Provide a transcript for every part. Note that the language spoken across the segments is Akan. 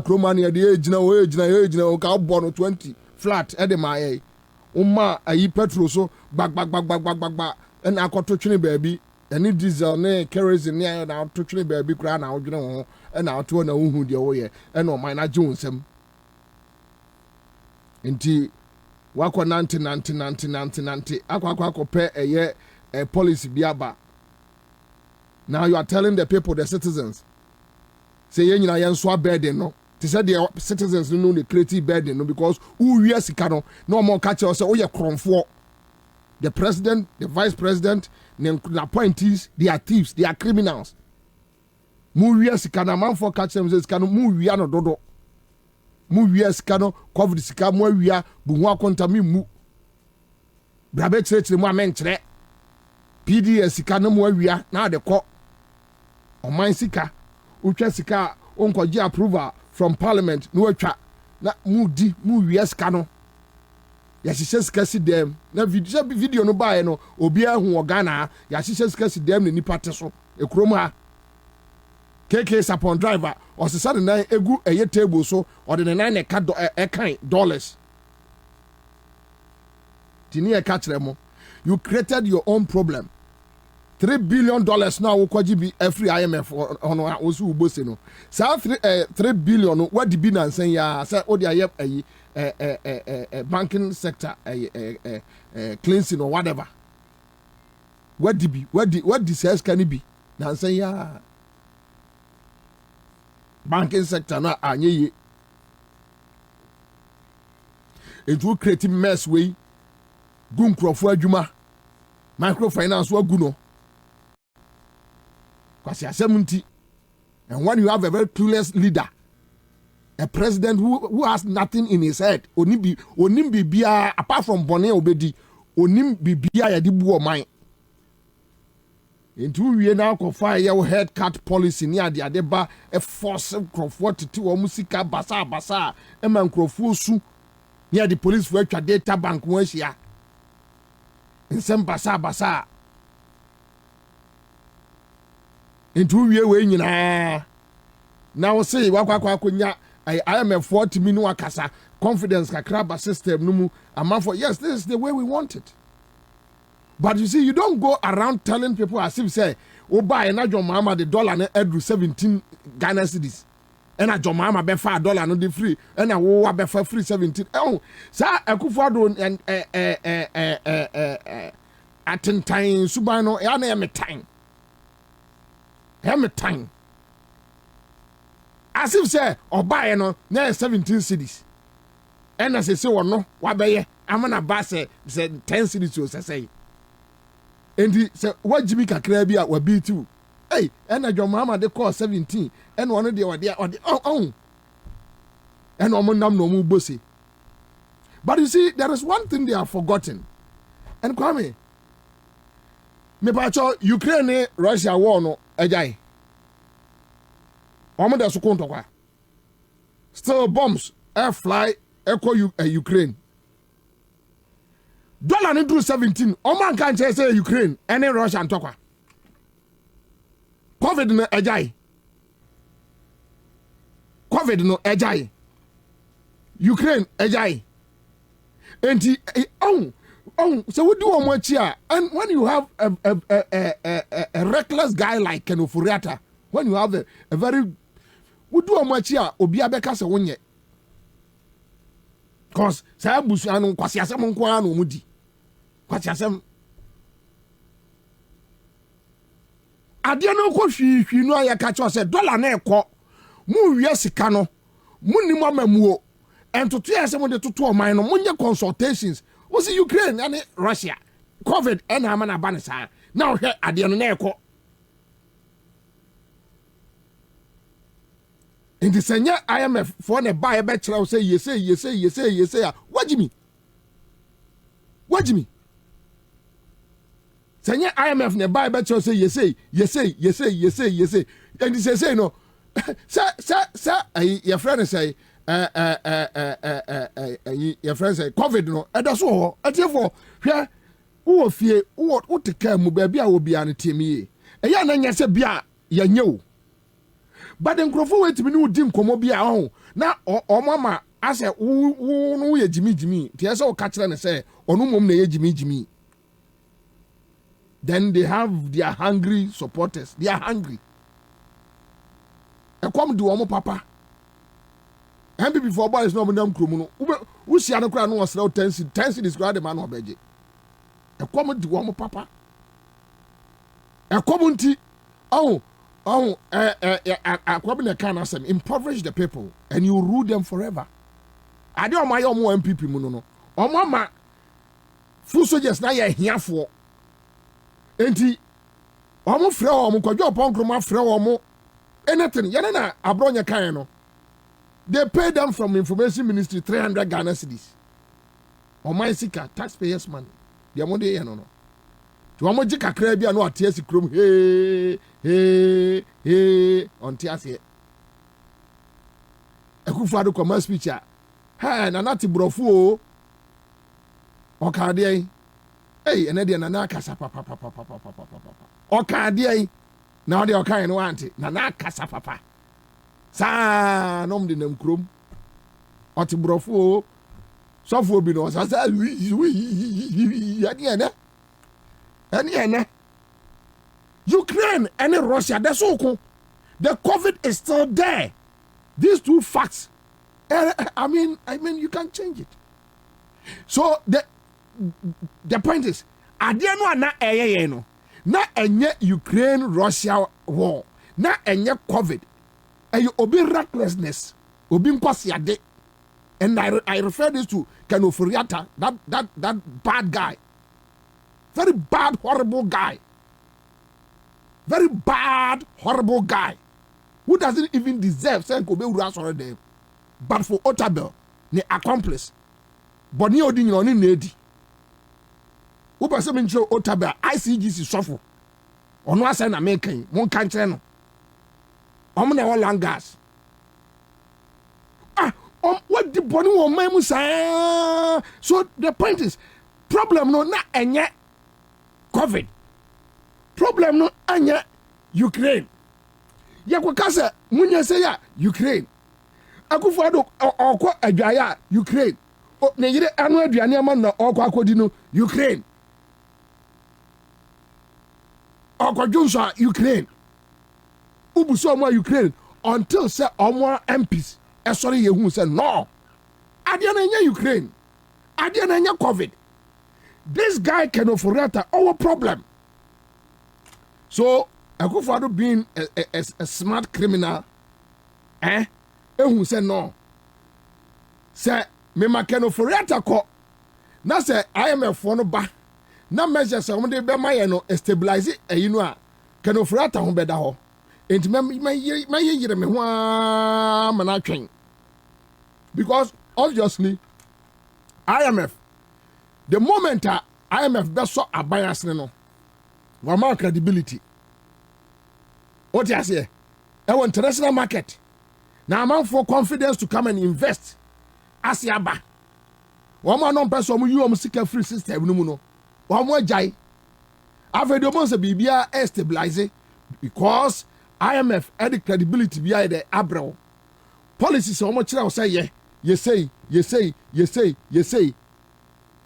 kromania de ejina o ka bono 20 flat e de my umma ayi petrol so bag and akoto twene baabi any diesel ne kerosene ne na to twene baabi kura na odwene ho e na to na hu de wo ye e no man na je onsam nti wako 90 akwa pe eye policy biaba. Now you are telling the people, the citizens, say you know you so burden no. They said the citizens know the creative burden no because who we are no more catch us. Oh yeah, cromfo. The president, the vice president, the appointees, they are thieves, they are criminals. Mu we are sikana man for catch them says kanu mu we are no dodo. Mu we are sikano COVID sika mu we are buwa kontami mu. Brabe church mu amentre. PDS sika no mu we are na de ko. Oman sika utwa sika onkoje approval from parliament no atwa na mu we sika no ya hihye sika si dem na video no bae no obi ahu ogana ya hihye sika si dem ne nipa te so ekrom ha KK sapon driver osesa de nan egu eye table so ode ne nan ne ka kan dollars tini e ka kire mo you created your own problem. $3 billion now wokoji bi every IMF ono osu ubose no sa 3 billion what the be nansen ya say odi ayep banking sector cleansing or whatever what the sales can be nansen ya banking sector na anye it will create mess way gun crofo adwuma microfinance wa gu no. And when you have a very clueless leader, a president who has nothing in his head, onimbi bia apart from Bonne Obedi, onimbi bia ya dibu o mine. Into we now confine your head cut policy near the adeba a force Crawford to or musica basa a man Crawford su near the police work a data bank once in some basa. Into we nyina now say wakwa konya I am a 40 minute akasa confidence kakraba system no mu amafo yes this is the way we want it. But you see you don't go around telling people as if say o buy na John Mahama the dollar na edru 17 Ghana cedis and a John Mahama be $5 no dey free and a wo be free 17 oh sa Akufo-Addo and atentan suban no ya na me time time. As if say or buy no na 17 cities. And as say or no, what be I'm gonna buy say 10 cities to say. And he say what Jimmy kakra bia wa be too. Hey, and a your mama they call 17 and one of the or the oh. And nam no mu bossy. But you see there is one thing they have forgotten. And Kwame me pacho Ukraine Russia war no ejai omoda so konto kwa still bombs air fly echo Ukraine dollar no do 17 oman kan say Ukraine any Russia ntokwa COVID no ejai Ukraine ejai enti so we do omochia and when you have a reckless guy like Kenofuriata when you have a very we do omochia obi abeka se wonye cause say busu anu kwasi asem nko anu mudi kwasi asem ade no ko hwihwi no ayaka cho se dollar na ekọ mu wie sika no munnim amamuo entoto yese mo de toto oman no munye consultations was Ukraine and Russia COVID and amana banisa now here at the end in the senior IMF for the buy a bachelor say you say what Jimmy senior IMF ne buy bachelor say you say and he say no sir your friend say your friend say COVID no that's all therefore here who fear what take care mu baby a obi an temi e ya na nya se bia ya nye o but the nkrofo wait me no di nkomo bia ho na omama ase wo no ye jimi ti ese o ka kire ne say onu mom na ye jimi then they have their hungry supporters. They are hungry. E come do omo papa. MPP for boys no nam kromu no. Wo sia no kra no osra 10 describe the man obeje. E come do omo papa. E come nti Kwabena can asem impoverish the people and you rule them forever. Ade o my omo MPP mu no. Omo ma full soldiers na ye hiafo. Enti omo frɛ omo kwadwo pon kroma frɛ omo anything yana na abronya kan no they pay them from information ministry 300 Ghana cedis omo sika taxpayers money they mo dey no to omo ji kakra bia no atia sikrom onti ase Akufo-Addo koma speech a na nati brofo o okade hey, and then na kasa papa. Okade na de okan no ante na kasa papa. Sa nom de nam krom. Oti brofo sofo bi no sa ene. Ukraine and Russia that's okay. The COVID is still there. These two facts. I mean you can change it. So the point is, adia no na eye no na enye Ukraine Russia war na enye COVID and obi recklessness obi nkwasiade and I refer this to Kenoforiata that bad guy, very bad horrible guy who doesn't even deserve saying kobe ura sorry them but for Otabel ne accomplice but ni odi nyina oni na edi wo pese me nche Otabel ICGC sofo ono asa na mekan mon kan kire no omo na wala gas what the body wo man mu say. So the point is problem no na enye COVID, problem no enye Ukraine. Yakwakasa munye say ya Ukraine. Akufo-Addo okọ adwaya Ukraine. Ne yire anu aduane ama na okọ akodi no Ukraine. Okọ Johnson Ukraine. Ubuso mo Ukraine until say omo MPs sorry you say no. Adia na nya Ukraine. Adia na nya COVID. This guy can afford our problem. So Akufo-Addo being a smart criminal, who say no. Say me ma can afford ko. Na say IMF for no ba. Na measure say omo de be ma ye no stabilize you know can afford ho beda ho. Enti me yire me ho mana twen. Because obviously IMF the moment IMF be so abayas no wa credibility what you say international market now man for confidence to come and invest asiaba one man non person you am sika free system no mu no one more jai avedo mo se bibia stabilize because IMF had the credibility behind the abro policy so much now say you say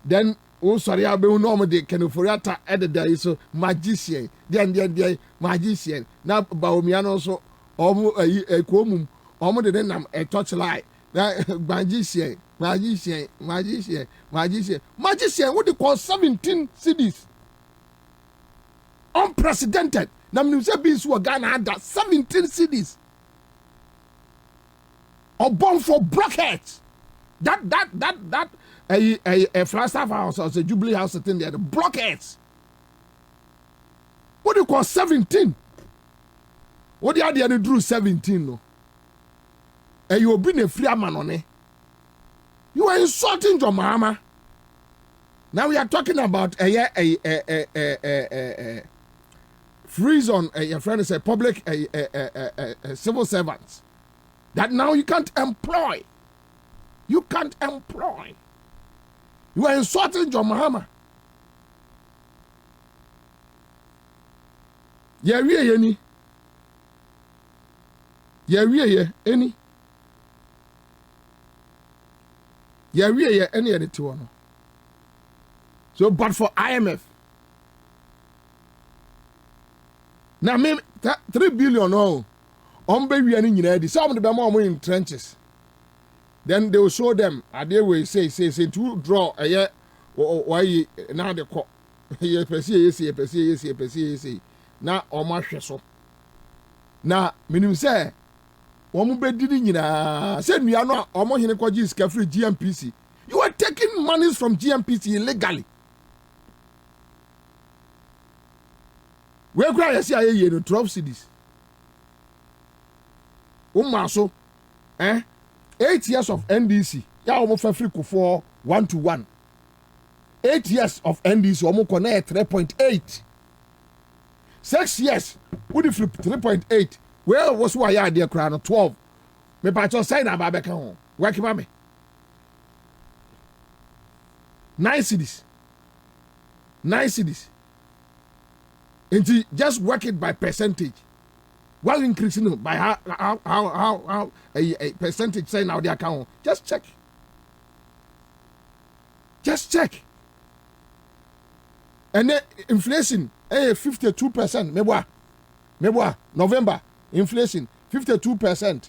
then oh sorry I be no de Kenoforiata added there so magician then magician na baomiano so omo ekomum omo de nam a touch lie na magician what they call 17 cities unprecedented na me say be so Ghana had that 17 cities or born for blockheads. That a Flagstaff house or a Jubilee house thing there, the blockheads. What do you call 17? What the idea they drew 17 no? And you been a free man on it. You are insulting your mama. Now we are talking about a freeze on your friend is a public civil servants. That now you can't employ. You can't employ. You are insulting John Mahama. Yeah, really. Yeah, any. Yeah, any edit one. So, but for IMF, now, me 3 billion, oh, baby, and in some of the more in trenches. Then they will show them, they will say, to draw a year, or why now the court. Yes, now, or my so. Now, minimum say, one be didn't said we are not almost in a free GMPC. You are taking monies from GMPC illegally. Where cry see I 12 cities. So 8 years of NDC. Ya almost free for 1-to-1. 8 years of NDC almost connect 3.8. 6 years, would you flip 3.8? Where was why I dear crown 12? Me patch sign about back home. Work me. 9 cities. 9 cities. And just work it by percentage. While increasing by how a percentage say now the account. Just check. Just check. And then inflation, 52%. Meboa, November, inflation, 52%.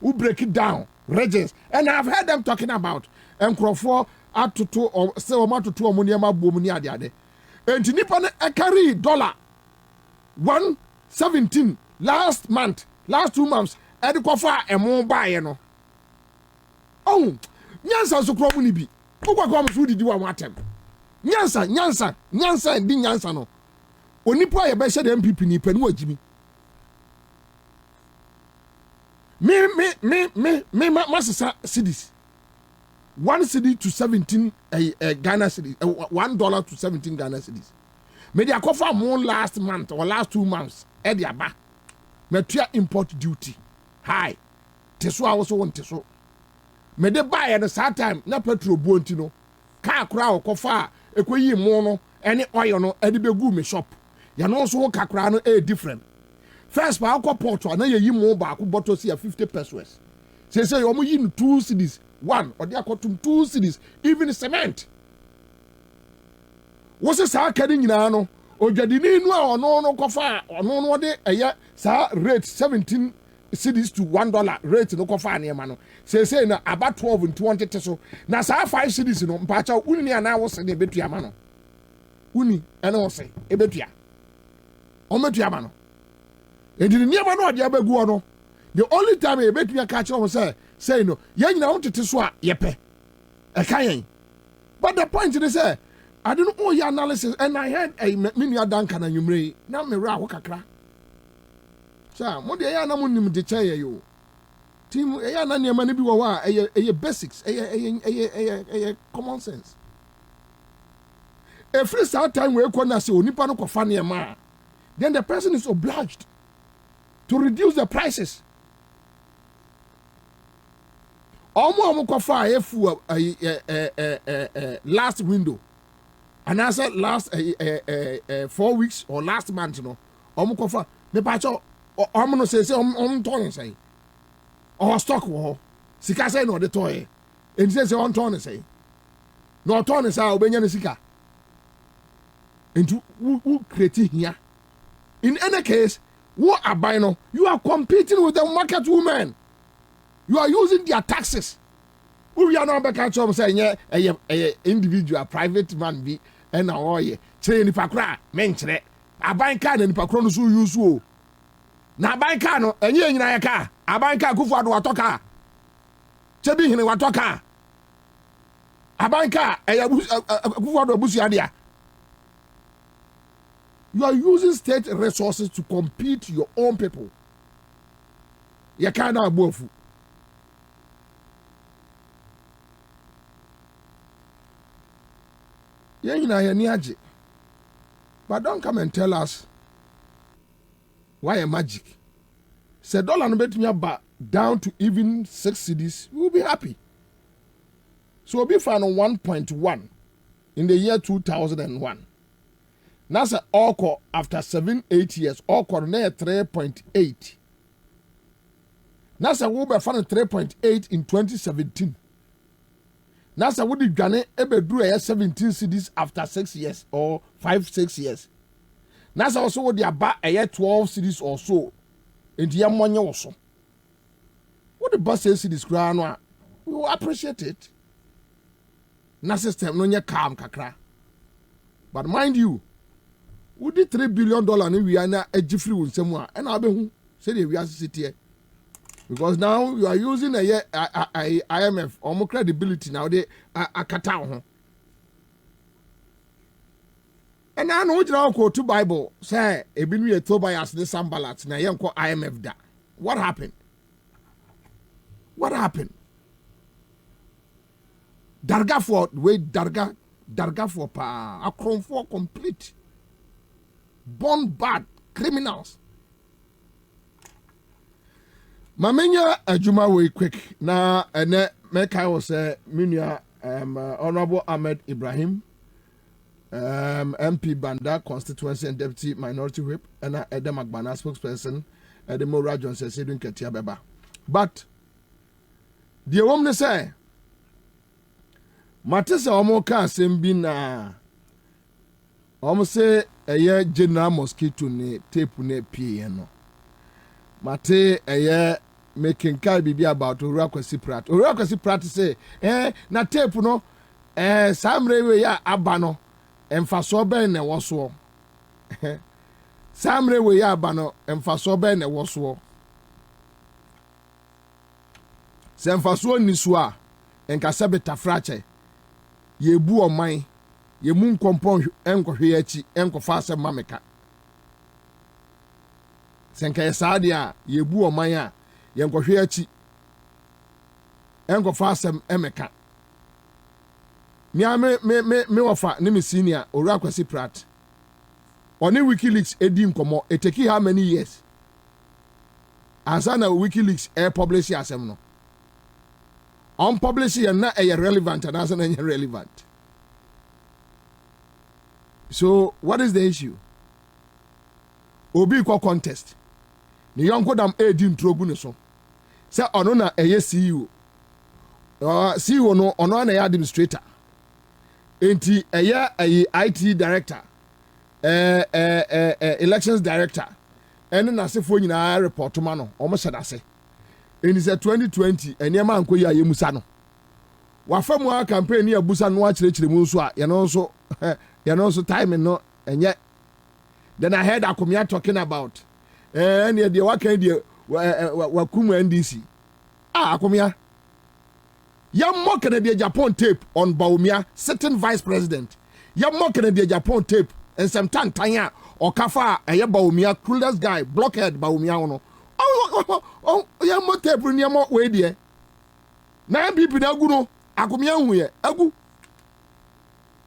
Who break it down, regions. And I've heard them talking about Crawford up to 2 or still amount to 2 ammonia boomnia the other. And Nippon carry dollar 117 last 2 months. And Crawford and more buy, you know. Oh, Ansah so cromuni be. Who did you want them? Ansah, and Ding Ansah no. Onipa ya be share MPP ni panu agimi. Me masasa cedis. 1 cedi to 17 Ghana cedis. $1 to 17 Ghana cedis. Me dia kofa mo last month or last 2 months. E dia ba. Me tua import duty. High. Teso a wo so won teso. Me de buy at the same time na petrol buonti no. Car kra kofa ekoyi mo no ene oil no e de begu me shop. Ya no so kakra no different. First pa akọ port na ye yi mo ba akọ bottle see 50 pesos. Say you yi 2 cedis. 1 or they akọ 2 cedis even cement. What's a sa kadi nyina no ojadini nu a no kofa no de sa rate 17 cedis to $1 rate no kofa na ma no. Say na about 12 and 20 teso. Na sa 5 cedis no mpacha uni ana wo se de betua ma no. Uni ana wo se e betua. Ometua ma no. Enti ni ama no ade abagu no. The only time e betua ka kire wo say no ye nyina wo tete so a ye pe. E kan yen. But the point is say I don't know your analysis and I heard a minua danka na nwumre na me ra wo kakra. Sa mo de ya na mo nim de chaye yo. Team ya na niam na bi wo wa basics common sense. Every time we ko na say onipa no kofa na ma then the person is obliged to reduce the prices. Omo kofa efu last window. And I said last 4 weeks or last month, you know, omo kofa me pacho omo no say on say or stock wo sika say no de toy and say on ton say no ton say obenya no sika into who create here. In any case, what are buying no, you are competing with the market women. You are using their taxes. We are not back at home saying individual private man be and now ye say ni pakra menchre aban ka na ni pakro no so use o na aban ka no enye nyina ya ka aban ka kufu ado watoka chebi hine watoka aban ka kufu ado busu adia. You are using state resources to compete your own people. You can't have both. But don't come and tell us why a magic. Say dollar no bet me about down to even 6 cedis, we will be happy. So we'll be found on 1.1 in the year 2001. Now say all after 7-8 years, all near 3.8. Nasa wo be fan 3.8 in 2017. Nasa wo di dwane ebedru 17 cedis after 6 years or 5-6 years. Nasa also wo di aba 12 cedis or so. Enti ya monye wo so. What the boss says cedis kra no, we will appreciate it. Na system no nye calm kakra. But mind you, we did $3 billion ni we are na ejifri won semu a na abehu say the we are city. Because now you are using a IMF or more credibility now they akata ho. And I know you go to Bible say ebinu ye to bias the sambalat na yen ko IMF da. What happened? What happened? Darga for way darga for pa akron for complete. Born bad criminals. Mamenya adwuma we quick na ene meka wo say minua honorable Ahmed Ibrahim MP Banda constituency and deputy minority whip and Edem Agbana spokesperson Edemora Johnson said in Ketia Beba. But the woman say Matisa omo ka sembi na omo say eye general mosquito ne tape ne pie no. Mate eye making kai bibi about Urakwesi Prat. Urakwesi Prat say na tape no samre we ya abano emfaso ben ne woso. Samre we ya abano emfaso ben ne woso. Se emfaso ni so a enkasa betafrache yebu oman yemu nkompon enkohwe achi enkofa asem mameka. Senka yesade a yebu oman a yenkohwe achi enkofa asem emeka. Me wafa ne me senior Urakwesi Prat. Oni WikiLeaks edi nkomo eteki how many years? Ansah na WikiLeaks publish asem no. On publish and not relevant and as an irrelevant. So what is the issue? Obi ko contest. Ni yonko dam edin trogu ne so. Say ono na CEO. CEO no ono na administrator. Enti IT director. Elections director. Ene na sefo nyina report ma no. Omo hyedase. In 2020 enema anko ya yemusa no wafamu a campaign ya busa no akirechire mu so a ye no so time no enye. Then I heard Akomia talking about and the waka die wakumu NDC Akomia ya mo Canada Japan tape on Baumia sitting vice president ya mo Canada Japan tape and some tanya or kafa eye Baumia coolest guy blockhead Baumia no. Oh, ya mo tape ni mo we die. Na MPP na agu no, Akomia hu ye, agu.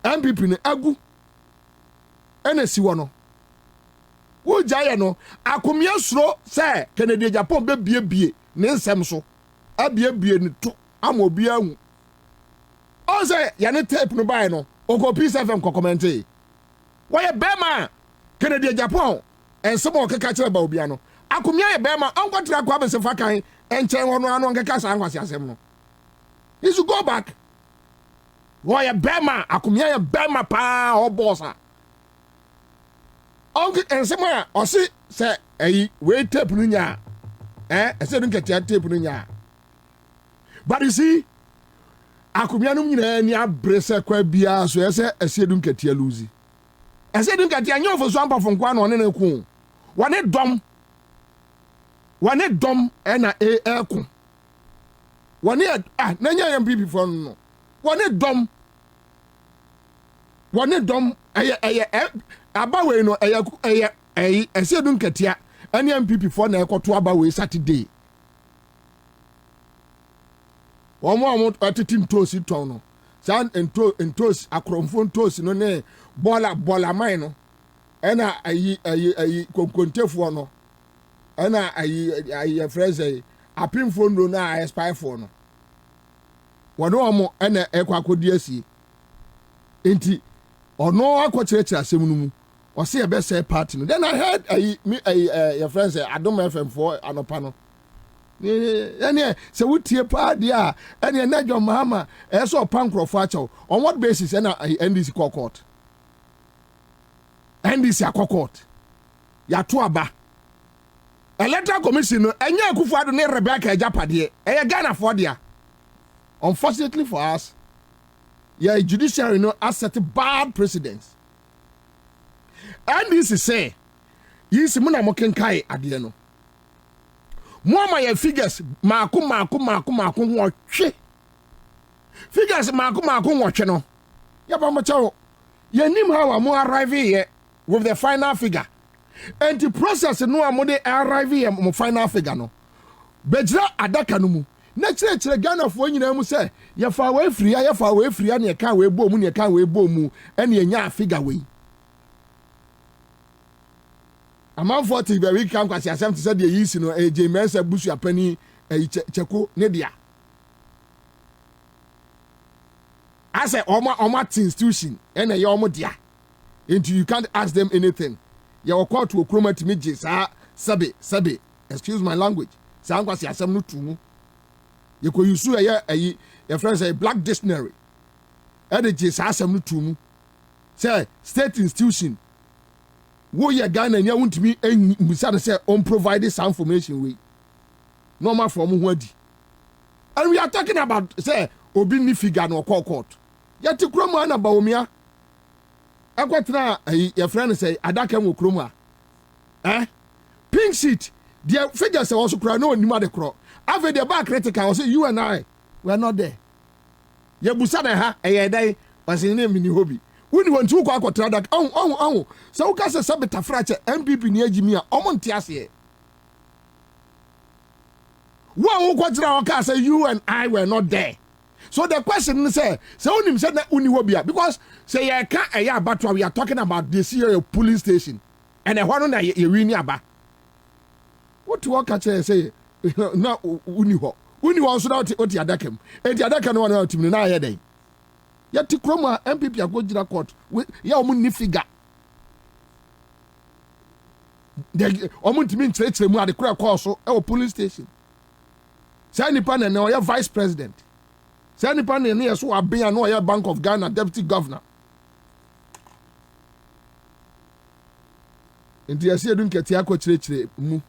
MPP ne agu. Ene si wo no. Wo jaye no, Akomia suro se Canada Japan be bie ne nsem so. Abie ni to amobi ahu. O se ya ne tape no bai no, o Peace FM ko comment e. Wo ye bema Canada Japan ensem o keka kire ba obi ano. Akomia ye bema onkotra kwa be se fakan enche wono ano nkeka sa ankwase asem no. He should go back. Wo ye bema Akomia ye bema pa o bossa. Onke ensem a o se eyi we tape no nya. Ese dun ketia tape no nya. But you see Akomia no nyina ni abrese kwa bia so ese dun ketia luzi. Ese dun ketia nya ofo so ampa fo nkwa no ne ne ku. Wane dom ena ku. Wane na nya MPP for no. Wane dom abawe no ese dun ketia ani MPP for na ekoto abawe Saturday. Omo atitim tosi ton no. San entos akromfo ntosi no ne bola man no. Ena konkontefo no. Ena ayi phrase apimfo no na expire for no. Wono omo ena ekwakodi asie. Enti ono akokyerechira asem no mu. O se e be say party no. Then I heard your friends say Adom FM for anopa no. Any say we tie pa dia any na John Mahama so pankrofo acho on what basis na NDC court NDC court ya to aba Electoral Commission no enye Akufo-Addo ne Rebecca Ejapade Ghana for dia. Unfortunately for us, your judiciary set bad precedents. And this is say, yes, muna mokenkai adie no. Mo ma your figures maku watch. Figures maku watch no. Ya ba mo chawo. Ye nim how mo arrive here with the final figure. And the process no amode arrive here mo final figure no. Bejira adaka no mu. Na chire Ghana fo nyina mu say ye fa we free na ye kan we bom na ye kan we bom ene ye nya figure we. Amount 40 very come kwasi asem to say the yisi no AJ Mensa busu apani cheko ne dia. I say oma institution ene ye omo dia. Into you can't ask them anything. You will call to okroma to me sabe excuse my language. Sa kwasi asem no tumu. You could use your friends a black dictionary. Edit sa asem no tumu. Say state institution. Wo ye Ghana nya wontimi musade say on provide some information we. Normal from who adi. And we are talking about say obi ni figure no court. Yet kromo na ba omia. Akwatena your friend say adaka mo kromo a. Pink sheet. The figures also cry no nima de kro. After the back critical say you and I we are not there. Ye busana ha dai was in name ni hobby. Wuni want to kwa akotra so uka se sabeta frache MPP ni agimi a omonte ase wa wo kwatra oka say you and I were not there. So the question is say unim say na uni hobby because say ye ka eya abatwa we are talking about this here police station and e ho na ye wini aba what to work say na uni ho so na oti adakam enti adaka no na otimi na aye den yati kroma MPP agojira court ya omu ni figure de omu ntimi ntrechre mu ade kura call so e police station say nipa na o ya vice president say nipa na ne so aben na o ya Bank of Ghana deputy governor enti yasi edun kete akochrechre mu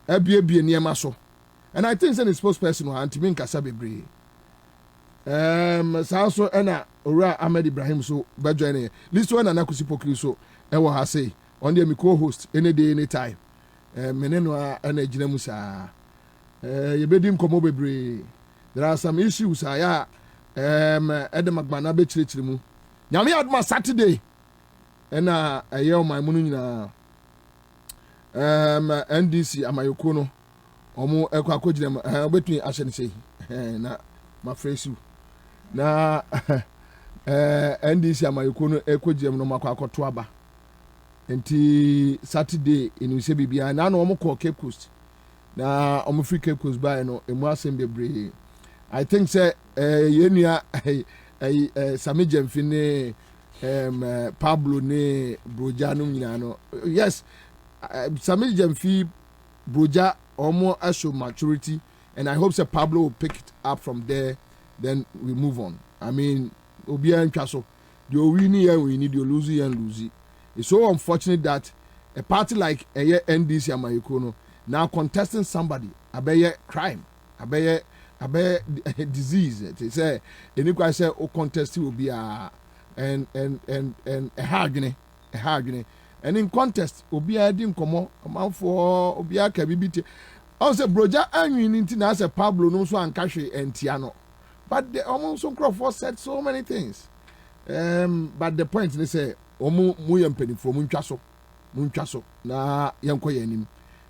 abie niema so and I think say the spokesperson o antimi nkasa bebre so ena ora Ahmed Ibrahim so be join list one na kusi pokri so e wo ha say on the co-host any day any time meneno ana gina musa ye bedi nkomo bebre there are some issues aya Edem Agbana be chirechire mu nyame adma Saturday ena aye my munu nyina NDC amayoko no omo ekwa akogire obetuni ahye ne sei na mafresu na NDC amayoko no ekogire no makwa akoto aba enti Saturday enu se bibia na omo call Cape Coast na omo free Cape Coast by no emu asem bebre I think say yenua Sami Jemfine Pablo ne Broja no nyina no yes Sami Jemfi Broja omo show maturity and I hope say Pablo will pick it up from there then we move on. I mean obia ntwa so the win here we need you lose here and lose. It's so unfortunate that a party like NDC Amayoko no now contesting somebody abeye crime abeye disease they say any quite say o contest will be and a hardne and in contest obi adin komo amount for obi aka bibiti also Broja anwin nti na say Pablo no so ankahwe entiano but the almost Crawford said so many things but the point they say omu mu yempeni for muntwa so na yenko yanim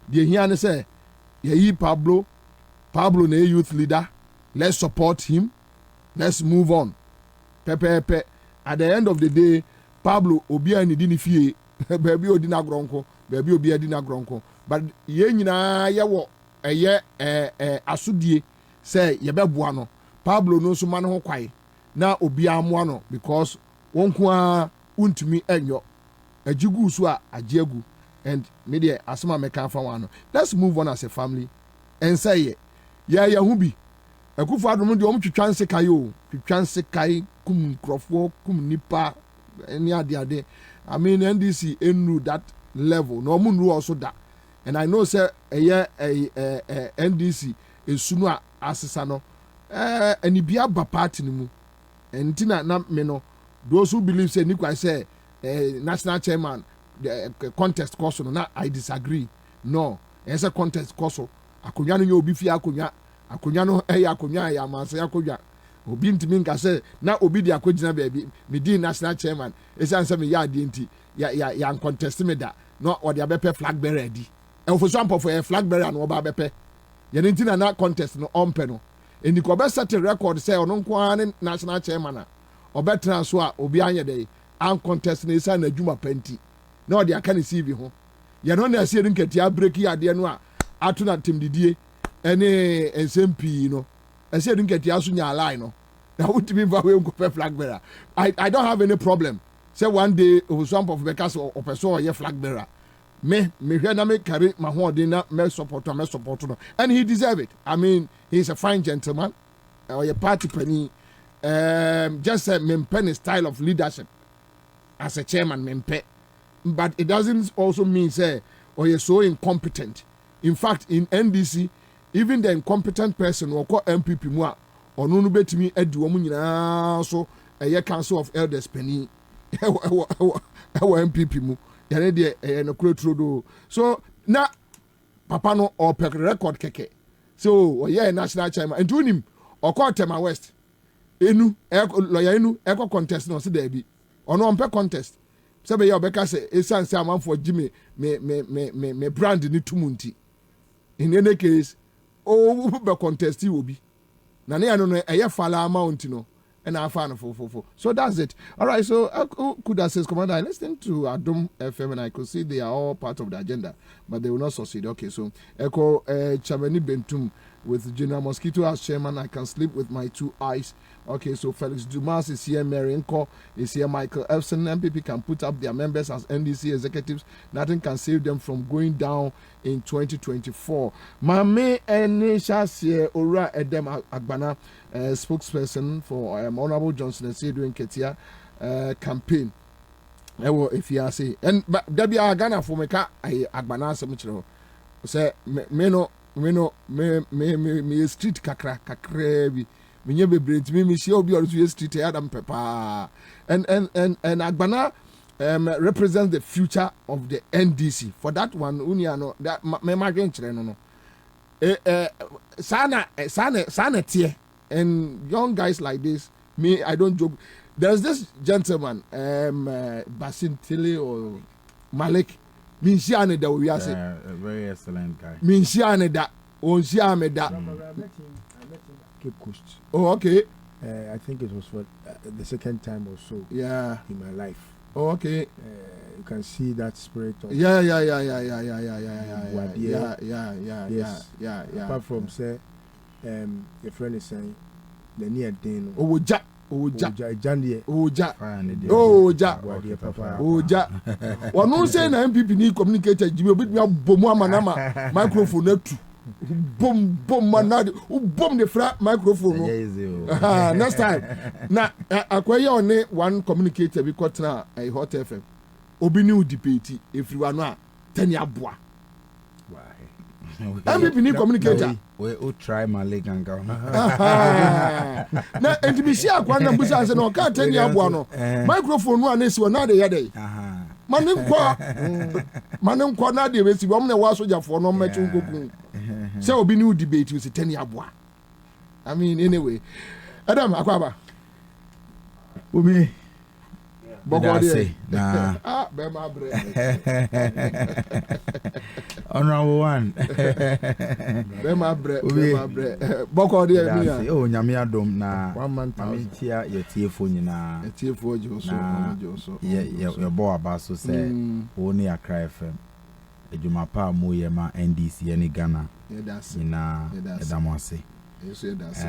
the here ne say ye Pablo na youth leader let's support him let's move on pepe at the end of the day Pablo obi ani di ni fie baby odi na gronko baby obi adi na gronko but ye nyina ye wo eye asudie say ye beboa no Pablo no so man ho kwai na obi amoa no because wonko a untumi enyo ajigu so a ajiegu and media asoma meka fa one. Let's move on as a family and say yeah who be Akufo Adom de twitwa nsekai o twitwa nsekai kum krofo kum nipa any ade I mean NDC enu that level no mu nu also da and I know say NDC esunu a asesa no ani bia ba party ni mu entina na me no those who believe say Nikwa say national chairman the contest course no na I disagree no ese contest course akonya no obi fi akonya no akonya ya amanse akonya obi ntimi nka say na obi di akogina baabi me di national chairman ese anse me ya ade nti ya contest me da no or the abepe flag bearer di e for some for flag bearer no ba bepe ye ntina na contest no ompe no eni ko be set record say ono nko an national chairman a obetra so a obi anye dey an contest na isa na adwuma panti na o de aka ne CV ho ye no na asie nketia break ya de no a atu na tim didie ene SMP no asie nketia so nya line no na utimi ba we nko flag bearer I don't have any problem say one day some of because of person ye flag bearer me hwe na me carry my holding na me support no and he deserve it. I mean he's a fine gentleman or a party penny just a mempe style of leadership as a chairman mempe, but it doesn't also mean say or you're so incompetent. In fact in NDC even the incompetent person or call MPP mu a onu no betimi adi wo nyina so a council of elders penny MPP mu yare de no kuro do so na papa no or per record keke so national chairman and unim or call Tema West enu lawyer enu eko contest no se there bi ono on contest se be obeka se esan se amanfo Jimmy me brand ni tumunti in any case be contest obi na ne ano no fala amount no and I found for. So that's it. All right. So Kuda says, Commander, I listened to Adom FM and I could see they are all part of the agenda, but they will not succeed. Okay. So Echo Chabeni Bentum with General Mosquito as chairman. I can sleep with my two eyes. Okay. So Felix Dumas is here. Mary Nko is here. Michael Elson. MPP can put up their members as NDC executives. Nothing can save them from going down in 2024. Mame Enisha Ora Edem Agbana. Spokesperson for Honorable Johnson and say doing Ketia campaign. If you say and but there be a Ghana for me Agbana Semichro say me street kakra me be me see obi or street Adam Pepper and Agbana represents the future of the NDC. For that one unia no that me margin no sana tie. And young guys like this, me, I don't joke. There's this gentleman, Basin Tili or Malik. Minsiane da we are saying. A very excellent guy. Minsiane da, Onsiame da. I met him Cape Coast. Oh, okay. I think it was for the second time or so. Yeah. In my life. Oh, okay. You can see that spirit of. Yeah. Apart from say. Your friend is saying the near Dane. Oja. Jandy. Oja. One no say na MPP ni communicator Jimmy bit me bomu amanama microphone netu. Boom manade. Boom the flat microphone. Next time. Na akweye on one communicator bi kwotna a Hot FM. Obi ni debate if you are no 10 year boa. MPP ni communicator. We try my leg and go. Na NTBC akwa na busa se no ka 10 year boa no. Microphone no anesi na de yede. Manen kwa na de besi bom na wa sojafo no mechu nkokun. Say obi ni debate with 10 year boa. I mean anyway. Adam akwaba. Obi Bobie. Nah. Bema bre. Honorable one. Bema bre. Bobie mi. Oh nyame adom na. 1 month. Amintia ye tiefo nyina. Tiefo joso. Ye bo abaso say woni Accra FM. Ejuma pa mu ye ma NDC ani Ghana. Nyina edamose. Yes, that's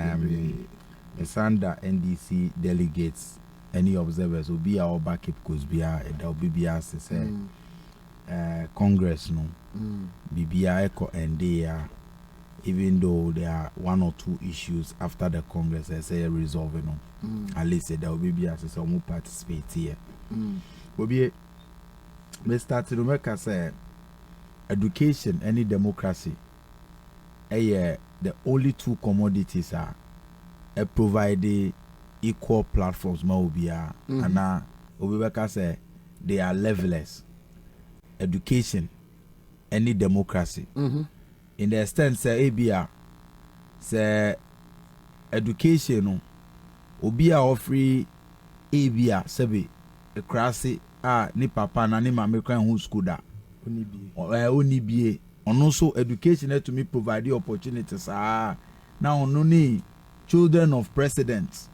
Sanda NDC delegates any observers will be our backup because be a will be say Congress no BBI echo NDA, even though there are 1 or 2 issues after the Congress they say resolving no. At least there will be as some participate here. Bobie, me start to make us say education any democracy. The only 2 commodities are provide equal platforms ma obia and obibeka say they are levelers. Education any democracy in the extent say abia say education no obia offer abia sebe ekrase ni papa na ni mama kwan hu school da onibie ono so education to me provide the opportunities now ono ni children of presidents,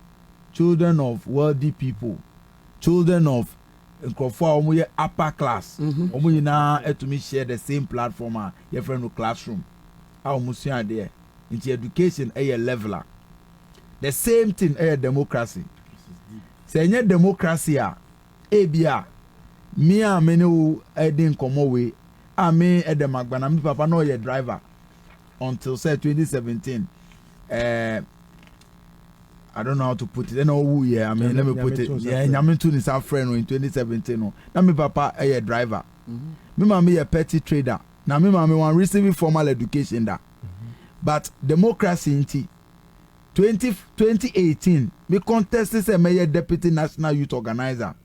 children of wealthy people, children of upper class. Na to me share the same platform your friend no classroom. There. Into education a leveler. The same thing a democracy. Say democracy bia me a many edin come away. I mean at the Magbana, me papa no your driver until say 2017. I don't know how to put it. I know who let me put it. Yeah, Nyamintu is our friend in 2017. No. Now me papa a driver. Me mama a petty trader. Now me mama want receiving formal education da. But democracy in 2018, me contested say me deputy national youth organizer.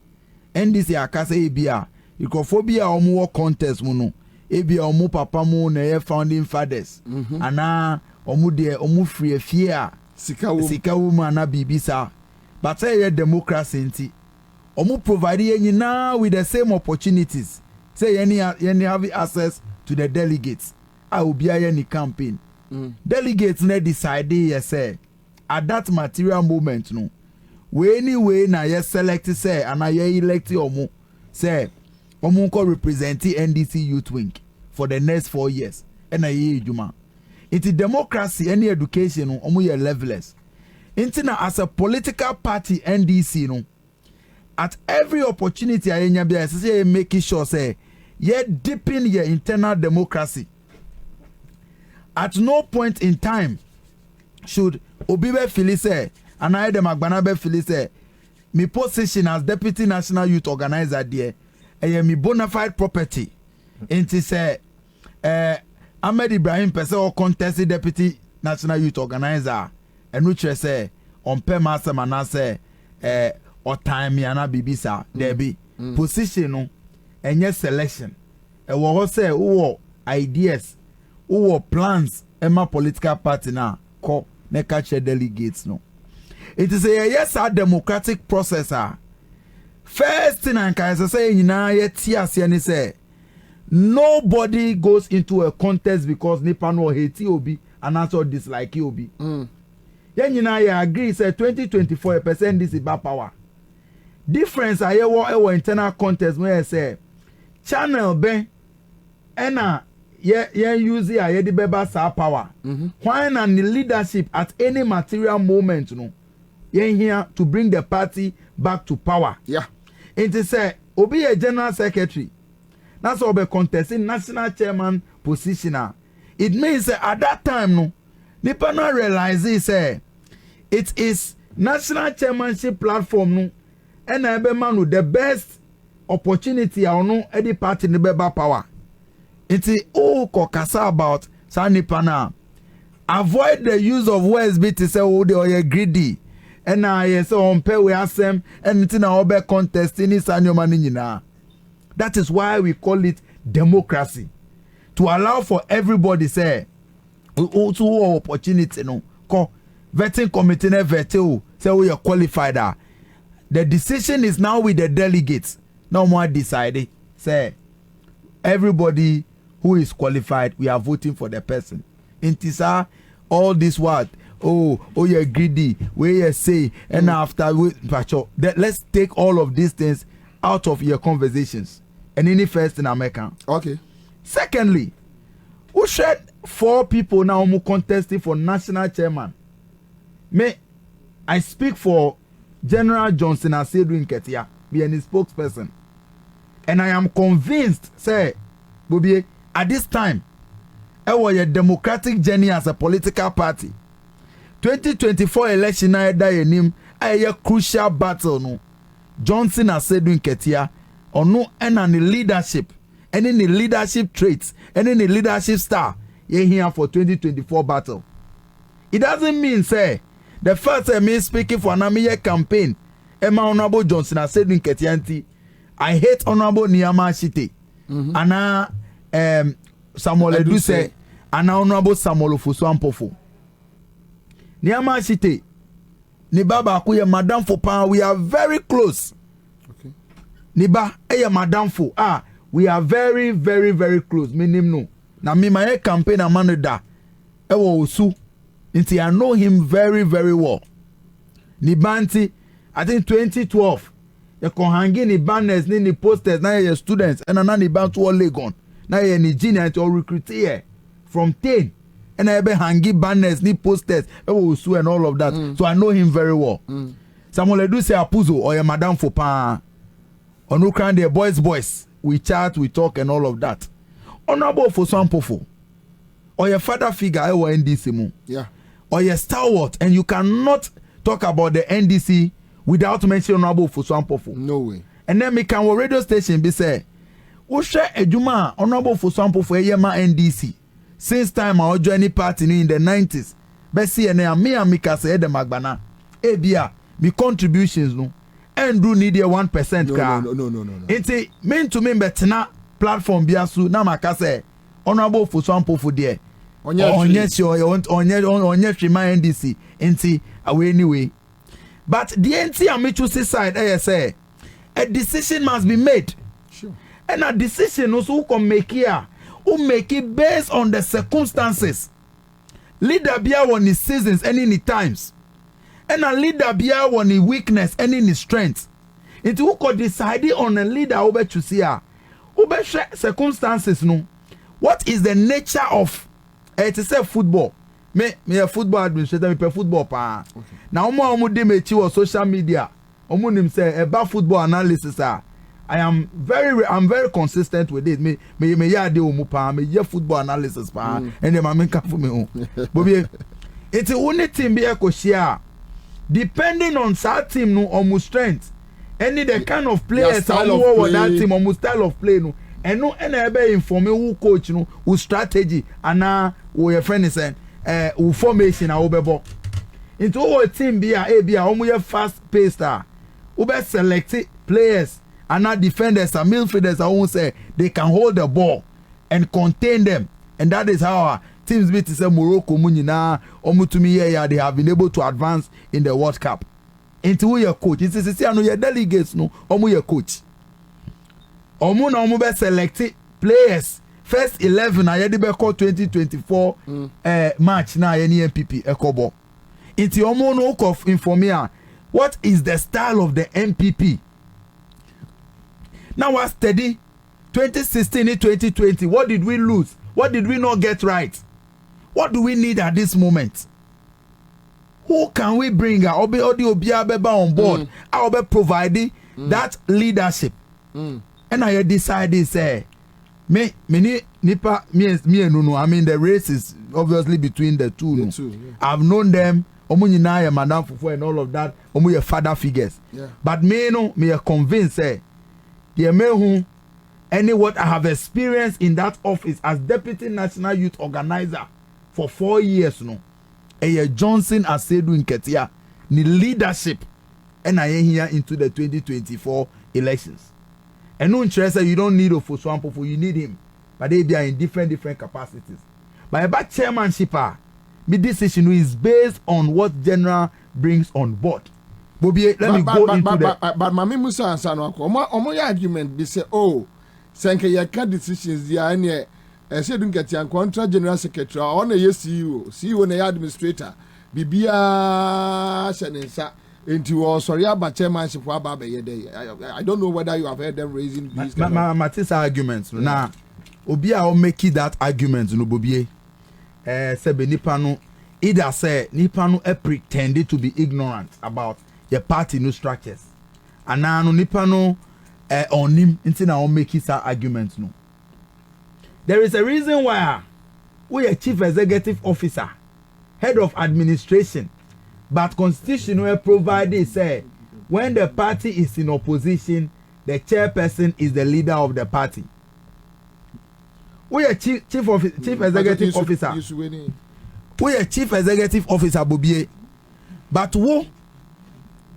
NDC akase ebia. Ikophobia omo contest mu no. Ebia omo papa mu na founding fathers. Ana omo de omo free fear. Sika woman na bibisa. But say democracy nti omo provide you now with the same opportunities. Say any have access to the delegates. I will be any campaign. Delegates ne decide say at that material moment no. We anyway na ye select say and ye elect omo say omo ko represent NDC youth wing for the next 4 years. And ye juma. It's democracy, any education, no, ye levelers. Intina as a political party, NDC, no, at every opportunity, I say making sure say, ye deepen your internal democracy. At no point in time should Obibe feel say, and I dem Agbanabe feel say, me position as deputy national youth organizer there, and me bona fide property. Inti say, Ahmed Ibrahim Pese or contested deputy national youth organizer and which say on Pemasa Manase or time yana bibisa debi position no and yes selection and what say who ideas who plans Emma political party now call ne catch delegates no. It is a yes a democratic process. First thing I can say in ye say nobody goes into a contest because nipa no hate obi and also dislike obi. Yen you agree say 2024% this is bad power. Difference I hear internal contest where say channel ben ena ye use ye di beba sa power. Why na the leadership at any material moment no yen here to bring the party back to power. Yeah. It is say obi a general secretary. That's all be contesting national chairman position. It means at that time no nipa no realize say it is national chairmanship platform no and ebe man the best opportunity no any party ne beba power. It is kokasa about sa nipa na avoid the use of words be to say oh they are greedy and I say on pay we asem anything na obe contesting is anyoma ni nyina. That is why we call it democracy. To allow for everybody say also opportunity no ko vetting committee na vetting say we are qualified. The decision is now with the delegates. No more decided. Say everybody who is qualified, we are voting for the person. Intisa all this what you're greedy, where you say and after let's take all of these things out of your conversations. And any first in America. Okay. Secondly, who said 4 people now who contesting for national chairman? I speak for General Johnson Asedu Nketia, being his spokesperson. And I am convinced, say, Bobie, at this time, your democratic journey as a political party. 2024 election na die nim a crucial battle no. Johnson has said in Ketia or no any leadership, any leadership traits, any leadership star here for 2024 battle. It doesn't mean say the first me speaking for an campaign. Emma Honorable Johnson has said in Ketianti, I hate Honorable Niyama Shite. Ana Samuel Eduse, Ana Honorable Samuel Ofosu-Ampofo. Niyama Shite, Niba kuye Madame Fopa, we are very close. Okay. Niba eye Madame Fo, we are very, very, very close. Minim no. Na me my campaign amanada. Ewo Osu. Inti I know him very, very well. Nibanti, I think 2012. You can hang in the banners, ni posters, na your students, and na ni ban to Legon. Na your engineer to recruit here from 10. And I be hangi banners, ni posters, Osu and all of that. So I know him very well. Samuel Edu say Apuzo or your Madame Fopa. Onukran the boys. We chat, we talk, and all of that. Honorable Ofosu-Ampofo. Or your father figure, NDC mu. Yeah. Or your stalwart, and you cannot talk about the NDC without mentioning Honorable Ofosu-Ampofo. No way. And then me can radio station be say, Usha Ejuma, Honorable Ofosu-Ampofo Yema NDC. Since time I joined any party in the 90s. Bessie and me and Mika say the Magbana. Ebia, me contributions no. And do need a 1% car. No. It's mean to me betena platform biasu na makase Honorable Ofosu-Ampofo there. Onye shima NDC. Inti away anyway. But the NT Amichusi side, I say, a decision must be made. Sure. And a decision also who can make here, who make it based on the circumstances. Leader be on his seasons and in his times. And a leader be on his weakness and in his strength. It who could decide on a leader over to see her. Over circumstances no. What is the nature of it is a football? Me a football administrator, me play football pa. Okay. Now omo de me chi on social media. Omo nim say about football analysis I'm very consistent with it. Me ya de omo pa, me ye football analysis pa. And them am can for me o. Bobie, it's the only team be e share. Depending on that team no almost strength. Any the kind of players who that team almost style of play no. And no ebe inform who coach no, who strategy and who your friend is saying who formation a obebo. Into our team be a fast paced who be select players and not defenders and midfielders who say they can hold the ball and contain them, and that is how our teams beat say Morocco munina omutumi here they have been able to advance in the World Cup. Into your coach, it's your delegates no your coach. Omu na omu be select players first 11 na yedi be call 2024 match na any MPP ekobo. Inti omu no of informia what is the style of the MPP. Now was steady 2016 and 2020. What did we lose? What did we not get right? What do we need at this moment? Who can we bring obi on board? I'll be providing that leadership. And I decided say me nipa me no. I mean the race is obviously between the two. The no. two, yeah. I've known them. Omu nyina Madam Fufu and all of that. Omu ye father figures. Yeah. But me no me convinced say the me who any what I have experienced in that office as deputy national youth organizer for 4 years no. Eye Johnson Asedu in Ketia ni leadership and I here into the 2024 elections. And no interest you don't need Ofosu-Ampofo, you need him. But they be in different capacities. But about chairmanship, my decision is based on what general brings on board. Bobie, let me go into that. But Mami Musa Ansah no akọ. Omo your argument be say, oh, senke your can decisions there and ye say don't get your contract general secretary on a CEO na administrator. Bibia Ansah. Into sorry about chairmanship for I don't know whether you have heard them raising these Matisse arguments. Yeah. Now, Obia will make that argument no Bobie. Sebe nipa no either say nipa no pretended to be ignorant about the party no structures. And now no nipa no on him until now make his arguments no. there is a reason why we are chief executive officer, head of administration, but constitution will provide say when the party is in opposition, the chairperson is the leader of the party. We are chief executive officer. We are chief executive officer Bobie, but wo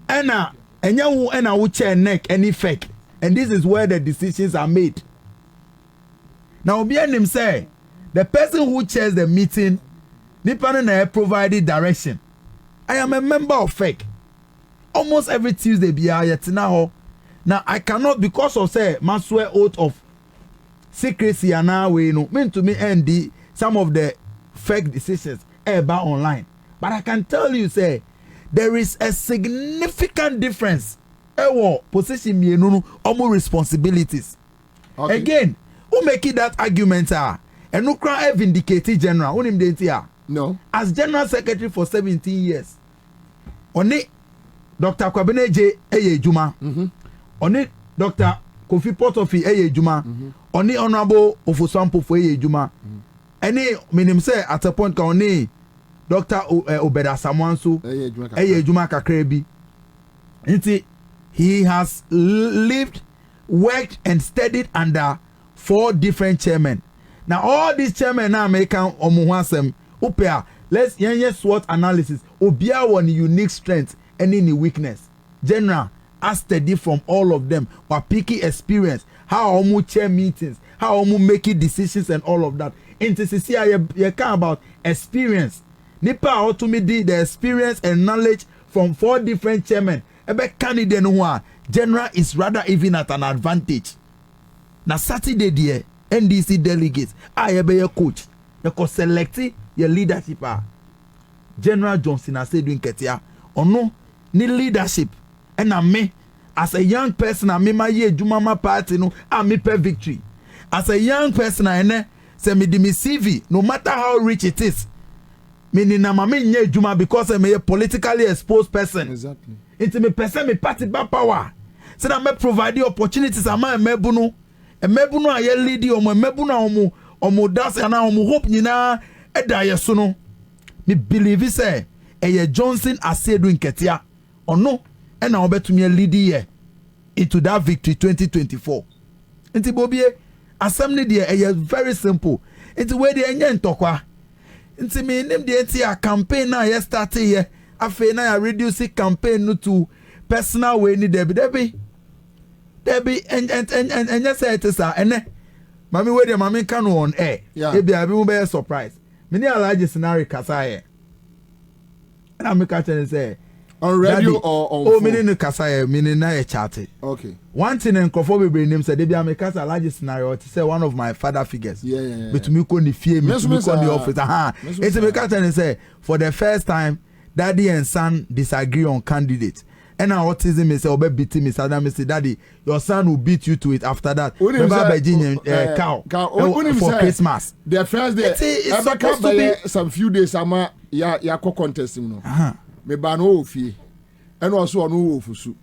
ena wo chair neck any fake, and this is where the decisions are made. Now Obi him say the person who chairs the meeting, nipa na provided direction. I am a member of fake. Almost every Tuesday be now I cannot, because of say must swear oath of secrecy and now we know mean to me and some of the fake decisions about online. But I can tell you say there is a significant difference. Position me no almost responsibilities. Okay. Again, who make it that argument and no cry vindicated general him no as general secretary for 17 years. Only Dr. Kwabena eye juma. Only Dr. Kofi Potofi eye juma. Only honorable Ofosampo for eye juma. Any minim say at a point only Dr. Obeda Samwansu eye juma kakrebi. He has lived, worked and studied under 4 different chairmen. Now all these chairmen now make omuhasem upea. Let's SWOT analysis. Obia one unique strength and any weakness. General, as study from all of them. But picky experience. How omu chair meetings. How omu making decisions and all of that. Into you care about experience. Nipa ultimately the experience and knowledge from 4 different chairmen. Ebe candidate no general is rather even at an advantage. Na Saturday there, NDC delegates, I be your coach. You can select your leadership. General Johnson has said doing ketia. Or no, ni leadership. And I me, as a young person, I me my year Jumama party no, I me per victory. As a young person, I ne say me di me CV, no matter how rich it is. Meaning na mame nye Juma because I'm a politically exposed person. Exactly. Into me person me party ba power. So that me provide the opportunities ama emebuno. Emebuno aye leadi omo emebuno omo das ana omo hope nyina eda yeso no. Me believe say eye Johnson asedu nketia. Ono e na obetumi lead here into that victory 2024. Enti Bobie assembly there eye very simple. Enti we dey enye ntokwa. Enti me nim dey enti a campaign na ye start here. Afe na ya reduce campaign no to personal way ni debi and just say it is ene mami we dey mami can on air e be abi mo be surprise me ni alaji scenario kasa here na me catch and say on radio or on phone? Me ni kasa here me ni na e chat. Okay, one thing en crofo be bring name say dey be am kasa alaji scenario to say one of my father figures betumi ko ni fie me betumi ko ni office it's me catch and say for the first time daddy and son disagree on candidate. And now autism is obe beating me. Sadam say, daddy, your son will beat you to it after that. Remember cow for Christmas. The first day, it's supposed to be some few days. Ama ya contest no. Me ban ofi, and also no ofusu.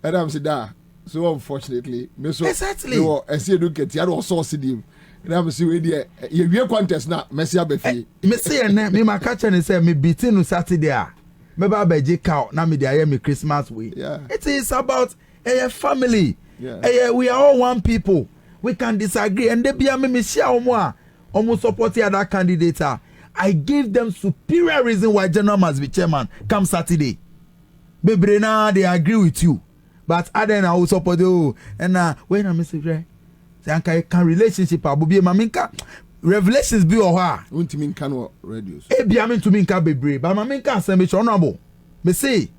And I'm saying that. So unfortunately, me so exactly. I see you get ya also see them. And I'm saying you contest na Messi abefi. Me say me ma catch and say me beating no Saturday. Maybe I beji cow na me dey me Christmas way. Yeah. It is about a family. Yeah. We are all one people. We can disagree and they be a me share omo support other candidate. I give them superior reason why general must be chairman come Saturday. Baby na they agree with you. But other na will support you and when I miss it say can relationship Bobie maminka revelations be or her. Won't mean can radios. E be amin to me can be brave, but my main can say me honorable. Me say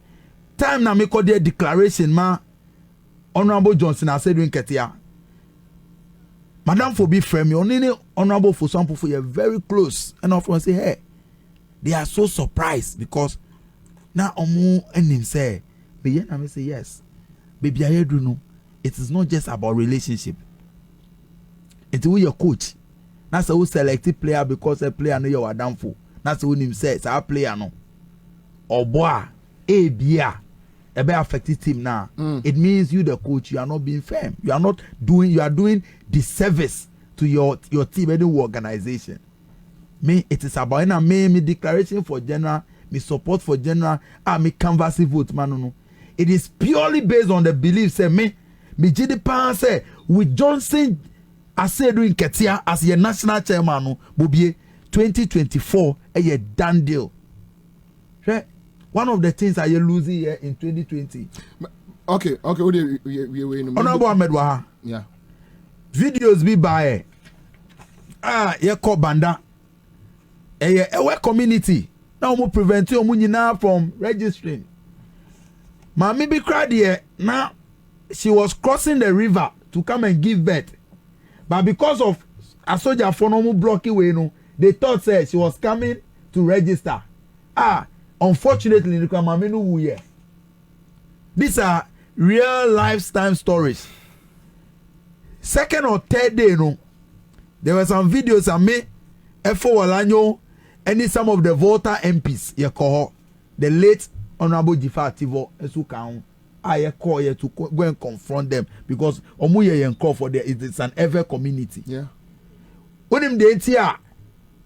time na me call their declaration ma honorable Johnson I said doing ketia. Madam for be friend me only honorable for some people you're very close and often say hey they are so surprised because now omo and him say but yet I say yes baby I do know it is not just about relationship. It's who your coach. That's who selected player because a player know you are down for. That's who him says our player no. Or boy, a beer, a bear affected team now. It means you the coach, you are not being firm. You are doing disservice to your team any organization. Me, it is about me declaration for general, me support for general, me canvassing vote, man. No. It is purely based on the belief, say me GD Pan say with Johnson as say doing Ketia as your national chairman, no, Bobie 2024 a done deal. Right? One of the things I losing here in 2020. Okay. We Honorable Ahmed Waha. Yeah. Videos be by ye call banda. A community. Now we prevent you nyina from registering. Mami be cried here. Now she was crossing the river to come and give birth. But because of a soldier for no blocking way, no, they thought say she was coming to register. Unfortunately, these are real lifetime stories. Second or third day, no, there were some videos of me, Efo Walanyo, and some of the voter MPs, the late Honorable Jifa Tivo, Esukang, I call here to go and confront them because Omuye and call for there it's an ever community. Yeah. When him the NTR,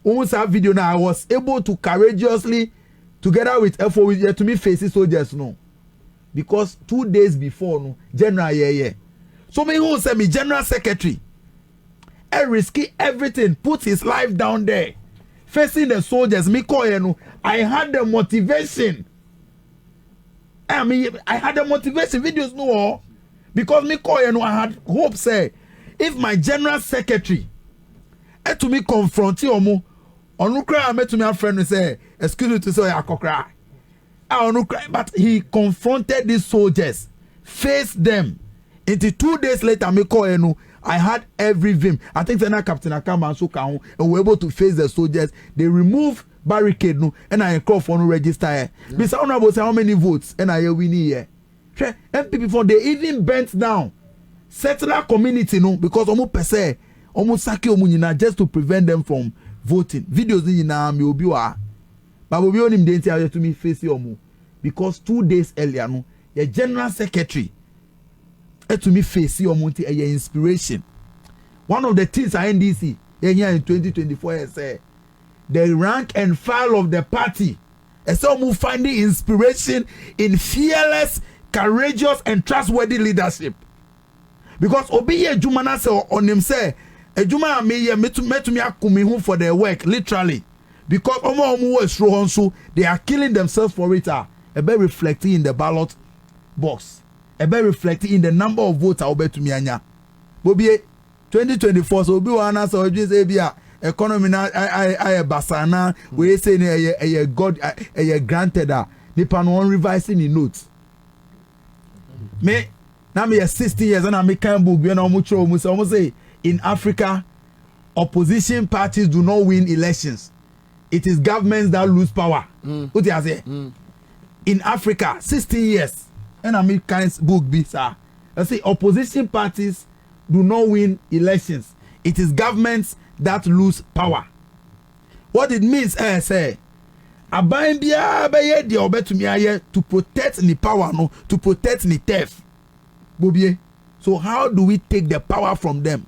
almost that video now, I was able to courageously, together with FO, to me faces soldiers, no. Because 2 days before, no, General, yeah. So me who say me General Secretary, I risky everything, put his life down there, facing the soldiers, me call you know, I had the motivation. I mean, I had the motivation videos, no, because me call you know, I had hope, say, if my General Secretary, to me confront you, I met to me a friend and say, excuse me to say, I could cry. I don't cry, but he confronted these soldiers, faced them. Until 2 days later, me call you know, I had every vim. I think then Captain Akama and Suka and were able to face the soldiers. They remove barricade no, and I call for no register. Mr. Honorable say how many votes and I win here. MPP before they even bent down settler community no because almost per se almost saki omunina just to prevent them from voting. Videos in na me obi wa. But we on him dey tell to me face omu because 2 days earlier no, your General Secretary to me face omu a inspiration. One of the things I NDC here in 2024 say the rank and file of the party is almost finding inspiration in fearless, courageous and trustworthy leadership. Because obiye jumana say on him say ejuma me ye metu me akumi hu for their work literally because omo was so they are killing themselves for it be reflecting in the ballot box be reflecting in the number of votes to me anya Bobie 2024 so obi wana so obi say bia economy na I basana we say a god a granted nipa no revising the notes me now me 60 years and I make book we na almost say in Africa opposition parties do not win elections, it is governments that lose power. What do you say? In Africa 16 years and I make book be sir I say opposition parties do not win elections, it is governments that lose power. What it means say aban bia be ye de obetumi aye to protect the power no to protect the theft. Bobie, so how do we take the power from them?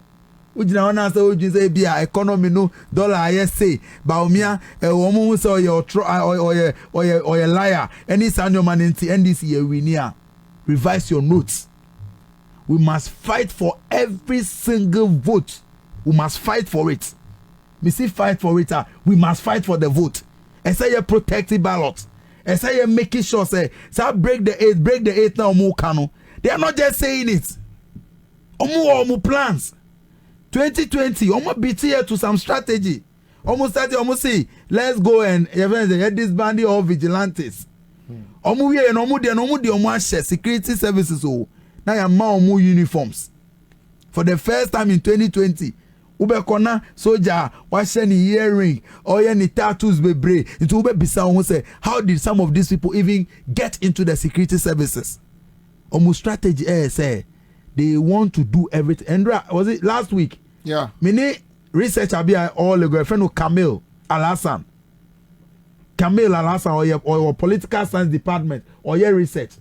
Ujina wana say ujin bia economy no dollar aye say baomia womu say or your liar any senior man in NDC ye winia. Revise your notes. We must fight for every single vote. We must fight for it. Me see fight for it. We must fight for the vote. And say you protect the ballot. And say you making sure say break the eight now more cano. They are not just saying it. Omu plans. 2020, omu beat here to some strategy. Almost say let's go and get this bandy of vigilantes. Omu here and omu share security services. Now you omu uniforms. For the first time in 2020, Ubekona soldier wash any earring or any tattoos be brave. It will be bisa say how did some of these people even get into the security services? Almost strategy say they want to do everything. And was it last week? Yeah. Many research abia all the girlfriend of Camille Alassane or your political science department or your research.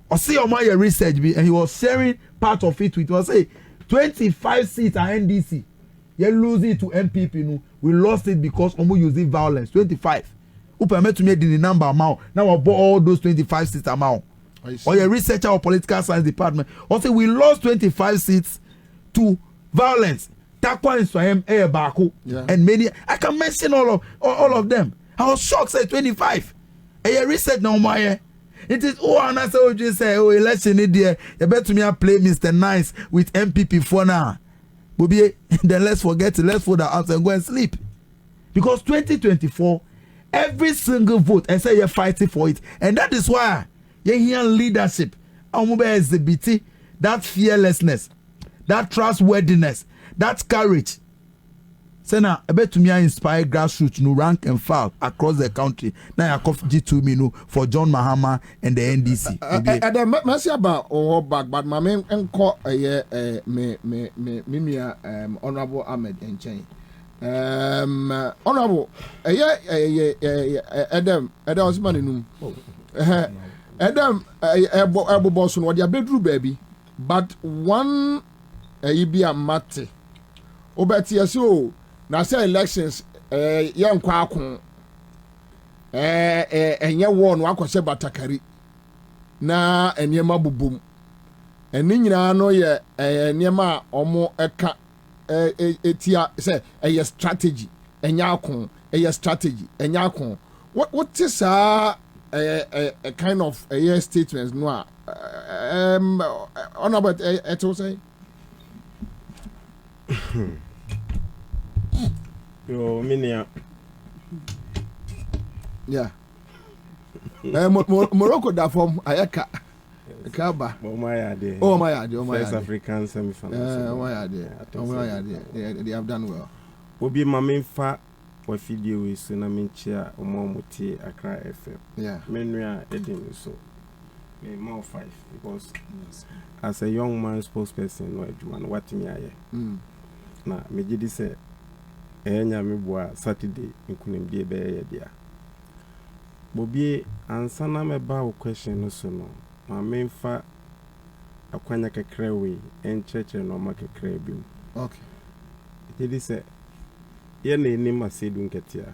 Or see your research be and he was sharing part of it with us say 25 seats at NDC. you lose it to MPP no we lost it because omo using violence 25 who permit to me the number amount now I bought all those 25 seats amount or your researcher or political science department also we lost 25 seats to violence takwa inswam bako and many I can mention all of them. I was shocked say 25 your research no more. It is and I say election there you better me play Mr. Nice with MPP for now. Bobie, then let's forget it. Let's fold our arms and go and sleep. Because 2024, every single vote, and say you're fighting for it. And that is why you hear leadership. That fearlessness, that trustworthiness, that courage. Say now, I bet to me I inspire grassroots no rank and file across the country. Now I cough G2 me for John Mahama and the NDC. And then mercy about or back, but my main encore me Honorable Ahmed and Chain. Honorable Adam Osmanum. Adam Ebo Bosson, what your bedroom baby, but one be a mate. Obeti so. Na say elections yan kwa akon enye wo no akose batakari na enema bubum eni nyina no ye enema omo eka etia say eye strategy enya akon eye strategy enya akon what is a kind of a statements no on about it will say Yo, minia. Yeah. Morocco da from Ayaka. Kaba. Oh my idea. Oh my idea. West African semi-final. Oh my idea. Oh my idea. They have done well. Bobie mama fa wa video we so na menchia omomuti Accra FM. Yeah. Menua edin so. Me more 5 because as a young man spokesperson no adwuma no watimi aye. Na megidi say enya meboa Saturday nkunimdie be ye dia. Bobie Ansah na meba wo question no so no. Ma memfa akwanya kakra we encheche no ma kakra bi. Okay. It say ye na eni masedu nketia.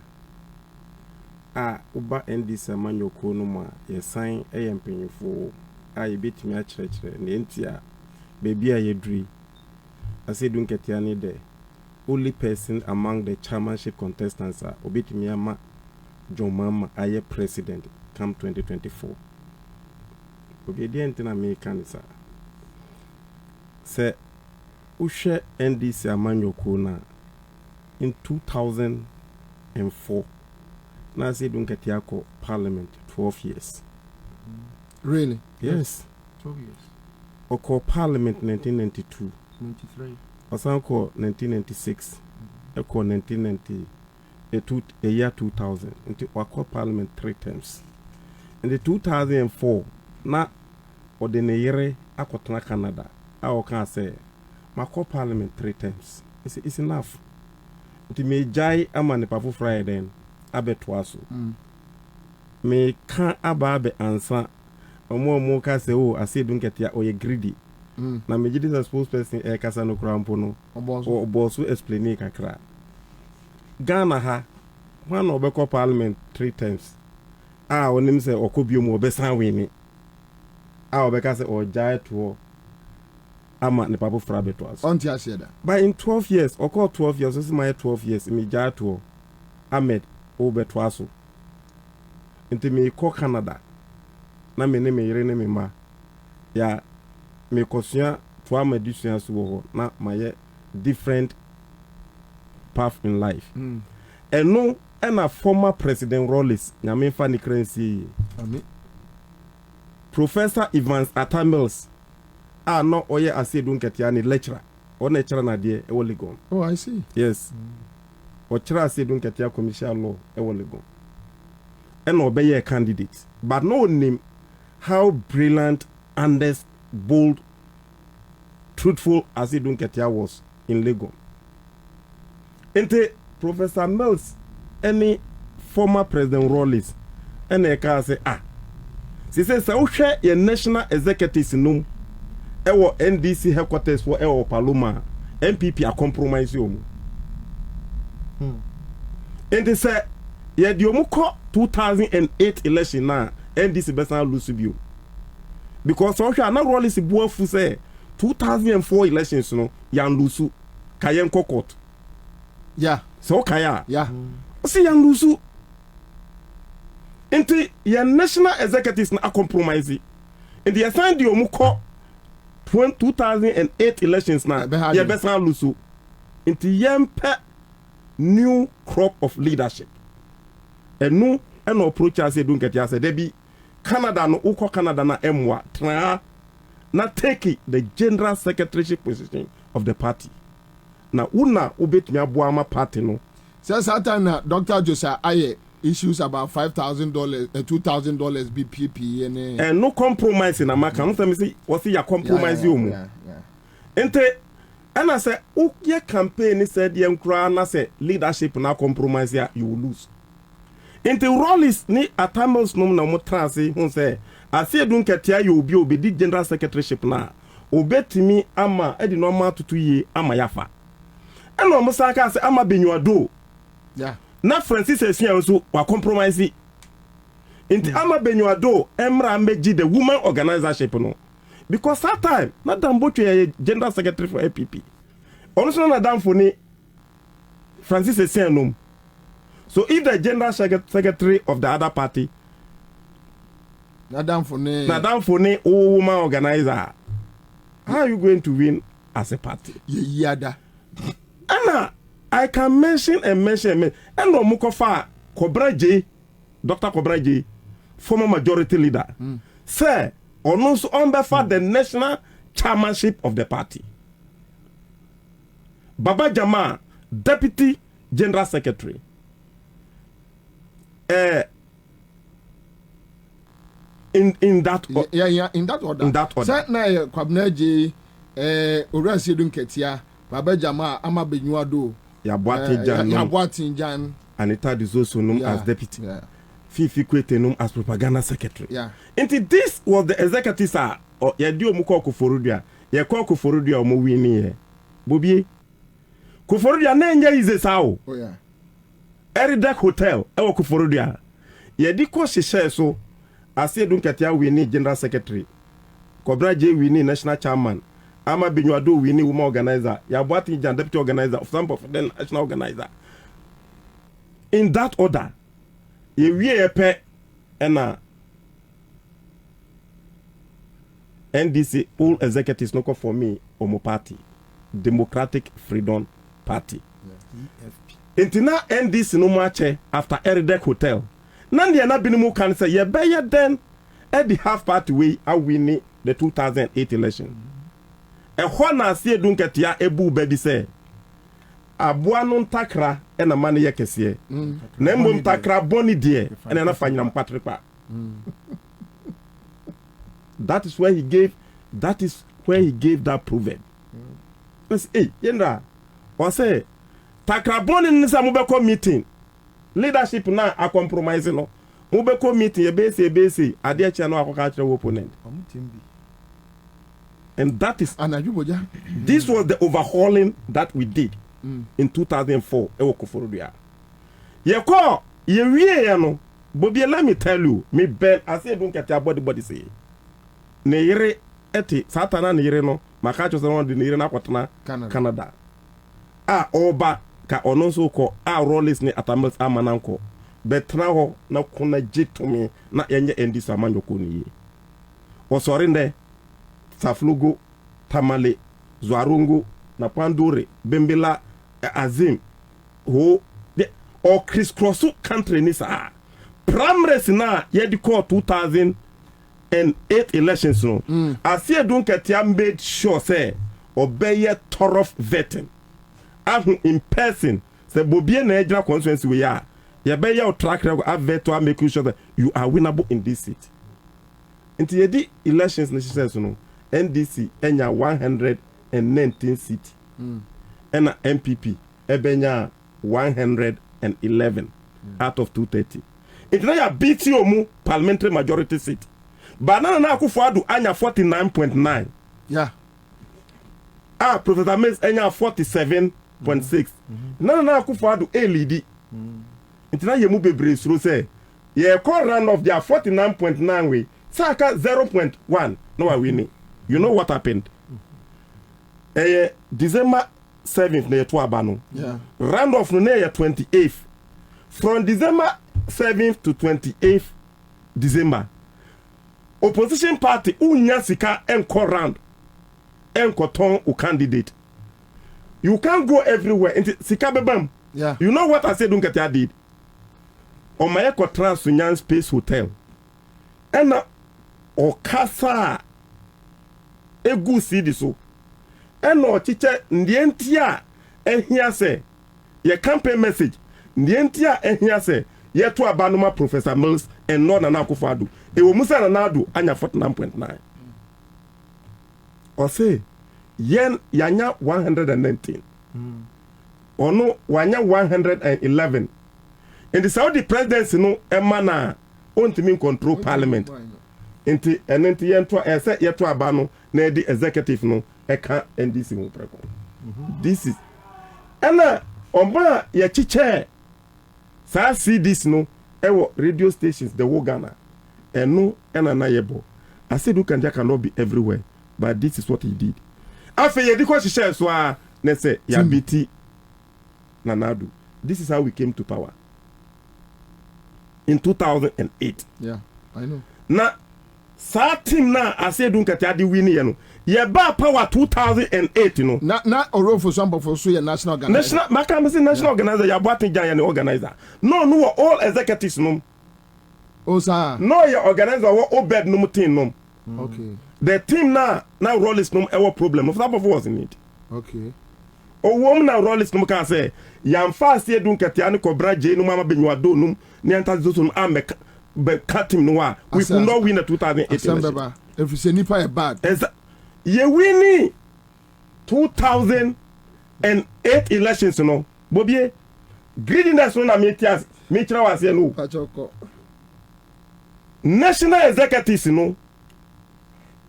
Uba NDC amanyoko no ma ye sign mpanyifo ye betimi a kyerɛkyerɛ ne ntia baby a yeduri asedu nketia ne de only person among the chairmanship contestants are obetimi ama John Mahama aye president come 2024. Obedient na me kanisa. Say ushe NDC amanyoko na in 2004 na say dunketia ko parliament 12 years. Really? Yes. 12 years. Oko parliament 1992. 93. Osanko 1996. Eko 1990. A year 2000. Into wako parliament 3 times. In the 2004 na ordinary akotana Canada. I can say mako parliament 3 times. It's enough. It may jai amane pafu Friday abetwaso. Me kan ababe Ansah omo ka se o asedu nketia oye greedy. Na me gidi suppose person e kasa no krampo no. Oboso explain kakra. Ghana ha one obeko parliament 3 times. Onim se okobio mu obesan wini. Obeka se ojai to ama ne papo fra betwas. Onti asieda. But in 12 years, or 12 years, this is my 12 years, in Mijato, Ahmed, Obetwaso. Into me call Canada. Na me name Irene ma. Ya me kosia to am edition so na my different path in life. And no and a former president Rollis, nyame fa ni krensi. Professor Evans Atamils. No oye asedu nketia ni lecturer. O lecturer na de e Legon. Oh, I see. Yes. O lecturer asedu nketia commercial law e Legon. And obey a candidate. But no name how brilliant, honest, bold, truthful asedu nketia was in Legon. Ente Professor Mills any former President Rollis and e ka say she says so share your national executives no ewo NDC headquarters for ewo Paloma MPP a compromise you And they say, yeah, the Omuko 2008 election now, and this is better lose you. Because so I'm not really si say 2004 elections, no, yan lusu, kayen kokot. Yeah. So kaya. Yeah. See yan lusu. Into your national executives na compromise. And they assigned the Omuko 2008 elections now, yeah, better lusu. Into yempe new crop of leadership. And no approach as don't get ya said there be Canada no uko Canada na emwa try na take the general secretaryship position of the party. Na una ubet me aboama party no. Since that time Dr. Josiah Aye issues about $5,000, $2,000 BPP and no compromise in America. No tell me say what ya compromise you mo. Ente and I say your campaign said yem kra na say leadership na compromise ya you will lose. Ente Rollis ni atamos nom na mo transi hun say ase dun ketia you obi di general secretaryship na obetimi ama edi normal tutu yi ama yafa. Eno mo saka say ama benyuado. Yeah. Na Francis Esian so wa compromise. Ente ama benyuado emra meji the woman organizership no. Because that time na Damboche general secretary for APP. Also na dam for ni Francis Esian nom. So if the general secretary of the other party, Nadam Fone, woman organizer, how are you going to win as a party? Yada. Anna, I can mention and no Mukofa Kobra J, Dr. Kobra J, former majority leader. Sir, also on behalf the national chairmanship of the party. Baba Jama, deputy general secretary. In that in that order. Set na Kwabena J ora sedun ketia Baba Jama ama benyuado ya boatin jan Anita Dizoso num as deputy. Fifi Kwete num as propaganda secretary. Into this was the executives are ya di omuko Koforodua. Ya ko Koforodua omo wini ye. Bobie Koforodua na enye ize sao. Oh yeah. Eridek Hotel ewo Koforodua. Ye di ko hihye so ase dun ketia wini general secretary. Kobra J wini national chairman. Ama Benyuado wini woman organizer. Ya boatin jan deputy organizer of some of the national organizer. In that order, ye wie pe ena NDC all executives no for me omo party Democratic Freedom Party. Intina NDC no mache after Eridek Hotel. Nandi na binimu kan say ye be then at the half party way a winning the 2008 election. E ho na se dun ketia ebu baby say aboa no ntakra e na mane ye kese na mbom ntakra boni de e na fanyina mpatrepa. That is where he gave that proverb. Hey, yenda o say takra boni nisa mo be meeting leadership na a compromise no mo be meeting e be say ade a chia no akoka kire opponent. And that is this was the overhauling that we did in 2004 ewo Koforodua. Ye ko ye wie ye no Bobie, let me tell you, me ben I say don't get your body say ne yere eti satana ne yere no maka cho so de ne yere na kwatena Canada oba ka ono so ko Rollis ne atamas amananko betra ho na kuna jitomi na yenye endi samanyo ko ni o sorinde Saflugo, Tamale, Zwarungu, na Pandore, Bembela, Azim, who or crisscrossu country nisa. Primaries na yedi call 2008 elections no. As ye don't get made sure say obey thorough vetting. In person, say Bobie na ejina constituency we are. Ye be your track record have vet to make sure that you are winnable in this seat. Until ye di elections na says no. NDC enya 119 seats. Ena MPP ebenya 111 out of 230. It's not a BTO mu parliamentary majority seat. Banana na Akufo-Addo anya 49.9. Yeah. Professor Mays enya 47 0.6 na Akufo-Addo lead nti na yemu bebre suro say ye call round of their 49.9 way saka 0.1 no wa winning. You know what happened? December 7th na yeto aba no. Yeah. Round off no na 28th. From December 7th to 28th December. Opposition party unya sika enko round. Enko ton o candidate. You can't go everywhere. Sika bebam. Yeah. You know what I said Dunkatia did? On my eco Transunyan Space Hotel. And okasa egu sidi so. And no teacher ndientia here say your campaign message. Ndientia here say ye to abanuma Professor Mills and not Nana Akufo-Addo. E wo musa Nana anya 49.9. Or say yen yanya 119. Ono wanya 111. In the Saudi presidency no emana ontimi control parliament. Inti enenti yento ese yeto abano na the executive no eka NDC mo preko. This is ena omba ye chiche sa see this no ewo radio stations the whole Ghana eno ena na yebo. I said Ukanja cannot be everywhere, but this is what he did. Afa ye di ko chiche so a na say ya biti Nanadu. This is how we came to power. In 2008. Yeah, I know. Na sa team na ase Dunkati adi win ye no. Ye ba power 2008 no. Na oro for some for so national organizer. National organizer ya boatin jan organizer. No all executives no. Oh sir. No your organizer wo obed no team no. Okay. The team now roll is no ever problem. Of that was in it. Okay. O woman now roll is no can say yam fast ye Dunkati ani Kobra je no mama benwa do no ni antazo no am be cut him no wa. We could not win the 2008 election. If you say nipa e bad. Ye winning 2008 elections no. Bobie greediness no na me tira was here no. National executives no.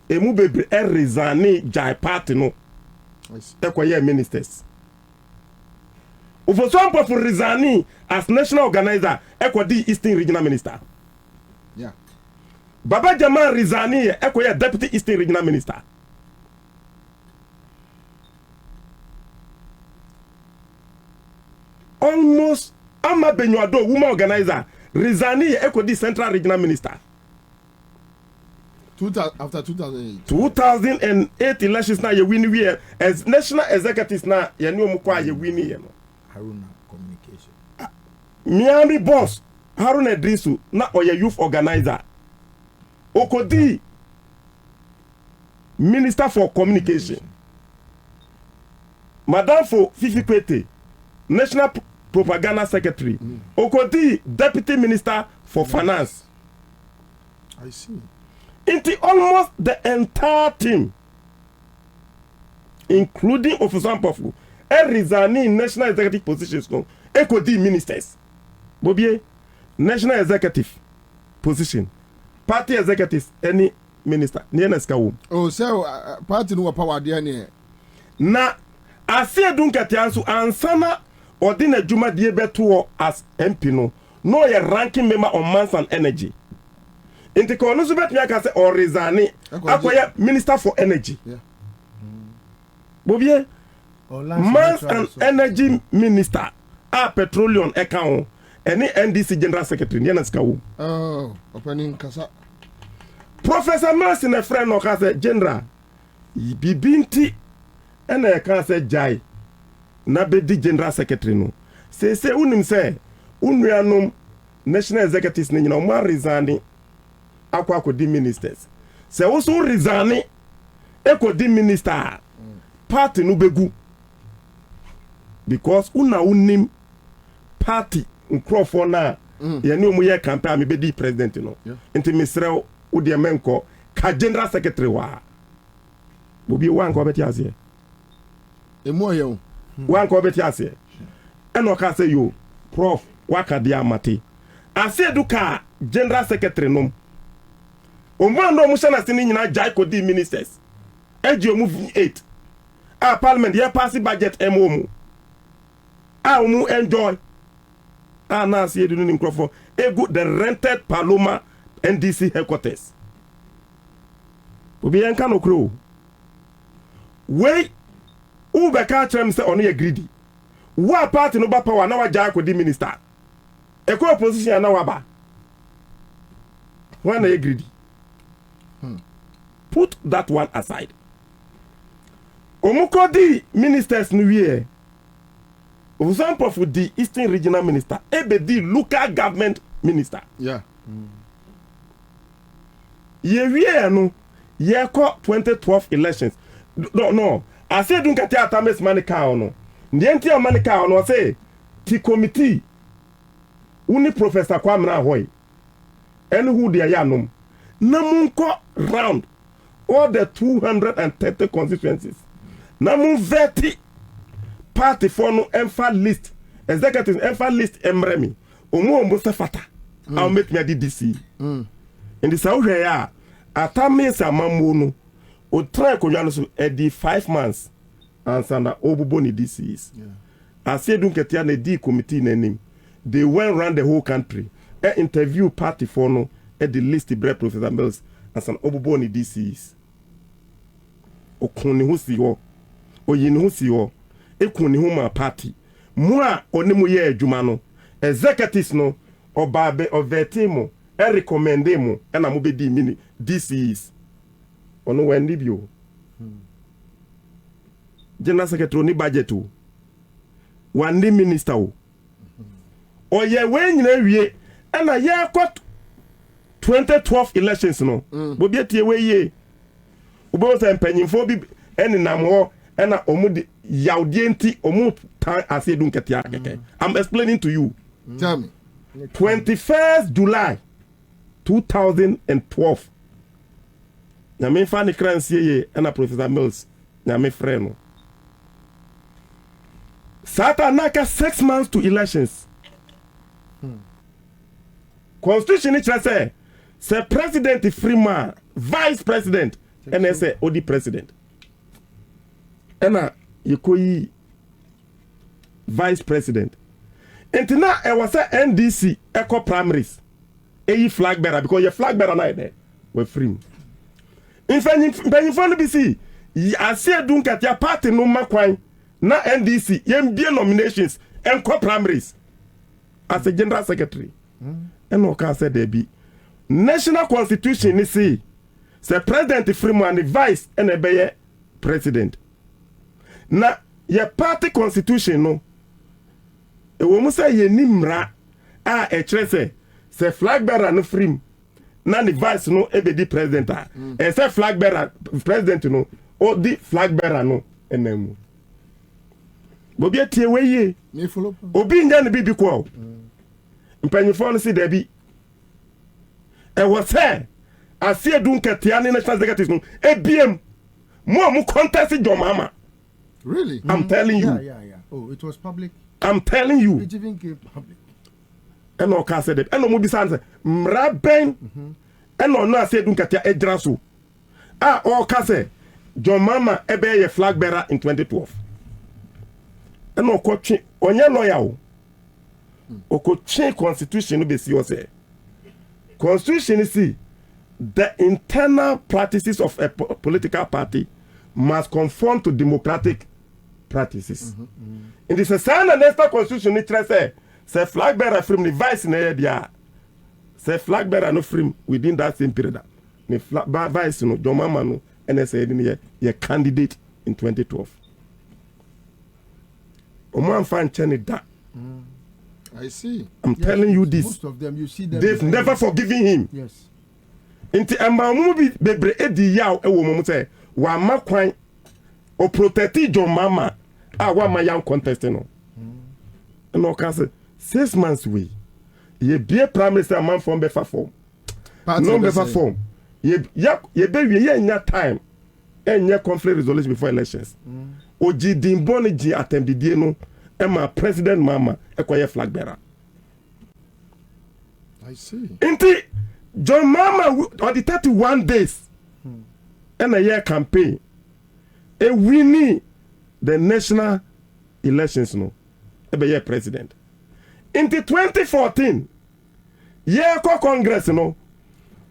Emu bebre resign jai party no. Ekoye ministers. Ufo so for resign as national organizer ekodi Eastern Regional Minister. Yeah. Baba Jamal resign ekoye Deputy Eastern Regional Minister. Almost Ama Benwado woman organizer resign ekodi Central Regional Minister. After 2008. 2008 elections na ye win we as national executives na ye ni omukwa ye win ye no. Haruna communication. Miami boss Haruna Drisu na oye youth organizer. Okodi Minister for Communication. Madam for Fifi Kwete National Propaganda Secretary. Okodi Deputy Minister for Finance. I see. Into almost the entire team, including Officer Pofu, resigning national executive positions, no, Ekodi ministers. Bobie, national executive position, party executives, any minister, oh, so party no power there. Na, Asia Dunkatiansu, Ansah Odina Juma Diebetuo as MP, no, a ranking member on Mines and Energy. Inti ko no subet mi aka say or resign akoya Minister for Energy. Yeah. Bobie Mines and Energy Minister petroleum account any NDC General Secretary ni na sika wo. Oh, opening kasa. Professor Martin a friend no ka say general bibinti ena e ka say jai na be di General Secretary no. Say unim say unuanom national executives ni nyina o ma resign akwa di ministers. Se wo so resign di minister party no begu because una unim party nkrofo na ye ni omu ye campaign me be di president no. Enti misrel wo de menko ka General Secretary wa Bobie wan ko beti ase emu ye wan ko beti ase eno ka say yo prof waka dia mate ase duka General Secretary no Omwando mushana sini nyina jai ko di ministers. Eji omu V8. Parliament ye pass budget MOMU. omu enjoy na see do ni nkrofo egu the rented Paloma NDC headquarters obi enka no kro we u be ka chrem say ono ye greedy wa party no ba power na wa ja akodi minister e ko opposition na wa ba when are you greedy? Put that one aside. Omukodi ministers new year. For example, for the Eastern Regional Minister, the local government minister. Yeah. Year no, year 2012 elections. No. I say don't get your tames manika no. Ndienti o manika no say the committee. Uni Professor Kwabena hoy. And who they are no. Namunko round all the 230 constituencies. Namun 30 party for no emfa list. Executive emfa list emremi. Omu ombusa fata. I'll make me a DDC. In the South area, atame sa mamono. O try ko so edi 5 months. Ansah na obubo ni DCs. I said don't get a D committee name. They went around the whole country. Interview party for no at the list the bread Professor Mills as an oboboni DCs. O kuni husi wo. O yin husi wo. E kuni huma party. Mwa onemu ye jumano. Executives no. O babe o vetimo. E recommende mo. E na mube di mini DCs. Ono wendi bio. General Secretary ni budget o. Wandi minister o. O ye we nyina wie. And a year got 2012 elections no. Bobie tie we ye. Ubo say mpanyimfo bi eni namwo na omudi yawdienti omu tan asedun ketia keke. I'm explaining to you. Tell me. 21st July 2012. Nyame fa ni kransie ye na Professor Mills nyame frɛ no. Sata naka 6 months to elections. Constitution it say president Freeman, vice president, and say odi president. Ena yekoyi vice president. Entina e was NDC eco primaries. Eyi flag bearer because your flag bearer na there. We free. In fact, be see, I say don't get your party no makwan na NDC yem be nominations and co primaries as a general secretary. And no can say there be national constitution is say president Freeman and vice and a president. Na your party constitution no e wo mu say ye nimra a e kire say flag bearer no free na the vice no e be di president e say flag bearer president no o di flag bearer no enemu Bobie tie we ye Me follow. obi nya ne bibi ko mpanyifo no si da bi e wo say asie dun ketia ne national executive no ebiem mo contest John Mama. Really? I'm telling you. Yeah. Oh, it was public. I'm telling you. It even came public. And no can say that. And no mo bi sanse mraben. And no na say dun ketia edra so. Ah, all can say John Mama ebe ye flag bearer in 2012. And no ko twi onye lawyer o. O ko change constitution no be see o say. Constitution see the internal practices of a political party must conform to democratic practices. In the Sasana National Constitution, it says flag bearer from the vice in the area. Say flag bearer no free within that same period. The vice no John Mama no NSA in your candidate in 2012. Oman fan chani da. I see. I'm telling you this. Most of them, you see them. They've never forgiven him. Yes. Inti amba bi bebre edi yaw ewo mo say wa makwan o protect John Mama a wa ma yan contest no. No can say 6 months we ye be prime minister man from befa form. No befa form. Ye be we ye nya time. Enya conflict resolution before elections. Oji dimboni ji attempt no Emma President Mama ekwaye flag bearer. I see. Inti John Mama on the 31 days and a year campaign, a winning the national elections no ebe president. Into 2014, yeah, Congress no.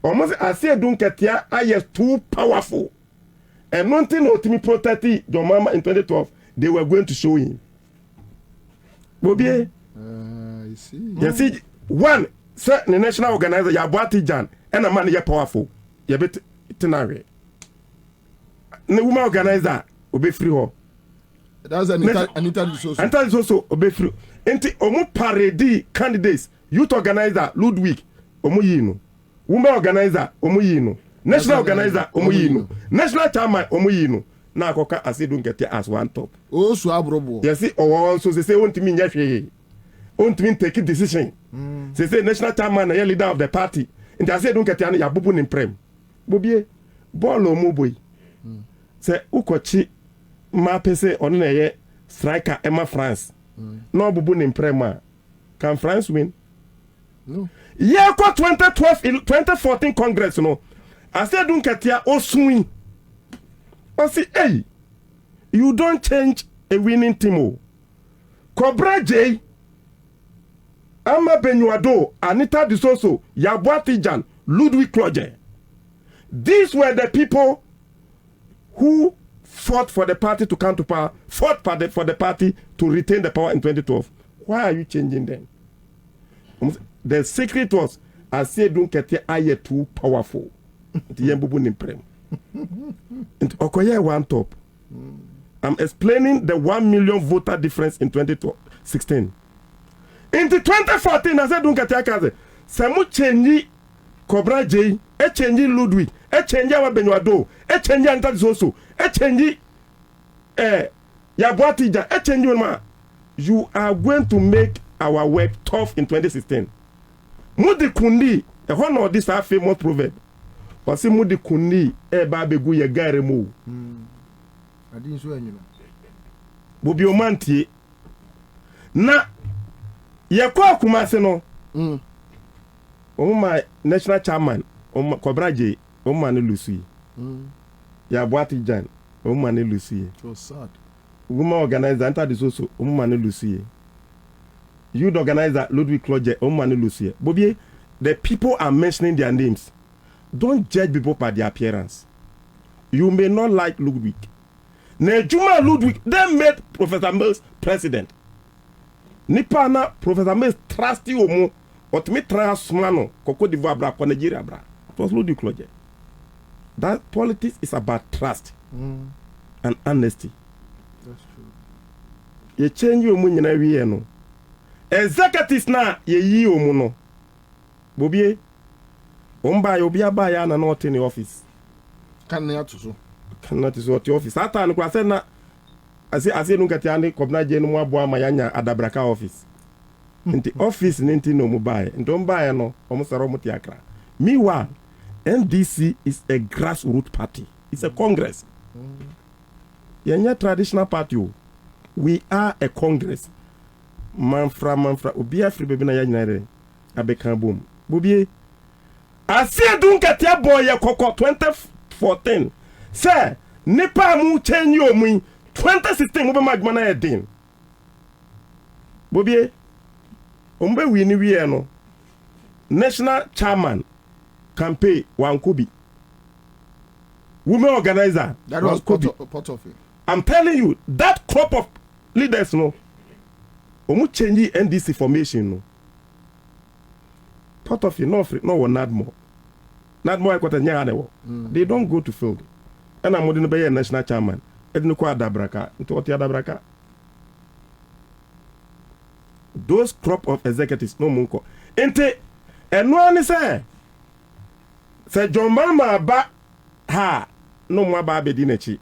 Almost I say Dunketia are too powerful. And one thing to me protect your mama in 2012, they were going to show him. Bobie, I see. You see, one certain national organizer, Yabwati Jan, and a man you powerful. You bet tenare. The woman organizer will be free her. That's Anita Soso. Anita Soso will be free. Enti omu parade candidates, youth organizer Ludwig, omu yino. Woman organizer, omu yino. National organizer, omu yino. National chairman, omu yino. Na koka ase don't get as one top. Oh, so abrobo. You see, or so they say, want me nyafe. Want me take a decision. They say national chairman, a leader of the party. And they say don't get ya bubu in prem. Bobie, bolo mu boy. Say ukochi ma pese on ye striker Emma France. No bubu in prema. Can France win? No. Yeah, 2014 Congress, no. I said don't get ya o swing. I say, hey, you don't change a winning team. Oh. Cobra J, Ama Benuado, Anita Disoso, Yabwati Jan, Ludwig Kloje. These were the people who fought for the party to come to power, fought for the party to retain the power in 2012. Why are you changing them? The secret was, I said, don't get aye too powerful. The Yembubu Nimprem. Okoye one top. I'm explaining the 1 million voter difference in 2016. In 2014, I said, don't get a Samu change Cobra J, a change Ludwig, a change our Benuado, a change Antazoso, a change Yabwatija, a change ma. You are going to make our work tough in 2016. Mudi Kundi, a one of these are famous proverb. Wasi mudi kuni eba begu ye gare mu. Adin so enyu. Bobie omantie. Na ye kwa Kumase no. Oma national chairman, oma Kobraje, oma ne Lucy. Ya Boati Jan, oma ne Lucy. So sad. Woman organizer enter the so oma ne Lucy. Youth organizer Ludwig Kloje, oma ne Lucy. Bobie, the people are mentioning their names. Don't judge people by their appearance. You may not like Ludwig. Nejuma Ludwig, they made Professor Mills president. Nipana Professor Mills trusty omo, but me trust mano, Coco d'Ivoire bra, Nigeria bra. It was Ludwig Kloje. That politics is about trust and honesty. That's true. You change your money every year no. Executives na ye yi omo no. Bobie. Omba yo bia ba ya na not in the office. Can ya to so. Cannot is what office. Ata no kwa say na ase no kati ane Kwabena je no mo aboa ma ya nya adabraka office. Nti office nti no mo ba e. Ndom ba ya no omo saro mo tiakra. Meanwhile, NDC is a grassroots party. It's a congress. Yenya traditional party. We are a congress. Manfra obi afri bebe na ya nyare abeka boom. Bobie I see Dunketia boy ya koko 2014. Say, nipa mu change yo mu 2016 mo magma na edin. Bobie, ombe wini wi no. National chairman campaign Wankubi. Women organizer that was part of it. I'm telling you, that crop of leaders no. Omu change NDC formation no. Part of it, no Nadmore. Nadmore kwata nya anewo. They don't go to field. And I'm modern be national chairman. Edinu kwa adabraka. Into what adabraka? Those crop of executives no munko. Ente eno ani say John Mama ba ha no mo ba bedi nachi.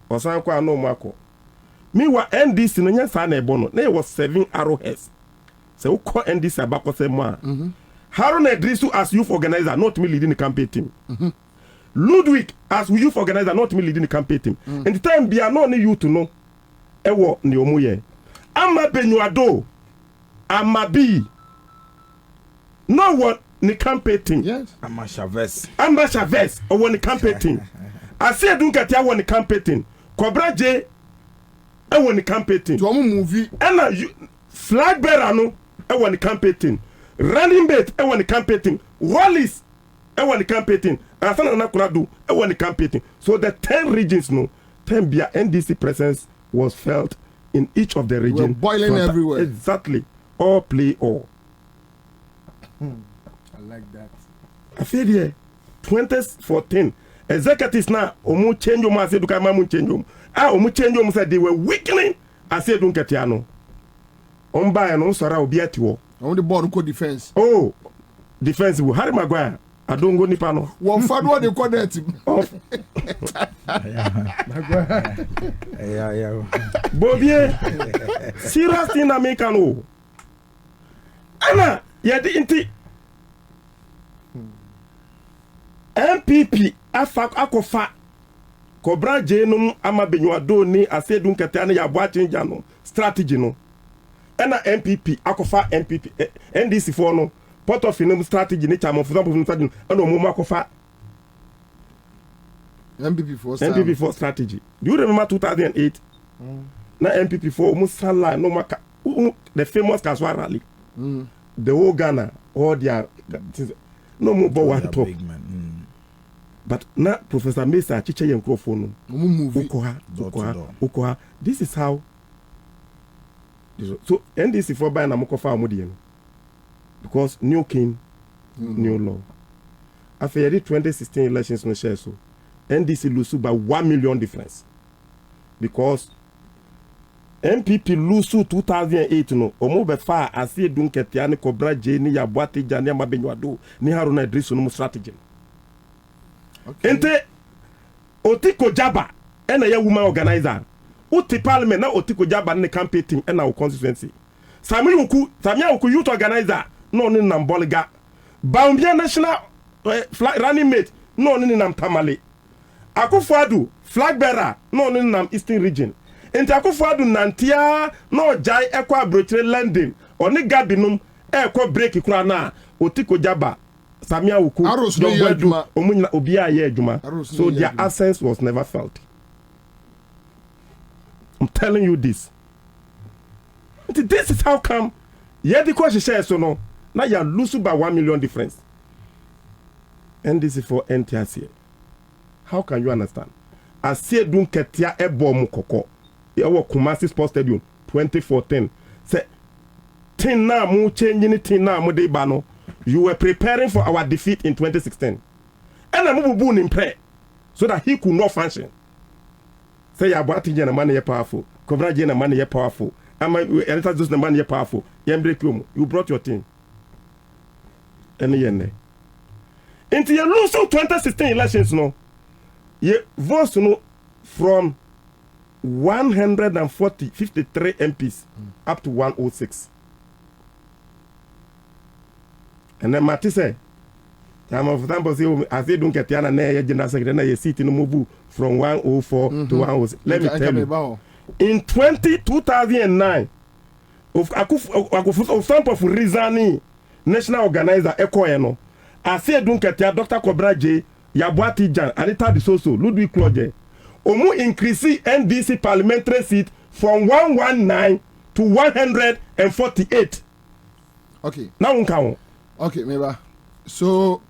Osan kwa no mo akọ. Meanwhile NDC no nya sa na ebo no. Na was 7 arrowheads. Say uko NDC abako say mo a. Haruna Idrisu as youth organizer, not me leading the campaign team. Ludwig as youth organizer, not me leading the campaign team. And the time be no need you to know. Ewo ni omuye. Ama Benuado, Ama B. No what ni campaign team. Yes. Ama Chavez. Or one the campaign team. I say don't get ya one the campaign team. Cobra J. I want the campaign team. To a movie. And flag bearer no ɛwɔ ne campaign running mate ɛwɔ ne campaign rallies ɛwɔ ne campaign asana na kuna do ɛwɔ ne campaign so the 10 regions no 10 bia NDC presence was felt in each of the regions. Boiling everywhere. Exactly. All play all. I like that. I feel here 2014 executives now omu change them as eduka mamu change them. Omu change them said they were weakening as edunketiano. Omba no sora obi atiwo. On the board ko defense. Oh, defense will Harry Maguire. I don't go nipa no. One fad what they call that. Yeah. Bobie. Serious thing American no. Ana yedi inti MPP akofa Kobra Jenum ama benwado ni asedun kete ana ya boa chinja no strategy no. Ana MPP akofa MPP NDC for no part of film strategy ni chamo for example strategy ana omo akofa MPP for strategy. Do you remember 2008? Na MPP for almost sala no maka the famous Kaswa rally. The whole Ghana all their no more but one top. But now Professor Mesa chiche yenkrofo no ukoha this is how so NDC for by na mokofa amodi no because new king new law after the 2016 elections no share so NDC lose by 1 million difference because MPP lose 2008 no omo be fa ase dunketia ne Kobra J ni ya boate jane ma benwado ni Haruna Idris no strategy. Okay. Ente Otiko Jaba ena ya woman organizer. Uti parliament na Otiko Jaba ne campaign team ena o constituency. Samia Oku youth organizer no ni Nambolga. Bambia national running mate no ni Namtamale. Akufo-Addo flag bearer no ni Nam Eastern region. Enti Akufo-Addo nantia no jai ekwa abrochire landing oni gabinum ekwa break kura na Otiko Jaba Samia Oku omunyina obi aye adwuma so their absence was never felt. I'm telling you this. This is how come yedi ko hye so no na ya lose by 1 million difference. And this is for NTRC. How can you understand? Asie dun ketia ebo mu kokko. E wo Kumasi Sports Stadium 2014. Say tin na mu change ni tin na mu dey ba no. You were preparing for our defeat in 2016. And I move in prayer so that he could not function. Say ya boati jena man ye powerful. Kobra jena man ye powerful. Ama eleta just the man ye powerful. You brought your team. And yene. Into your lose 2016 elections no. Ye votes no from 53 MPs up to 106. And then Mati say, time of example, as they don't get Tiana na general secretary na ye seat no move from 104 to 106. Let me tell you. In 2009, of sample for Rizani national organizer Ekoeno, as they don't get Dr. Kobra J, Yabuati Jan, Anita Disoso, Ludwig Kloje, Omu increase NDC parliamentary seat from 119 to 148. Okay. Now unkao. Okay, maybe. So,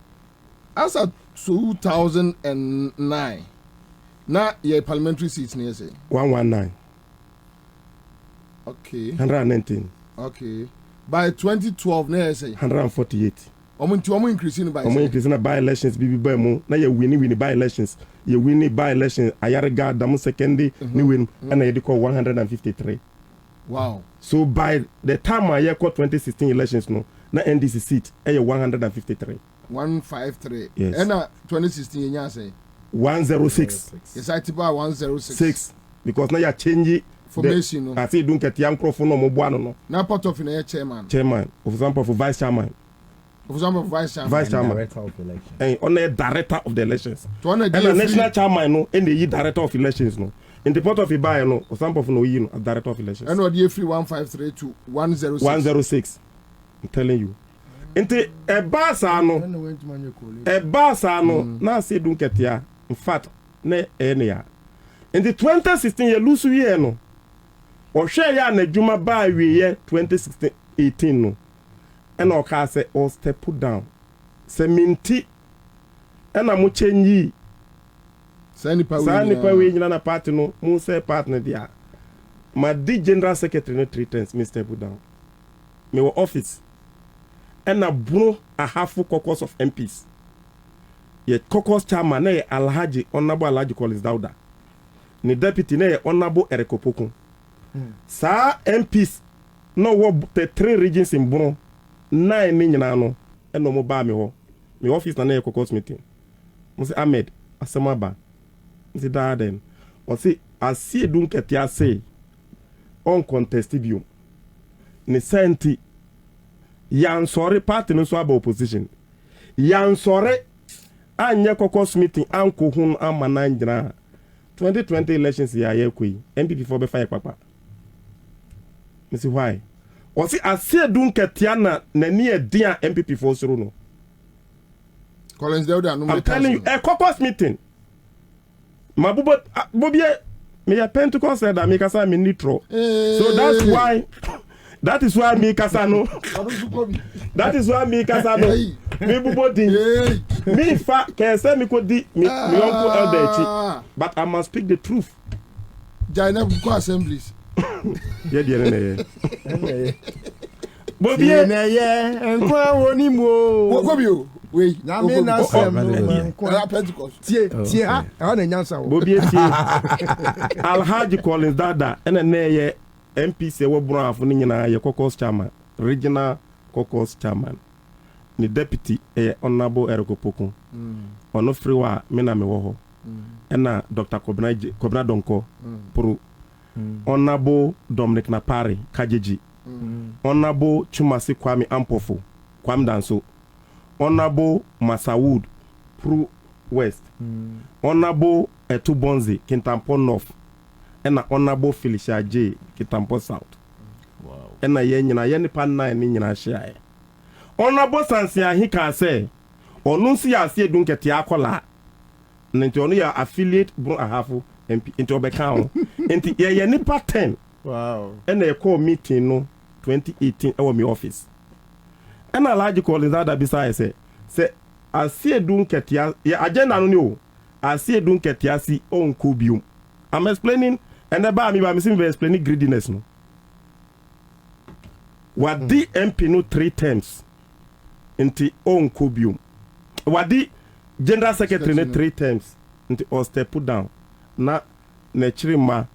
as of 2009, now your parliamentary seats near say 119. Okay. 119. Okay. By 2012, near say 148. Omo increasing by. Omo increasing by elections. Bibi by mo. Na you winning by elections. You winning by elections. Ayarega damu sekendi ni win. And you call 153. Wow. So by the time I call 2016 elections no. Na NDC seat 153. 153. Yes. And 2016 you say 106. Yes, I tip 106. 6 because now you change formation. I say don't get young microphone no mo no. Now part of in chairman. Chairman, for example, for vice chairman. For example, vice chairman. Vice chairman. Director of elections. And on the director of the elections. And the national chairman no and the director of elections no. In the part of Ibaye no, for example, no you know, director of elections. And what the free 153 to 106. 106. I'm telling you. Inte ebasa no na say don't get ya. In fact, ne enia. In the 2016 you lose year no. or share ya na juma ba we 2016-18 no and o ka say o step put down say minti and am change Sani pa we nyina na party no mu say partner dia my di general secretary no 3 times Mr. put down me office and a bro a half caucus of MPs ye caucus chairman na Alhaji Honorable Alhaji Collins Dauda ni deputy na Honorable Erekopokun sa MPs no wo the 3 regions in Bro 9 ni nyina no eno mo ba me ho me office na na caucus meeting mo say Ahmed asema ba mo say da den o say asie dun ketia say on contest bio ni senti yan sorry party no so aba opposition yan sorry anya caucus meeting anko hun amana njira 2020 elections ya yekoi MPP for be fire papa Missy why o si asie dun ketia na ni edian MPP for suru no Collins Dauda no I'm telling you a caucus meeting mabubo Bobie me ya Pentecost that make us me nitro so that is why me kasano that is why me kasano me bubodi me fa can say me ko di me uncle elder echi but I must speak the truth Jaina go assemblies yeah there Bobie na ye enkwa woni mo Bobie we na me na sem no kwa Pentecost tie ha e na nyansa wo Bobie tie Alhaji Collins Dada ena na ye MPC we bro afo ni nyina ye caucus chairman regional caucus chairman ni deputy Honorable Erekopokun ono free wa me na me wo ho ena Dr. Kwabena Donko pro Honorable Dominic Napari Kajeji Honorable Chumasi Kwame Ampofo Kwam Danso Honorable Masawood pro West Honorable Etubonzi Kintampo North ena Honorable Felicia J Kitampo South wow ena ye nyina ye nipa 9 ni nyina hia Honorable Sansia Hika say onu si ase edun kete akola nti onu ya affiliate bro ahafu MP nti obeka ho nti ye nipa 10 wow ena e call meeting no 2018 ewo mi office ena Alhaji Collins Dada bisa say ase edun kete ya agenda no ni o ase edun kete asi onko bium I'm explaining and about me seem explaining greediness no what the MP no 3 times into on cobium what the general secretary no 3 times into or step put down na chirima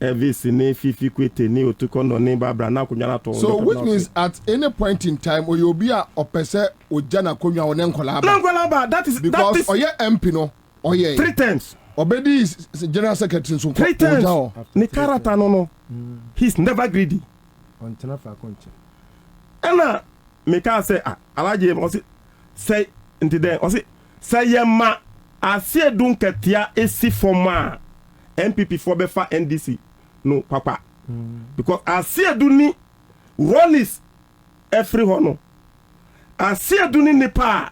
every ne fifi kwete ni otukono ne babra na kunwa to so which means at any point in time or you be a opese ojana konwa one nkola that is because oye MP no oye 3 times Obedi is general secretary so 3 times ni character no he's never greedy on tenafa konche ena me ka say alaje o say nti den o say yema ase dun ketia esi forma MPP for befa NDC no papa because ase dun ni Rollis every hono ase dun ni pa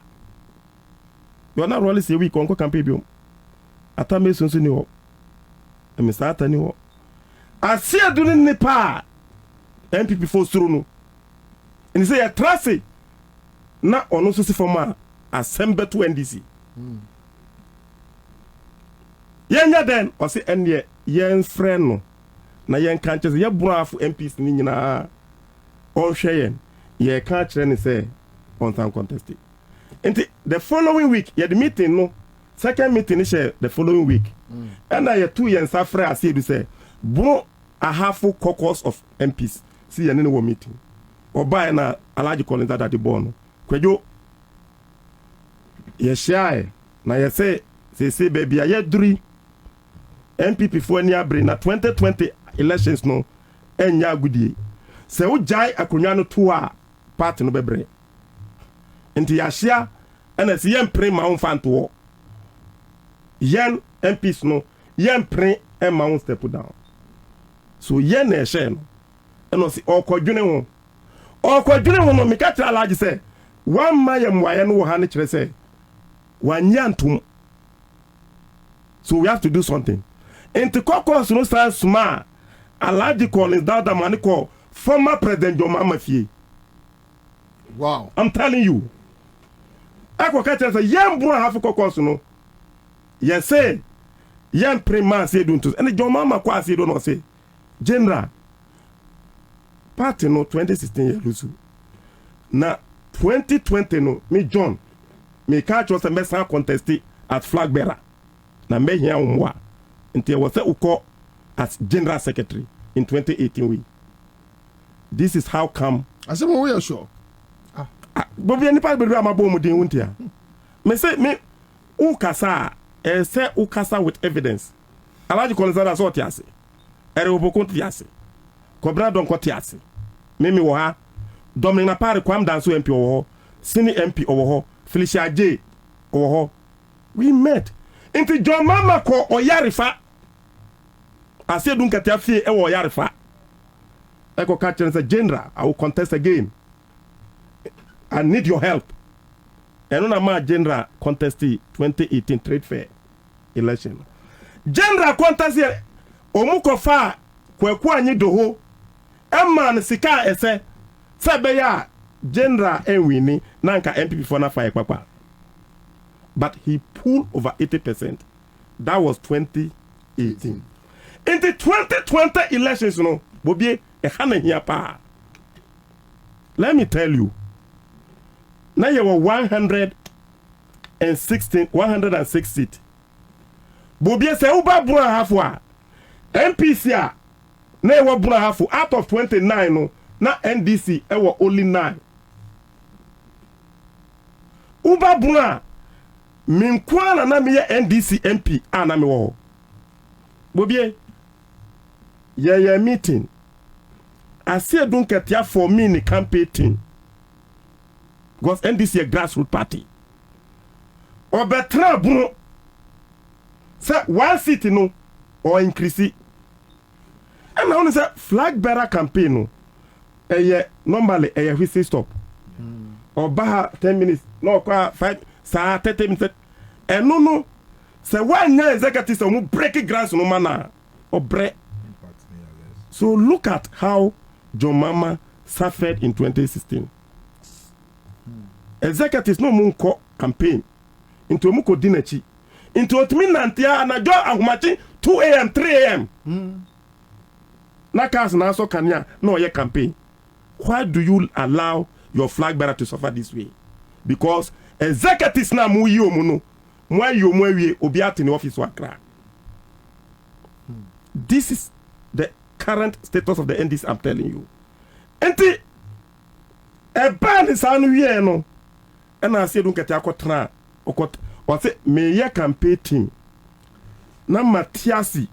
you na Rollis e we konko campaign bi atame sunsu ni ho emisata ni ho ase dun ni pa MPP for suru no and say a traffic na ono so si forma assemble to NDC yenya den o se enye yen friend no na yen kan che ye brafo MPs ni nyina on hweyen ye kan kire ni say on san contest and the following week ye the meeting no second meeting is the following week and na ye 2 yen safra ase du say bro a half caucus of MPs see ye no meeting oba na Alhaji Collins Dada de bono kwadwo ye share na ye say baby ya duri MPP for any abre na 2020 elections no enya agudie se wo jai akonwa no to a party no bebre enti ya share ena se yen pre ma won to yen MPs no yen pre e ma won step down so yen na share no eno se okodwene ho no me ka tira Alhaji say one mayem waye no wo ha ne kire say wanyantum so we have to do something. And to caucus no stand smart Alaji Collins that man call former President John Mahama fie. Wow. I'm telling you. I go catch us a young boy half a course no. Yes, say young prima say don't to and John Mahama kwa say don't say general party no 2016 year lose. Na 2020 no me John me catch us a mess contest at flag bearer. Na me here umwa. Until was say uko as general secretary in 2018 we. This is how come. I said, we are sure. Bobie ni pa bedu amabo mu den wuntia. Me say me ukasa say ukasa with evidence. Alaji Collins so tiase. Ere obokon tiase. Kwabena don ko tiase. Me wo ha. Domina pare kwam danso MP wo. Sini MP wo ho. Felicia J wo ho. We met. Inti John Mahama ko oyarifa. Ase dun katia fie e wo oyarifa. I go catch and say general, I will contest again. I need your help. And on a general contest 2018 trade fair election. General contest here. Omuko fa kwekwa anyi doho. Emman sika ese sebeya general enwini nanka MPP for na fa papa. But he pulled over 80%. That was 2018. In the 2020 elections, you know, Bobie let me tell you. Now you were 106 seats. Bobie say uba buna halfwa. MPC na you were buna halfu out of 29 no. Na NDC e were only 9. Uba buna minkwana na miye NDC MP na mi wo. Bobie yeah meeting. I say don't get here for me in the campaign team. Because NDC a grassroots party. Or better bro. Say one city no or increase it. And I want to say flag bearer campaign no. Normally a whistle stop. Or baha 10 minutes. No 5 30 minutes. And no. Say one year executive so break grass no mana or break. So look at how John Mahama suffered in 2016. Executives no munko campaign into muko dinechi into otimi nantia anajo ahumachi 2 a.m. 3 a.m. Na kas na so kanya no ye campaign. Why do you allow your flag bearer to suffer this way? Because executives na mu yi omuno mu ayi omu awie obi ati ni office wakra. This is the current status of the NDC, I'm telling you. Enti e ban is anu wie no e na ase dun kete akotra okot o say me ye campaign team na matiasi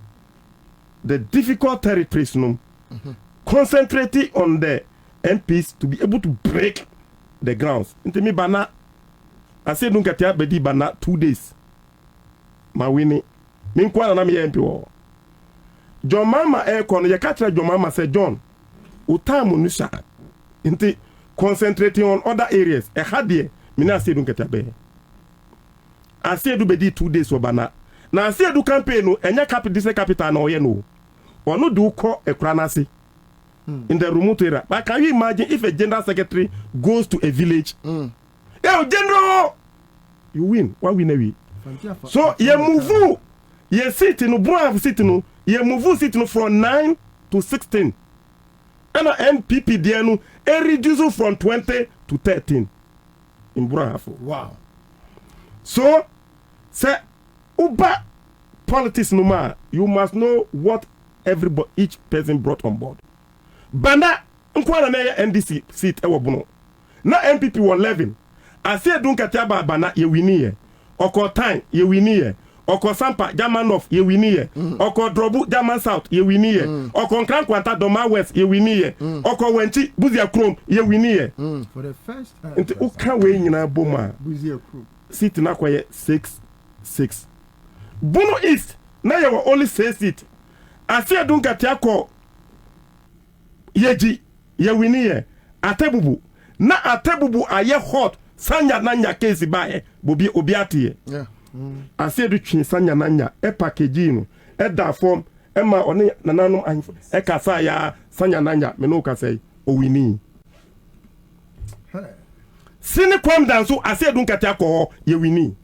the difficult territories no concentrating on the MPs to be able to break the grounds. Enti me bana ase dun kete abedi bana 2 days ma wini me nkwa na me ye MP wo John Mahama kono ye catch John Mahama say John utamu nusha inti concentrating on other areas e hadie mina say dun ketabe ase du bedi 2 days obana na ase du campaign no enya capital na oye no onu du ko ekura na ase in the remote area. But can you imagine if a general secretary goes to a village? Yo general you win what win we so ye move ye sit no bro sit no ye move sit no from 9 to 16 and NPP there no e reduce from 20 to 13 in Burahafo. Wow. So say uba politics no ma you must know what each person brought on board. Banda nkwana na NDC seat e wobuno na MPP were 11 ase dun katiaba bana ye winiye oko time ye winiye oko sampa German North ye winiye oko drobu German South ye winiye oko nkrankwanta Doma West ye winiye oko wenchi Buzia Chrome ye winiye for the first time nti uka we nyina boma Buzia Chrome seat na kwaye 6 Bono East na ye were only 6 seat ase dun katiako yeji ye winiye atebubu na atebubu aye hot sanya nanya case bae obiati yeah ase du twin sanya nanya e package no e da form Emma one nanano ekasa ya sanya nanya me no ka say owini sini kwam dan so ase dun kete akọ ye wini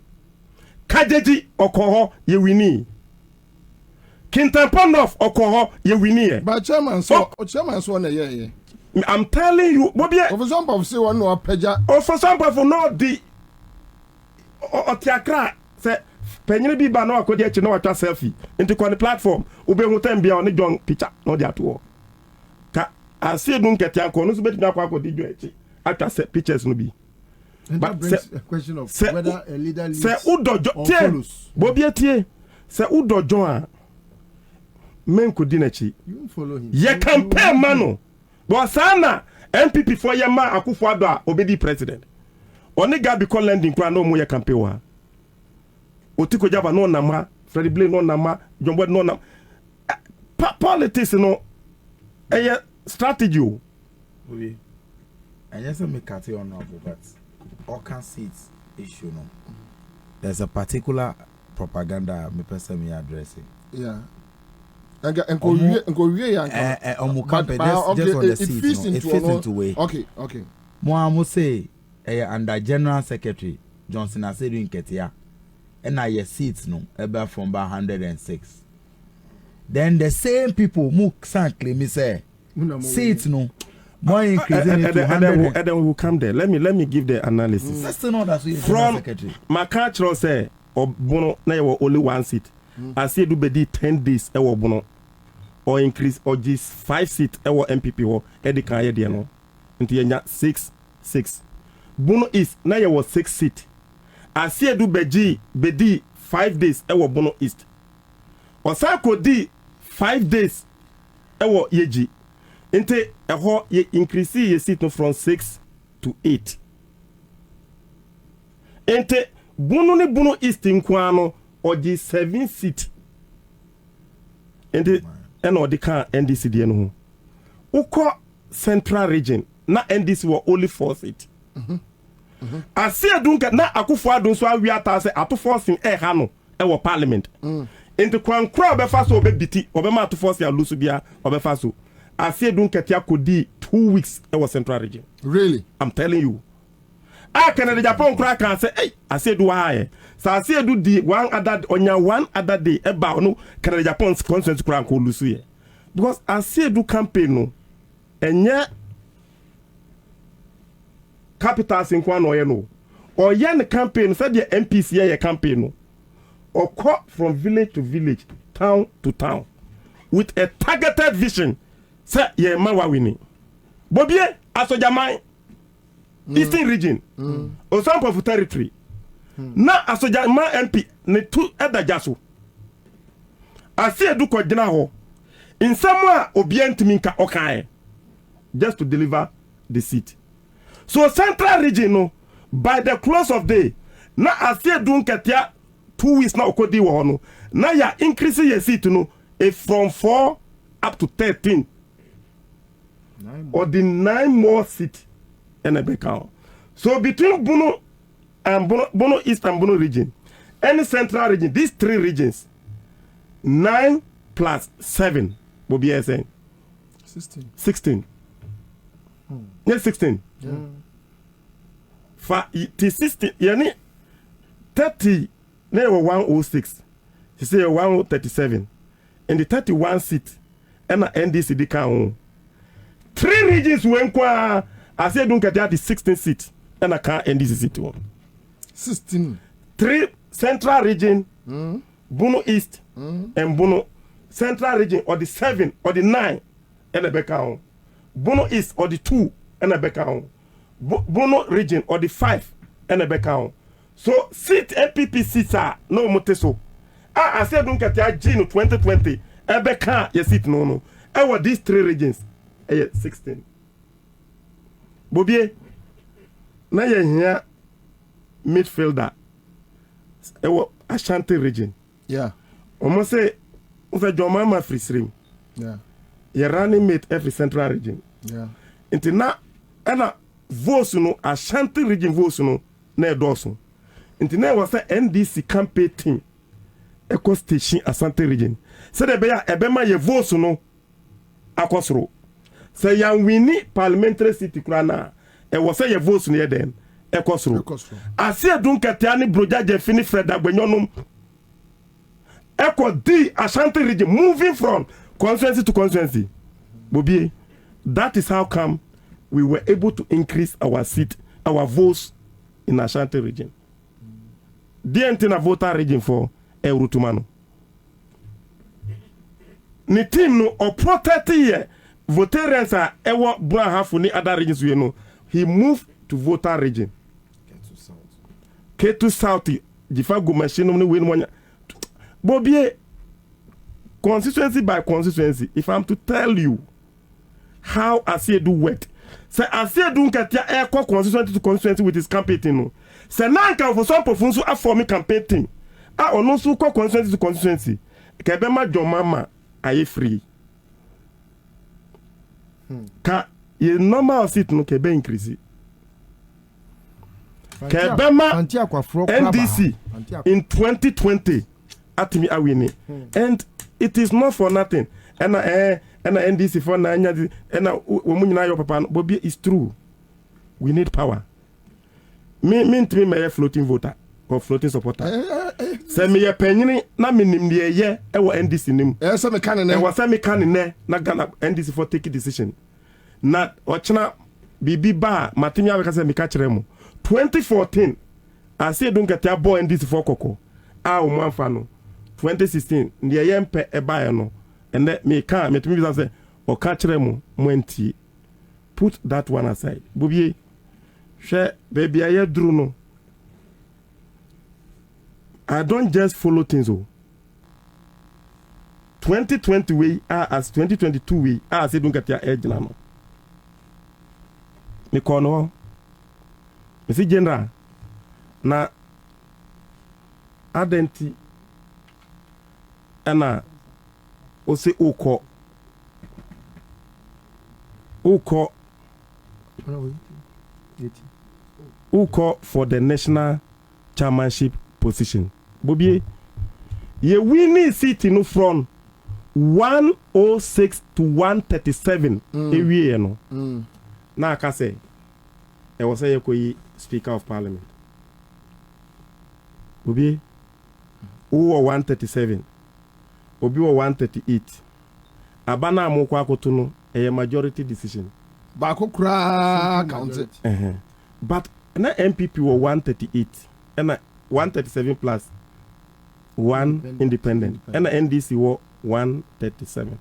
kajeji okoho ye wini Kintamponof okoho ye wini but chairman so na ye I'm telling you Bobie for some of say one no peja for some of no di otiakra say penyere bi ba na akodi echi na watwa selfie into the platform obehu tem bia on John picture no dia to ka ase dun kete akọ no so betina akodi jo echi atwa pictures no bi. And but that brings a question of whether a leader leads or follows. Bobie tie say udojo a men could dinachi You follow him. ye campaign mano but sana MPP for ye ma Akufo-Addo a obedi president oni ga be call lending kwa no mo ye campaign wa Otiko Jaba no nama Freddie Blay no nama John Boyd no nama politics no a strategy o we and yes me cut you on but all can see it issue no there's a particular propaganda me person me addressing yeah enko wie ya just on the seat it fits into way okay mo say under general secretary Johnson Asedu Nketia and I seats no about from 106 then the same people mo san claim me say seats no more increasing it to 100 and then we will come there. Let me give the analysis. That's not that from my culture say obono na you only one seat. I say do be 10 days e obono or increase or just 5 seats e MPP wo e de kan ye de no. Nti enya 6 bono is na you 6 seat. I say do be 5 days e bono east. Osa ko di 5 days e yeji. Inte eho ye increase ye seat no from 6 to 8. Inte bunu east nkwano oji 7 seat. Inte eno de kan NDC de no. Uko central region na NDC were only 4 seat. Ase adunka na Akufo-Addo so awiata se ato forcing ha no e wo parliament. Inte kwankra obefa so obebiti obema ato forcing alusu bia obefa so. I said don't get kodi 2 weeks it was central region. Really? I'm telling you. I can the Japan crack and say, hey, I said do I. So I said do the one other day about no can the Japan's consent crack ko lusu. Because I said do campaign no and yet capitals in Kwan or no. Or yan campaign said the MPC campaign no. Or caught from village to village, town to town with a targeted vision. Say ye mawa winning. Bobie asojaman Eastern region. O sample of territory. Na asojaman MP ne tu edajaso. Ase edu ko gina ho. In somewhere obientimi nka okae just to deliver the seat. So central region no by the close of day na ase edu nketia 2 weeks na okodi wo no na ya increase your seat no from 4 up to 13. Or the 9 more seats in a background. So between Bono and Bono East and Bono region, any central region, these 3 regions, 9 plus 7 will be saying 16. Yes, 16. Yeah. For the 16, yani 30, they were 106. She say 137. And the 31 seat, and the NDC they count. 3 regions when kwa I said don't get the 16 seats and I can't end this seat one. 16. 3 central region, Bono East, and Bono central region or the 7 or the 9 and the back on. Bono East or the 2 and the back on. Bono region or the 5 and the back on. So seat MPP seats are no moteso. I said don't get the June 2020 and back on your seat no. I want these 3 regions. 16. Bobie, na ye here midfielder. Ewo Ashanti region. Yeah. Almost say Jomama free stream. Yeah. Ye running mate every central region. Yeah. Inti na votes no Ashanti region votes no na edoso. Inti na was NDC campaign team. eco station Asante region say the beya ebema ye votes no akosoro say yan wini parliamentary city krana e wo say ye votes no ye den ekosoro ase dun katia ni broja je fini Fred agbenyonom eco di Asante region moving from constituency to constituency. Bobie, that is how come we were able to increase our seat, our votes in Ashanti region. The entire voter region for Eurutumano. Ni team no or protect ye voters are ewa bra half ni other regions we know. He moved to voter region. K2 South. Jifa go machine no win one. Bobie, constituency by constituency. If I'm to tell you how Ansah do work. Say Ansah do nkatia air constituency to constituency with his campaign no. Say nanka for some profunso a form campaign. A ono so constituency to constituency. Kwabena Jomama aye free. Ka ye normal seat no kebe increase. Kwabena NDC in 2020 atimi awini. And it is not for nothing. And NDC for nanya and womunyina your papa Bobie is true. We need power. Me me floating voter or floating supporter. Say me penny na minim de ye e wo NDC nim. Say me kan ne. E wo say me kan ne na Ghana NDC for take decision. Na ochina bibi ba matimi abeka say me ka kire mu. 2014 Ansah don get ya boy NDC for koko. A o manfa no. 2016 de ye mpe e ba no. And then me can me say o ka kire mu mwanti. Put that one aside. Bobie share baby I drew no. I don't just follow things. 2020 way as 2022 way as I don't get your edge now. Me kono. Me see general na adenti ana ose uko for the national chairmanship position. Bobie, ye winning seat no from 106 to 137 every no. Na aka say e was say you speaker of parliament. Bobie, who 137, Obi 138. Abana amokwa akoto no a majority decision. Bako kra counted. But na MPP were 138 and 137 plus 1 independent and NDC were 137.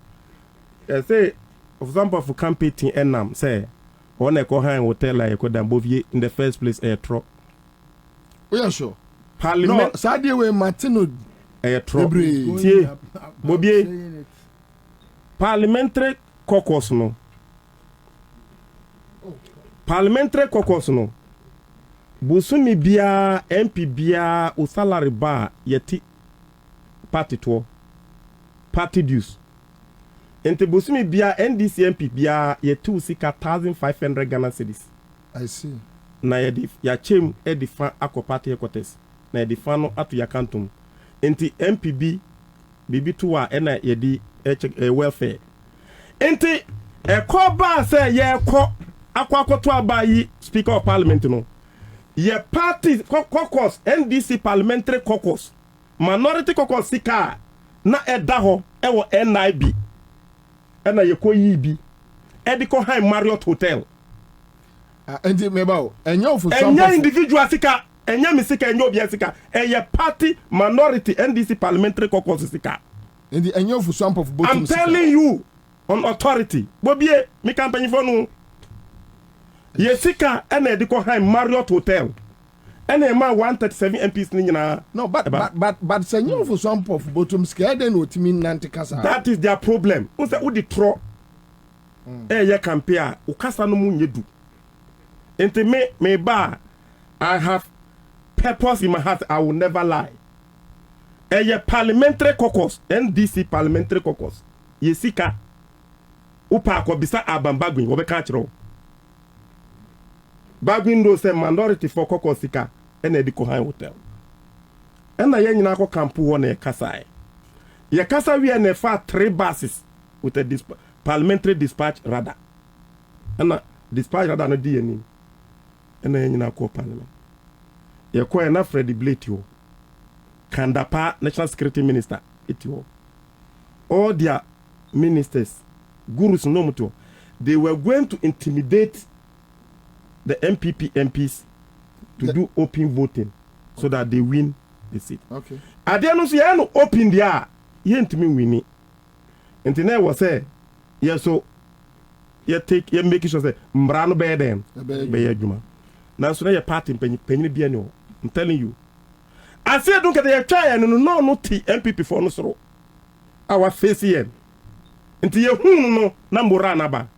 I say, for example, for campaign Enam say, on a cohan hotel like Bobie in the first place a trop. We are sure. Parliament. No, Sadia we Martino a trop. Bobie. Parliamentary caucus no. Parliamentary caucus no. Busumi bia MP bia o salary bar yeti party to party dues. Ente busumi bia NDC MP bia yeti usika 1,500 Ghana cedis. I see. Na yedi ya chem edifa ako party headquarters. Na yedi fano atu ya kantum. Ente MPB bibi tuwa ena yedi welfare. Ente koba se ye ko akwa to abayi speaker of parliament no. Ye party caucus NDC parliamentary caucus minority caucus sika na edaho ewo NIB ena ye ko yibi ediko high Marriott hotel endi meba enye ofu enye individual sika enye misika enye obi sika eye party minority NDC parliamentary caucus sika endi enye ofu swamp of both. I'm telling you on authority Bobie me campaign for no Yesika ena ediko high Marriott hotel. Ena ema 137 MPs ni nyina. No, but senyo for swamp of bottom scare then otimi nante kasa. That is their problem. Unse udi tro. Ye campaign ukasa no mu nyedu. Ente me ba I have purpose in my heart. I will never lie. Ye parliamentary caucus, NDC parliamentary caucus. Yesika upa ko bisa abambagwin obeka chiro. Bagwin do say minority for Kokosika and Ediko High Hotel. ɛna yɛn nyinaa kɔ camp wɔ na yɛkasa yɛkasa wie na ɛfa 3 buses with a parliamentary dispatch radar ɛna dispatch radar no di yɛnim ɛna yɛn nyinaa kɔ parliament yɛkɔ ɛna Freddy Blate hɔ Kandapa national security minister eti hɔ all their ministers gurus no muto they were going to intimidate the MPP MPs to do open voting so that they win the seat. Okay. Ade no so ye no open dia ye ntimi wini. Enti na wo say ye so ye take ye make sure say mbra no be dem be ye adwuma. Na so na ye party penyin bia ne ho. I'm telling you. I say don't get ye try no ti MPP for no soro. Our face here. Enti ye hu no na mbora na ba.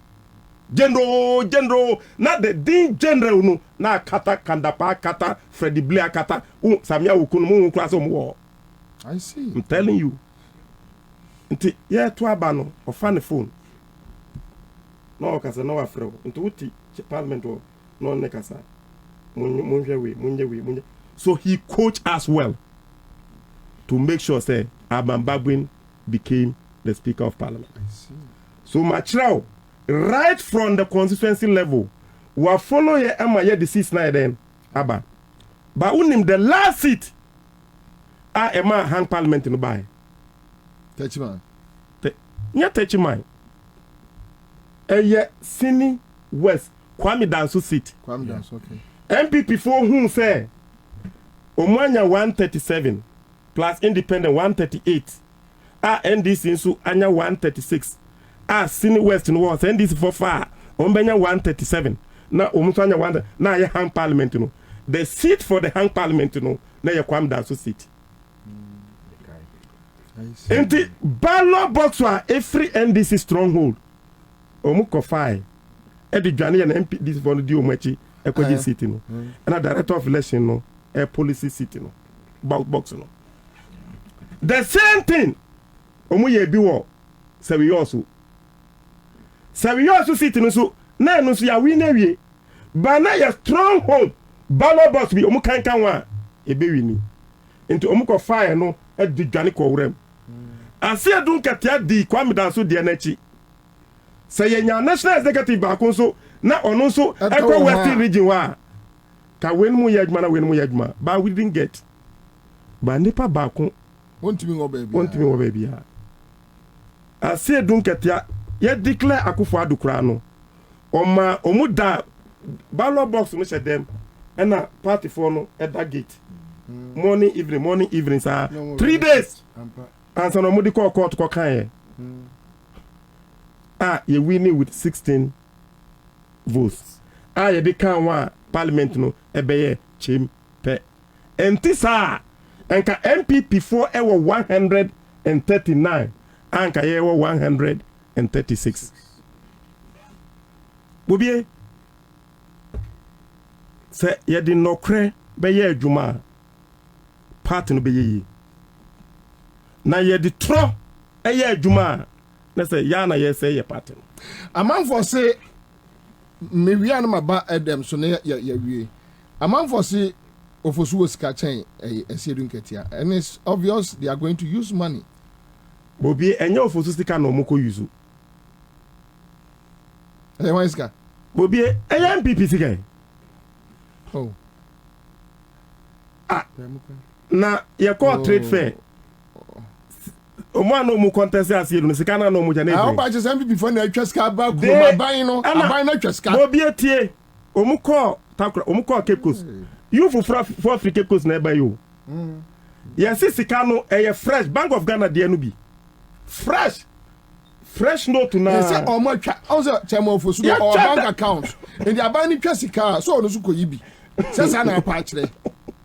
General, not the Dean General no na kata Kandapa kata Freddy Blair kata Samia Ukunu class war. I see. I'm telling you. Nti yeah to abano or fan phone. No kasa no afro. Nti uti parliament or no nekasa. Munye. So he coached us well to make sure say Abambabwin became the Speaker of Parliament. I see. So Machirao right from the constituency level, we follow ye Emma ye disease na then aba. But unim the last seat Emma hang parliament in buy. Techiman. Nya Techiman. Eye Sini West Kwame Danso seat. Kwame Danso, okay. MPP for whom say Omwanya 137 plus independent 138. NDC nso anya 136. Sini West no was NDC for far. Ombenya 137. Na omusanya 1 na ye hang parliament no. The seat for the hang parliament no na ye Kwame Danso seat. Enti ballot box wa every NDC stronghold. Omuko fai. E di dwane na MP this for di omachi ekoji seat no. Na director of election no e policy seat no. Box no. The same thing. Omu ye bi wo Sewi also seat no so na no so ya wi na wie. Ba na ya stronghold ballot box bi omu kan wa e be wi ni. Enti omu ko fire no e di dwane ko wrem. Ase adun katia di Kwame Danso de na chi. Say ye nya national executive ba ko so na ono so e ko western region wa. Ka wen mu ye adwuma na wen mu ye adwuma. But we didn't get. Ba nipa ba ko Wontimi wo baby ya. Ase adun katia ye declare Akufo Addo kra no. Oma omu da ballot box no she dem. Na party for no at that gate. Morning evening sir. 3 days. Answer no mudi call court ko kan ye winning with 16 votes. Ye de kan wa parliament no ebeye chim pe. Enti sa enka MPP for ewo 139 anka ye ewo 136. Bobie se ye di nokre beye adwuma party no beye yi. Na ye di tro eye adwuma na say ya na ye say ye party no. Amanfo say me wia na maba edem so na ye wie. Amanfo say ofosu osika chen esiedu nketia, and it's obvious they are going to use money. Bobie enye ofosu sika no moko use. Why sika? Bobie enye MPP sika. Oh. Na ye call trade fair. Omo no mu contest asielu no sika na no mu jana. Ah, ba je MPP for na atwa sika ba ku aban no, aban na atwa sika. Bobie tie. Omu call takura, omu call Cape Coast. You for Cape Coast na ba you. Yes, sika no fresh Bank of Ghana de no bi. Fresh note na. Yes, omo atwa. Also chemo for so or bank account. And the aban ni twa sika so no so ko yibi. Say sa na pa kire.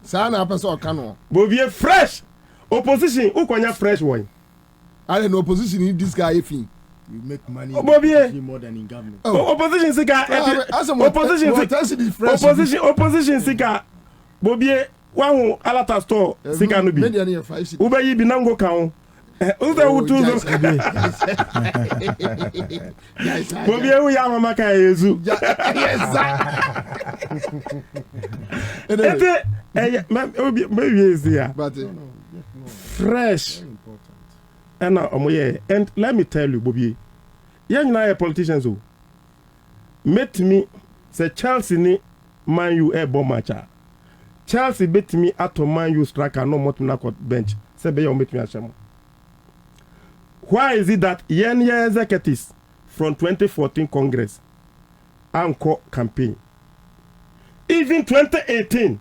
Sa na pa so ka no. Bobie fresh. Opposition ukonya fresh one. I don't know opposition in this guy if you make money more than in government. Opposition sika opposition sika Bobie wahu alata store sika no bi. Ubeyi bi nango kan Uza utuzo. Bobie wu ya mama ka Yesu. Yes. Ete maybe is here. But Fresh. And and let me tell you, Bobie. Yeah, you know politicians who met me say Chelsea ni Man U bomb matcha. Chelsea beat me at Man U striker no more to bench. Say be you meet me ashamo. Why is it that yen executives from 2014 Congress anchor campaign? Even 2018,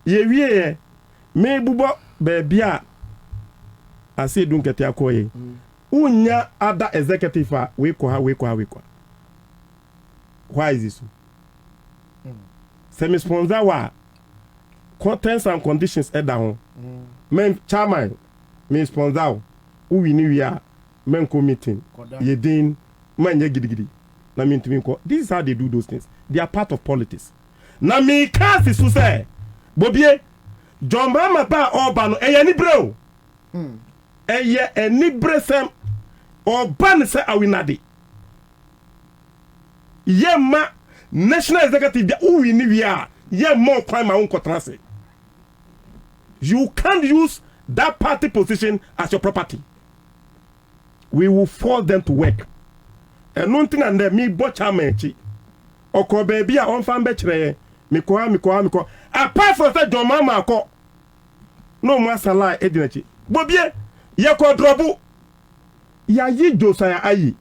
ye me bubo bebia I say don't get yakoye. Unya other executive we ko. Why is this? Semi sponsor wa contents and conditions down. Men chairman me sponsor who we knew ya men committing ye din man ye gidi na me ntimi ko. This is how they do those things. They are part of politics. Na me cast is say Bobie John Mama ba oba no eye ni bro. Eye eni bresem oba ne say awinade. Ye ma national executive who we ni ya ye more time my own contract. You can't use that party position as your property. We will force them to work. And nothing and me botcha mechi. Oko baby a on fan betray me ko. Apart from that John Mama ko. No more salary edinachi. Bobie ye ko drobu. Ya yi Josiah Ayi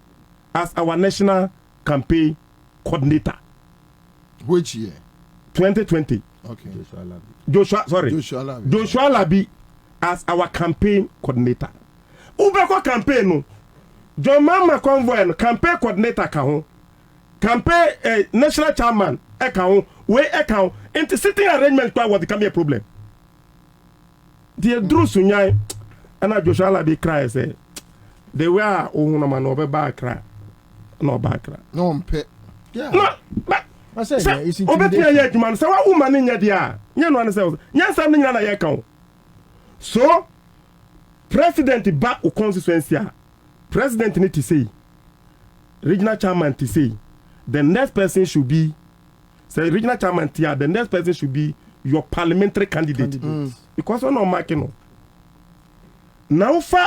as our national campaign coordinator. Which year? 2020. Okay. Joshua Labi as our campaign coordinator. Ubeko campaign no. John Mama convoy no campaign coordinator ka ho. Campaign national chairman e ka ho. We e ka ho. Into sitting arrangement kwa what can be a problem. The Drew Sunyai and Joshua Labi cry say they were ohuna man obe cry. No ba cry. No mpe. Yeah. No, but I say it's obetia ye man say wa woman nya dia. Nya no an say. Nya sam nya na ye ka. So president ba o constituency president need to say regional chairman to say the next person should be say regional chairman tia the next person should be your parliamentary candidate. Because we no marking no. Now for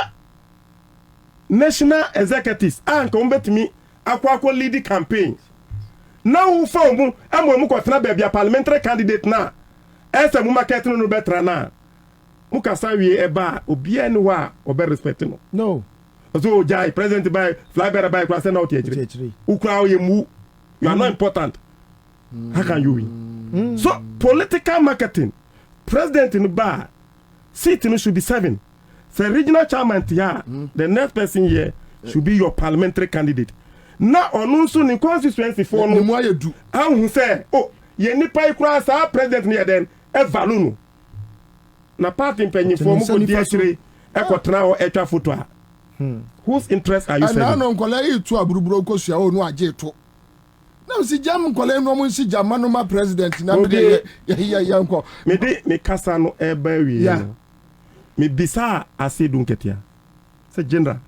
national executives and come betimi akwa lead campaign. Now for mu amu ko tena be a parliamentary candidate na ese mu market no betra na mukasa wie eba obi ani wa obe respect no. No. So jai president by fly better by class na otiechiri. Ukra ye mu you are not important. How can you win? So political marketing president in bar seat no should be 7. So regional chairman here the next person here should be your parliamentary candidate. Na onunso ni constituency for no mo ayedu. Ahu say oh ye nipa ikura sa president ni den e value no. Na party mpanyifo mu ko diachire e kwotena o etwa photo a. Whose interest are you serving? And now nkola yi tu aburuburo ko sua o no age to. Na si jam nkola no mo si jam no ma president na me de ya nko. Me de me kasa no e ba wi. Yeah. Me bisa asedun ketia. Say general,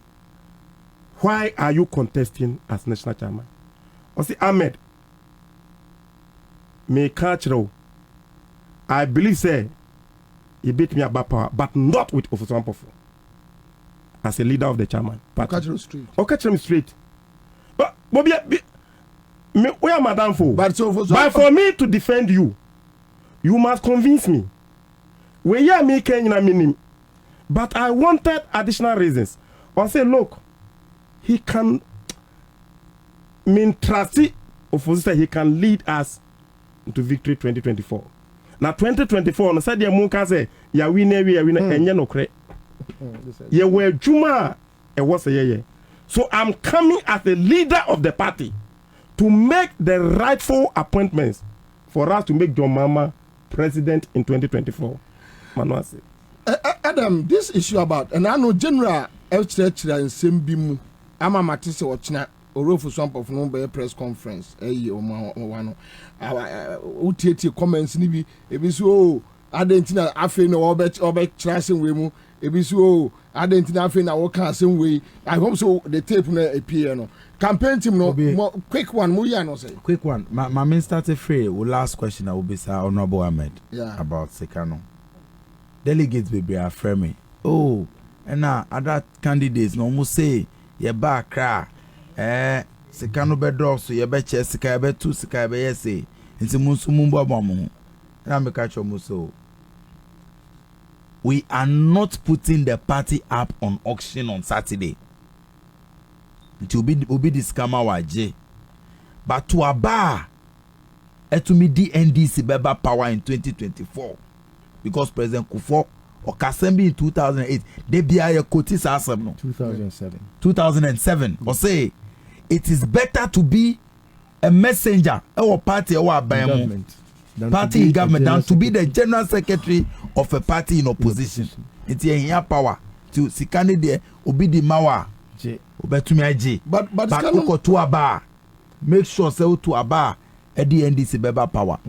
why are you contesting as national chairman? I say Ahmed, me catch row. I believe say he beat me about power, but not with Ofusan Pofu. As a leader of the chairman. Catch him straight. Or catch him straight. But Bobie, me where madam for? But for me to defend you, you must convince me. Where you making na minim. But I wanted additional reasons. I say, look, he can mean trusty of he can lead us into victory 2024. Now 2024, no said ya munka say ya win enye no kre. Ye were juma e was a ye. So I'm coming as the leader of the party to make the rightful appointments for us to make John Mama president in 2024. Manuasi. Adam, this issue about and I know general Electoral and Simbimu. Ama matise ochina orofu swamp of no be press conference o wano utieti comments ni bi so adentina afi no obe tracing we mu ebi so Identity fin na woka same way. I hope so the tape na appear no. Campaign team no more quick one mo ya no say. Quick one. My main started free. Last question I will be Sir Honorable Ahmed about Sekano. Delegates be are framing. Oh, and now other candidates no almost say ye ba cry. Sekano be drop so ye be chest sika be two sika be yes say. Nti munsu mumbo abamu. Na me catch so. We are not putting the party up on auction on Saturday. It will be the scammer waje. But to a bar, it will be DNDC beba power in 2024. Because President Kufo or Kasembi in 2008, they be a Kotis Asam no. 2007. Or say, it is better to be a messenger or party or a government. Party in government than to be the general secretary of a party in opposition. It's a power to see candidate obi the mawa. Obetumi aje. But uko to aba. Make sure say to aba at the NDC beba power.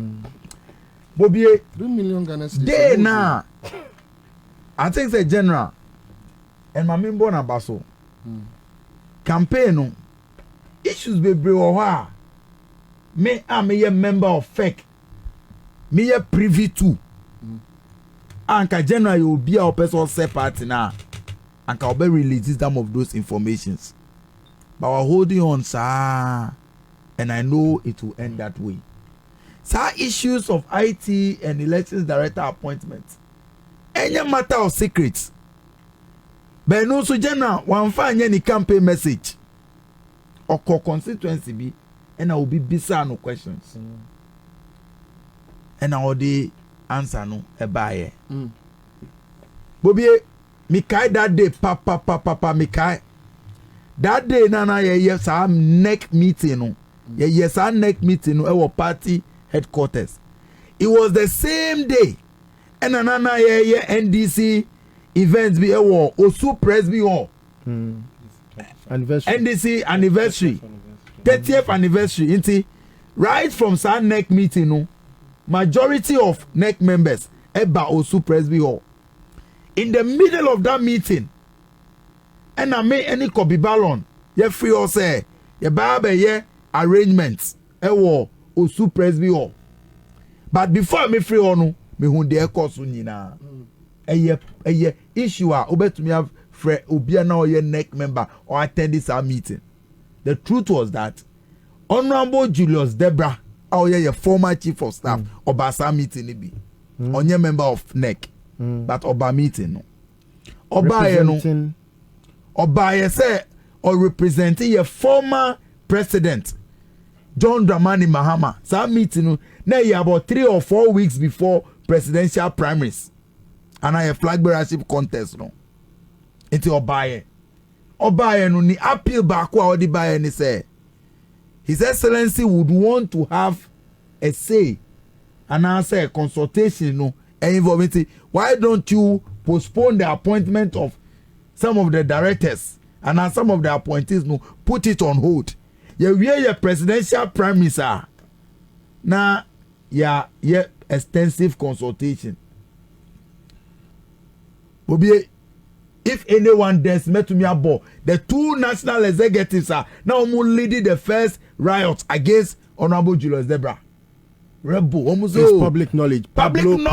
Bobie 3 million Ghana cedis. Day na. I think the general and my member na baso. Campaign no issues be brew me am a member of FEC. Me ye privy to. Anka general you be our person set party now. Anka obe releases some of those informations. But we're holding on, sir. And I know it will end that way. Sir, issues of IT and elections director appointments. Any matter of secrets. But no so general one find any campaign message. Or constituency be and I will be bizarre no questions. And I the answer no a buyer. Bobie, Mikai that day, papa, Mikai. That day, Nana, yes, I'm neck meeting. No, yes, our neck meeting. Our party headquarters. It was the same day, and Nana, NDC events be our Osu press be all. Anniversary. NDC anniversary, 30th anniversary. Inti, right from our neck meeting, no. Majority of NEC members eba Osu Presby Hall. In the middle of that meeting, and I made any copy ballon, ye free or say, ye babe ye arrangements, ewo Osu Presby Hall. But before me free or no, me hunde ekosu nina. Eye issue a obet me have free obia na ye NEC member or attend this meeting. The truth was that Honorable Julius Debra, oh yeah, former chief of staff, Obasa meeting be. Onye member of NEC, but Oba meeting no. Oba no. Oba say or representing a former president, John Dramani Mahama. So meeting no. Now you about 3 or 4 weeks before presidential primaries, and I a flag bearership contest no. Into Oba. Oba no ni appeal back wa odi ba ni say. His Excellency would want to have a say and answer a consultation, no, involvement. Why don't you postpone the appointment of some of the directors and some of the appointees, no, put it on hold. Your presidential prime minister. Now, yeah, extensive consultation. Bobie, if anyone dares met to me about the 2 national executives are now leading the first riot against Honorable Julius Debra. Rebel, almost public knowledge. Pablo and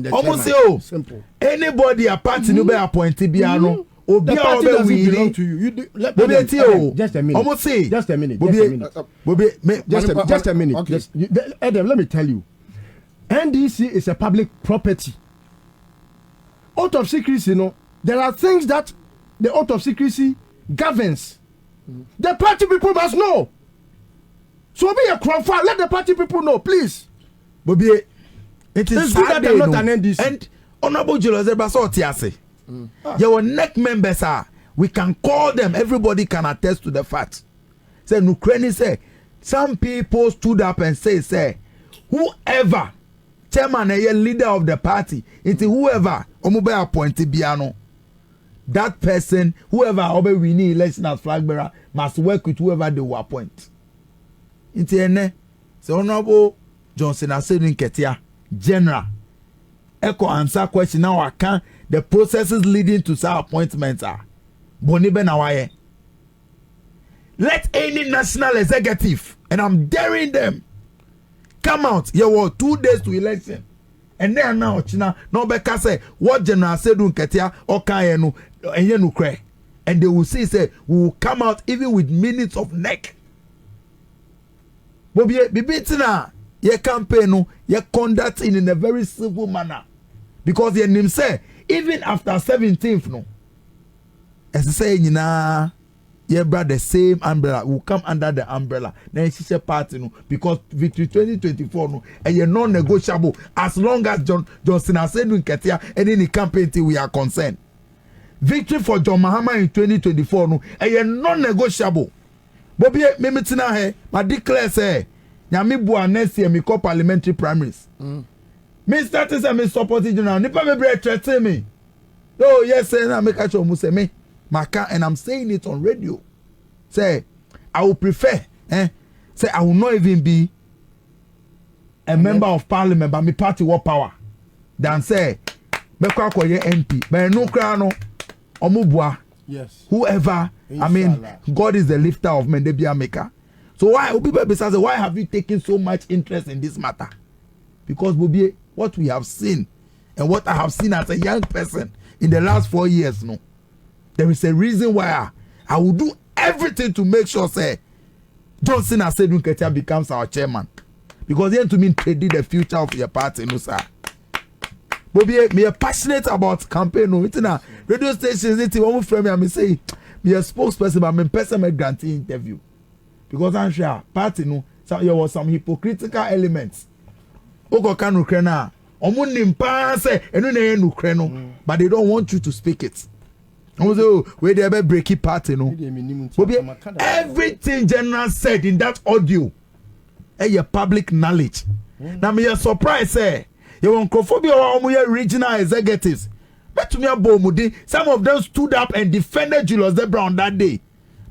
the chairman. Simple. Anybody a party no be appointed biano. The party doesn't belong to you. Just a minute. Almost say. Just a minute. Just a minute. Okay. Adam, let me tell you. NDC is a public property. Oath of secrecy, there are things that the oath of secrecy governs. The party people must know. So be a crowdfund. Let the party people know, please. Bobie, it is good that they're not an NDC. And Honorable Julius Debra so tiase. Your NEC members are. We can call them. Everybody can attest to the fact. Say Ukraine say some people stood up and say whoever chairman and leader of the party, into whoever omobe appointed biano. That person, whoever obe winning election as flag bearer, must work with whoever they will appoint. Into ene, so Honorable Johnson Asedin Ketia, General. Echo answer question now I can the processes leading to such appointments are boni be na waye. Let any national executive, and I'm daring them, come out. You were 2 days to election, and they are now China. No beka say what General Sedun Ketia or Kayenu and Kre, and they will say we will come out even with minutes of neck. Bobie bibitina ye campaign no ye conducting in a very civil manner, because ye name say even after 17th no, as I say ye brought the same umbrella, will come under the umbrella. Then she said party no, because victory 2024 no, and you're non-negotiable as long as Johnson has said in Ketia and any campaign till we are concerned. Victory for John Mahama in 2024 no, and you're non-negotiable. Bobie memitina he, ma declare say, nyami bua next year me call parliamentary primaries. Me started say me supporting you now. Nipa me bre threaten me. Oh yes, say na me catch you say me. Maka, and I'm saying it on radio. Say, I will prefer, say I will not even be a member of parliament, but my party what power. Than say, me kwa kwa ye MP, but no krano, omubwa. Yes. Whoever, Inshallah. I mean, God is the lifter of men, they be a maker. So why have you taken so much interest in this matter? Because Bobie, what we have seen, and what I have seen as a young person in the last 4 years, no. There is a reason why I will do everything to make sure say Johnson Asedun Ketia becomes our chairman, because he to me trading the future of your party, no sir. Bobie, me are passionate about campaign. No, it's na radio stations. It's one friend me. I say me a spokesperson, but me person me grantee interview, because I'm sure party no. So there was some hypocritical elements. Oko kanu krena. Omo nimpa say enu na enu kreno, but they don't want you to speak it. Where they ever break it party, no. Everything General said in that audio, your public knowledge. Now me a surprise, say you want Kwabena or regional executives. But to me a bomudi, some of them stood up and defended Julius De Brown that day.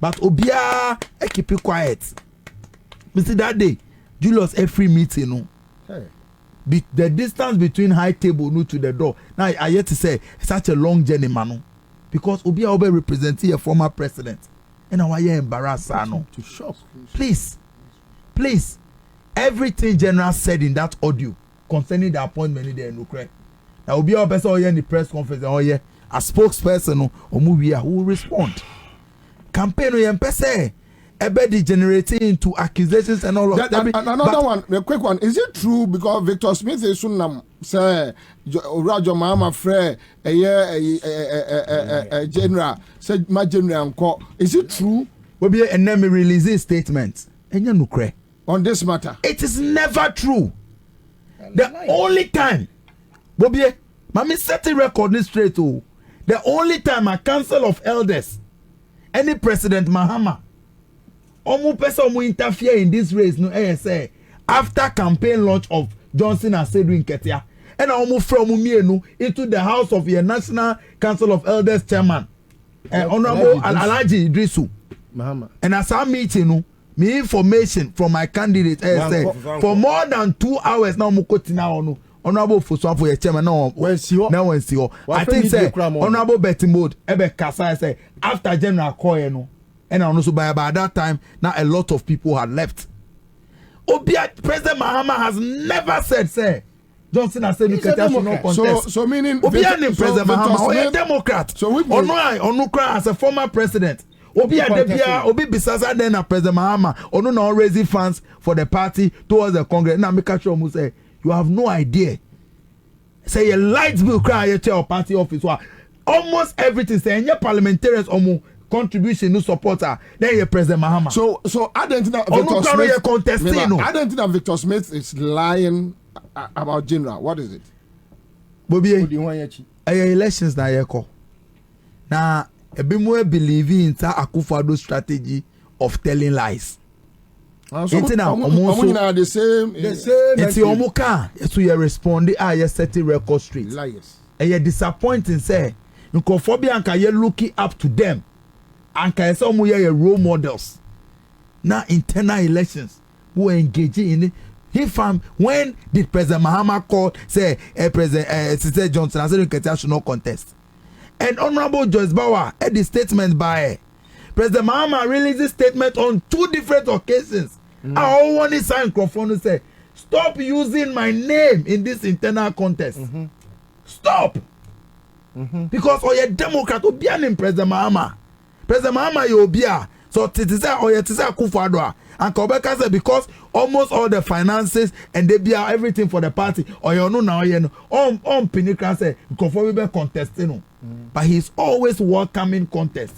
But Obia, keep it quiet. Me see that day, Julius every meeting, no. The distance between high table no to the door. Now I yet to say such a long journey, man. Because Obia Obe representing a former president. And now I am embarrassed. No. To shock. Please. Everything General said in that audio concerning the appointment in the Ukraine. Now Obia Obe in the press conference, a spokesperson or movie who will respond. Campaign or ebe degenerating into accusations and all of that. Another one, a quick one. Is it true because Victor Smith is soon say Roger Mahama Frey a general said my general uncle. Is it true? Bobie and then me release a statement. On this matter. It is never true. The only time Bobie, mami set the record straight. Oh, the only time a council of elders, any President Mahama, omu person will interfere in this race, no say after campaign launch of Johnson Asedun Ketia, and omu from Umienu into the house of your National Council of Elders chairman, Honorable Alhaji Idrisu Mahama. And as I meeting, me information from my candidate, say for more than 2 hours now, mukotina onu. Honorable Fuswan for your chairman now. I think say Honorable Betty Mode ebe kasa say after General Koye and also by that time now a lot of people had left. Obia President Mahama has never said say Johnson has said Ketia should not contest. So meaning Obia name President Mahama a Democrat. So we Onukra as a former president. Obia Debia Obi Bisasa then a President Mahama Onu now raising funds for the party towards the Congress. Now make sure mu say you have no idea. Say a light bill cry at your party office. Almost everything say your parliamentarians omu contribution no supporter. Then you President Mahama. So I don't think that Victor Smith is lying about General. What is it? Bobie, elections na yeko. Now Ebimwe believe in Akufo-Addo strategy of telling lies. So the same. It's your muka. So you respond. You set the record straight. Liars. And you disappointing. Say, you Kwabena and you looking up to them, and can some way your role models. Now internal elections, who are engaging in He found when did President Mahama call say President Sister Johnson and said Ketia should not contest. And Honorable Joyce Bauer had the statement by President Mahama released a statement on 2 different occasions. I want to sign microphone to say, stop using my name in this internal contest. Stop. Because oye Democrat obian in President Mahama. President Mahama you obia. So titisa oye tisa Akufo-Addo and Kwabena said because almost all the finances and they be everything for the party oye no na oye no on Pinikra say Akufo be contesting. But he's always welcoming contest.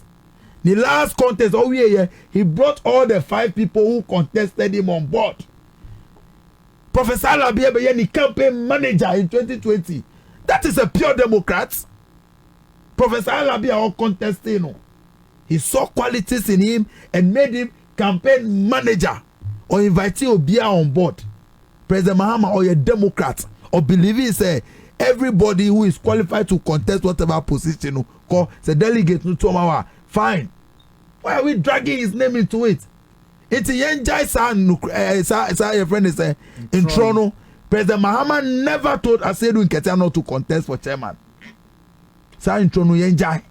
The last contest, he brought all the 5 people who contested him on board. Professor Alabi the campaign manager in 2020. That is a pure Democrat. Professor Alabi all contesting. He saw qualities in him and made him campaign manager or invited Obia on board. President Mahama or a Democrat or believing say everybody who is qualified to contest whatever position call the delegate no to fine. Why are we dragging his name into it? It's a young guy, your friend is in Toronto. President Mahama never told Asedu Nketia not to contest for chairman. Sa in Toronto, young guy.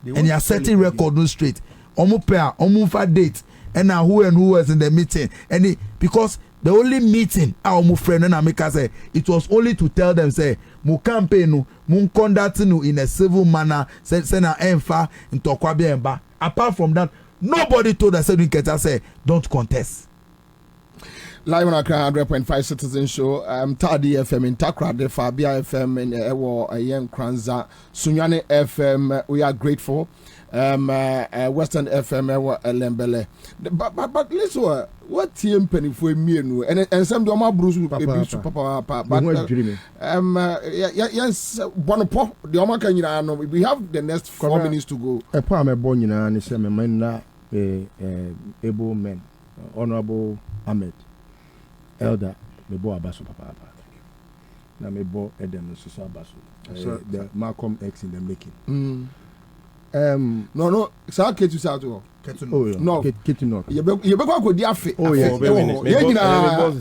And you are setting record no straight. Omu pair, omu for date. And now who was in the meeting. And because the only meeting our friend and Amika say it was only to tell them say mu campaign no mu conduct no in a civil manner say na emfa into Kwabena. Apart from that, nobody told us Ketia say don't contest. Live on Accra 100.5 Citizen Show. Tadi FM in Takra, the Fabia FM in Ewo Yen Kranza, Sunyane FM. We are grateful. Western FM Ewo Lembele. But listen, what team penny for me and some of my Bruce Papa. Yes, Bonopo. The Omaka, we have the next 4 minutes to go. A poem a bonina and some men able men, Honorable Ahmed. Elder, me bo abaso papa. Na me bo Edem so abaso. The Malcolm X in the making. No, sa ketu sa to. Oh yeah. No, ketu no. You be go di afi. Oh yeah.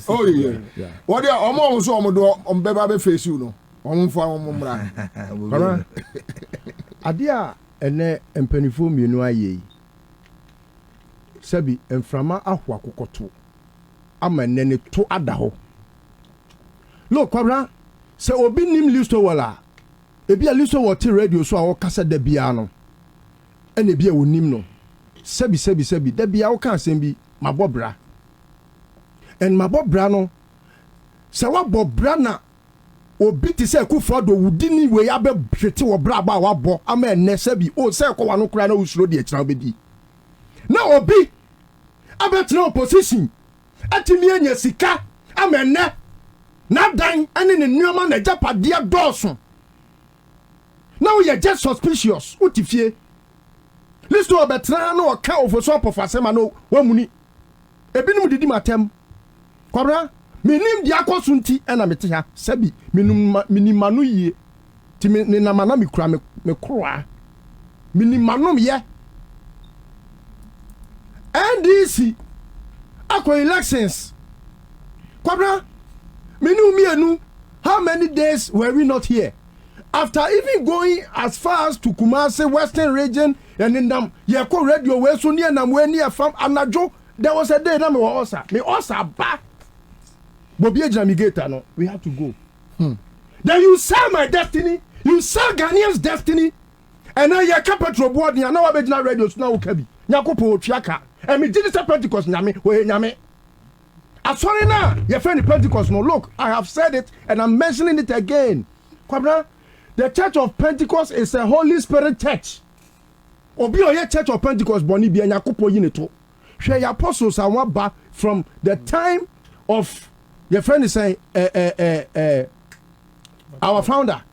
Oh yeah. What there omo so omo do ombeba be face you no. Omo fo omo mra. Ade a ene empanifo mienu aye. Sabi emframa ahwa kokoto. Ama nene to adaho. Look, Kwabena, se obi nim listo wala. Ebi a listo wa ti radio so a wo kasa da bia no. Ene bia wo nim no. Sebi da bia wo kan asem bi mabobra. En mabobra no. Se wa bobra na obi ti se Akufo-Addo wudi ni we ya be hwete wo bra ba wa bo ama ene sebi o se ko wa no kura na usuro de ekira obedi. Na obi abetra opposition atimi anya sika amenne na dan ane ne nneoma na japade dawson now you just suspicious utifie listo obetra na o ka ofoso apofasema no wamuni ebinim didi matem Kwabena minim dia kosunti na mete ha sabi minimanu yie ti ne na mana me kura me kroa minimanu ye NDC Ako elections. Kwabena, mienu, how many days were we not here? After even going as far as to Kumasi, Western region, and in them, Yako radio, where so near them, where near farm, Anajo, there was a day that me also back. Bobie Jamigata, no, we have to go. Then you sell my destiny, you sell Ghanaian's destiny, and now you're capital board, and now I'm not radio, now Kabi, Yakopo Chiaka. And me did this Pentecost nyame. Sorry now, your friend Pentecost no look. I have said it and I'm mentioning it again. Kwabena, the Church of Pentecost is a Holy Spirit church. Obi oye Church of Pentecost boni bi Nyakopo yineto. Hwe your apostles are one back from the time of your friend is saying our founder.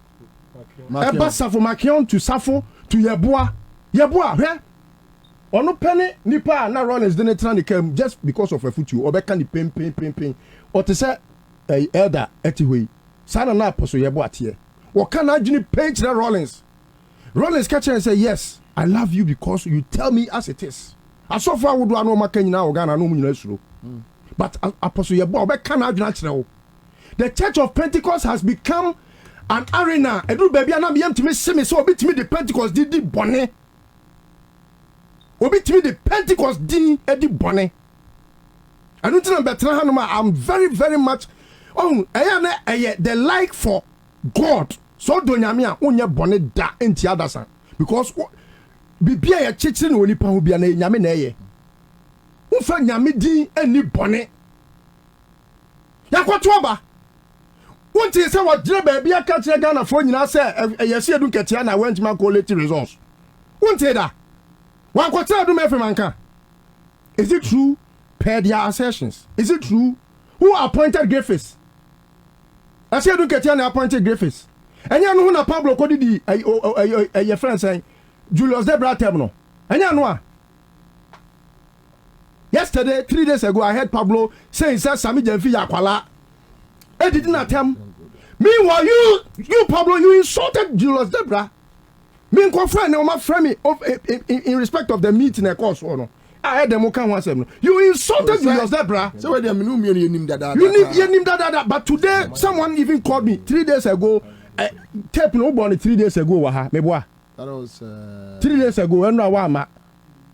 Eba Safo Makion to Safo to Yeboah, hwe ono penny nipa na Rollins de netra ne kam just because of a futu obeka ni pem o te se elder etihui sana na aposo yebo atie wo kana adwini page na Rollins catch and say yes I love you because you tell me as it is asofo awodo anu maka nyina o Ghana no mu nyina suro but apostle yebo obeka na adwena kyerɛ wo. The Church of Pentecost has become an arena. Edu baby anam yam timi se me so obi timi the Pentecost di bone. Obi timi the Pentecost di bone. I don't think I'm very, very much the like for God. So don't yamia unye bone da enti adasan. Because bibia ya chichi no nipa ho bia na nyame na eye. Unfa nyame di eni bone. Yakwato aba. Wonti say what jira ba bia ka kire Ghana fo nyina say yesi edu ketia na went man collect results. Wonti da. Wakwato adu mefe manka. Is it true? Per their assertions. Is it true? Who appointed Griffiths? I said, look at you appointed Griffiths. And you know, Pablo Cody, your friend saying, Julius Debra Terminal. And you know, yesterday, 3 days ago, I heard Pablo saying, Sami Jenfi Yakwala. I did not tell him. Meanwhile, you, Pablo, you insulted Julius Debra. Me and friend, my friend, in respect of the meeting, of course, or no. I heard them once. You insulted Julius Debra. So you name that. But today, someone even called me 3 days ago. Tape no born 3 days ago. That was 3 days ago. And now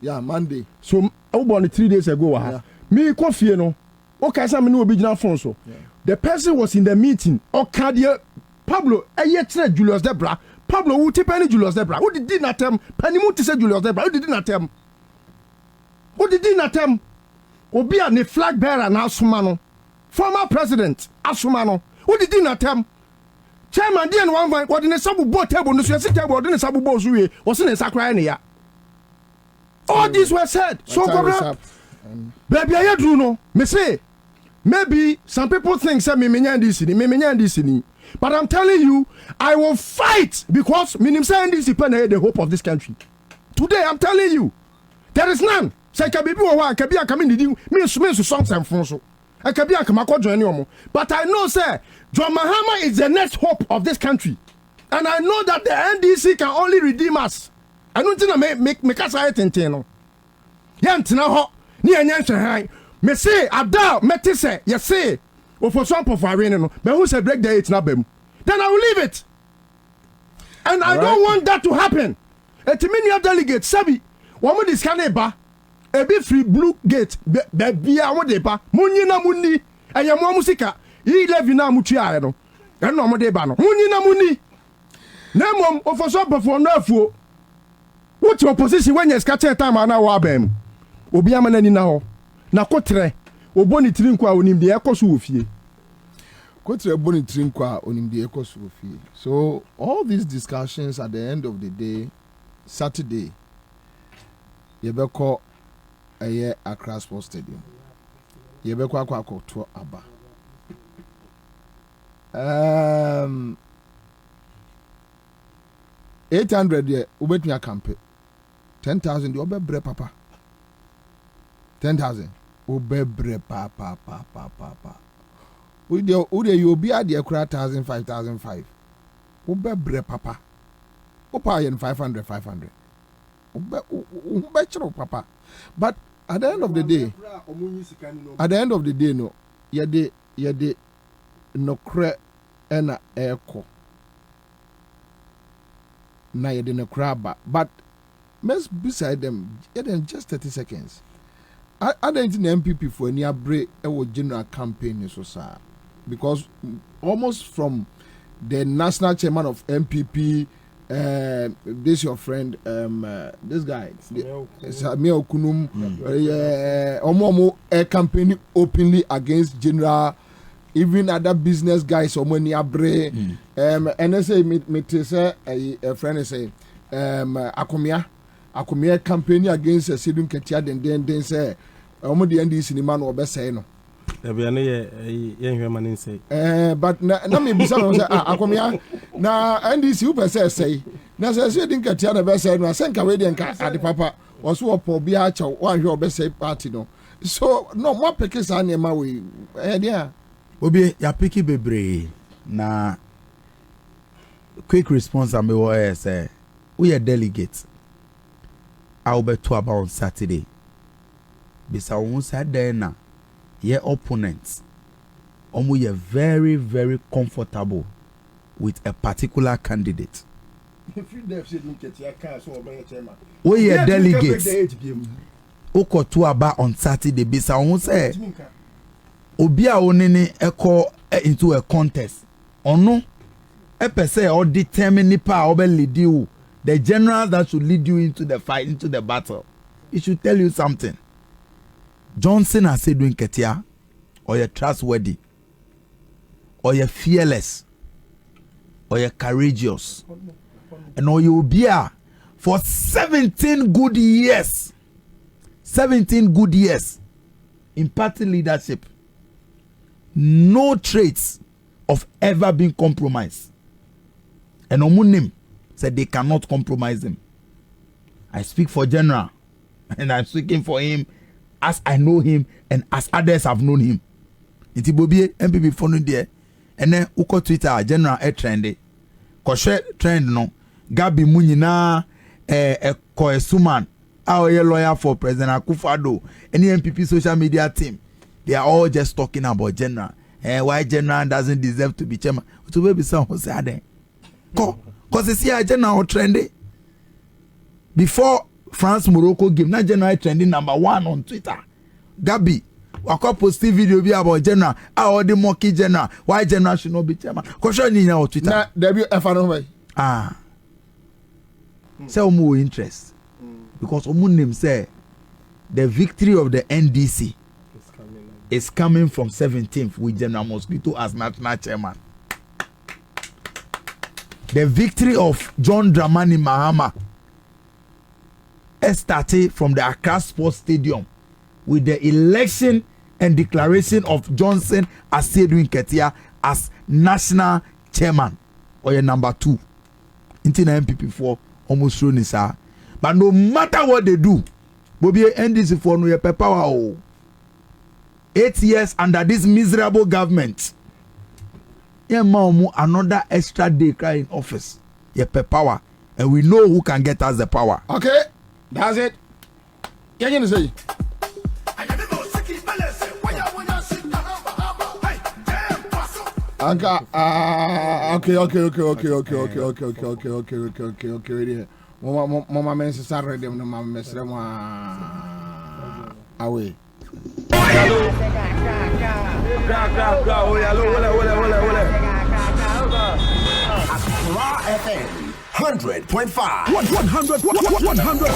yeah, Monday. So born 3 days ago. Yeah. Me coffee no. Okay, some new original phone so. The person was in the meeting. Okay, Pablo. Julius Debra. Pablo who tip any Julius Debra. Who did not tell him? Penny say Julius Debra. Who did not tell him? Who did not tell him? Obi a ne flag bearer na Asumano. Former president Asumano. Who did not tell him? Chairman D and one what in a sabu boat table, no table, then a sabu boat was in a sacrania. All these were said. So, baby, I do know. Me say, maybe some people think say me this, but I'm telling you, I will fight because minim say this depend the hope of this country. Today, I'm telling you, there is none. Say kabibi wa kabia come in me songs and fonso. I kabia come akọ join you. But I know say John Mahama is the next hope of this country. And I know that the NDC can only redeem us. I don't think I make us say tenten no. Yantina ho ni anyanhwe han. Me say ada meti say you say for some of our no. But who say break the 8 na bam. Then I will leave it. And I don't want that to happen. Etimini delegate sabi wo mo discane ba ebi free blue gate be a wo de ba munyi na munni eye mo musika yi levi na mutua no en no mo de ba no munyi na munni na mom ofoso before no afuo what your position when you scatter time na wa bam obi amana ni na ho na kotre oboni trinko a onim de ekoso wo fie kotre oboni trinko a onim de ekoso wo fie. So all these discussions at the end of the day, Saturday yebeko eye Accra Sports Stadium yebeko akwa to aba 800 ye ubetnya campe 10,000 obebre papa 10,000 obebre papa we you obi ade akura 1,000 5,005 obebre papa opa yen 500 papa. But at the end of the day, no, yede no kre ena eko na yede no kraba. But let's beside them, just 30 seconds. I don't think MPP for any break a general campaign so sir, because almost from the national chairman of MPP. This your friend this guy Samia Okunum omo campaigning openly against general, even other business guys omoni abre and say me say a friend say akomia campaigning against Sidun Ketia then say omo the NDC cinema no be say no but na me bisa no say akomia na NDC who per say na say din katia na be say no asenka we den ka ade papa oso opo bia cha wan hwe obe say party no so no mo pick sa na ma we dia obi ya pick bebre na quick response am we say we are delegates I will be to about on Saturday bisa won say den na your opponents omo ye very very comfortable with a particular candidate. We are delegates. Okoto aba on Saturday bisa won say obi a onini eko into a contest. Ono e pese or determine nipa or be lead you. The general that should lead you into the fight, into the battle. It should tell you something. Johnson has said doing Ketia, or you're trustworthy, or you're fearless, or you're courageous, and or you'll be for 17 good years. 17 good years in party leadership. No traits of ever being compromised. And Omunim said they cannot compromise him. I speak for General, and I'm speaking for him as I know him and as others have known him. Iti Bobie MPP phone there, and then uko Twitter General trendy. Koshe trend no. Gabi Munyina Koesuman, our lawyer for President Akufo-Addo, any MPP social media team, they are all just talking about General. Why General doesn't deserve to be chairman? To be someone say because it's here General trendy. Before France Morocco game, now General trending #1 on Twitter. Gabi, wako posting video be about General. How the monkey General? Why General should not be chairman? Because you need on Twitter. Na debut FNO. Say omo interest. Because omo name say the victory of the NDC is coming from 17th with General Mosquito as national chairman. The victory of John Dramani Mahama started from the Accra Sports Stadium with the election and declaration of Johnson Asedu Nketia as national chairman or your number 2. Into MPP4 almost shown this. But no matter what they do, Bobie NDC for no power. 8 years under this miserable government. Another extra day in office. Power. And we know who can get us the power. Okay, that's it. Yeah, you say. Okay. Mama mense sarre dem no mama mesre mo away. Accra FM 100.5 100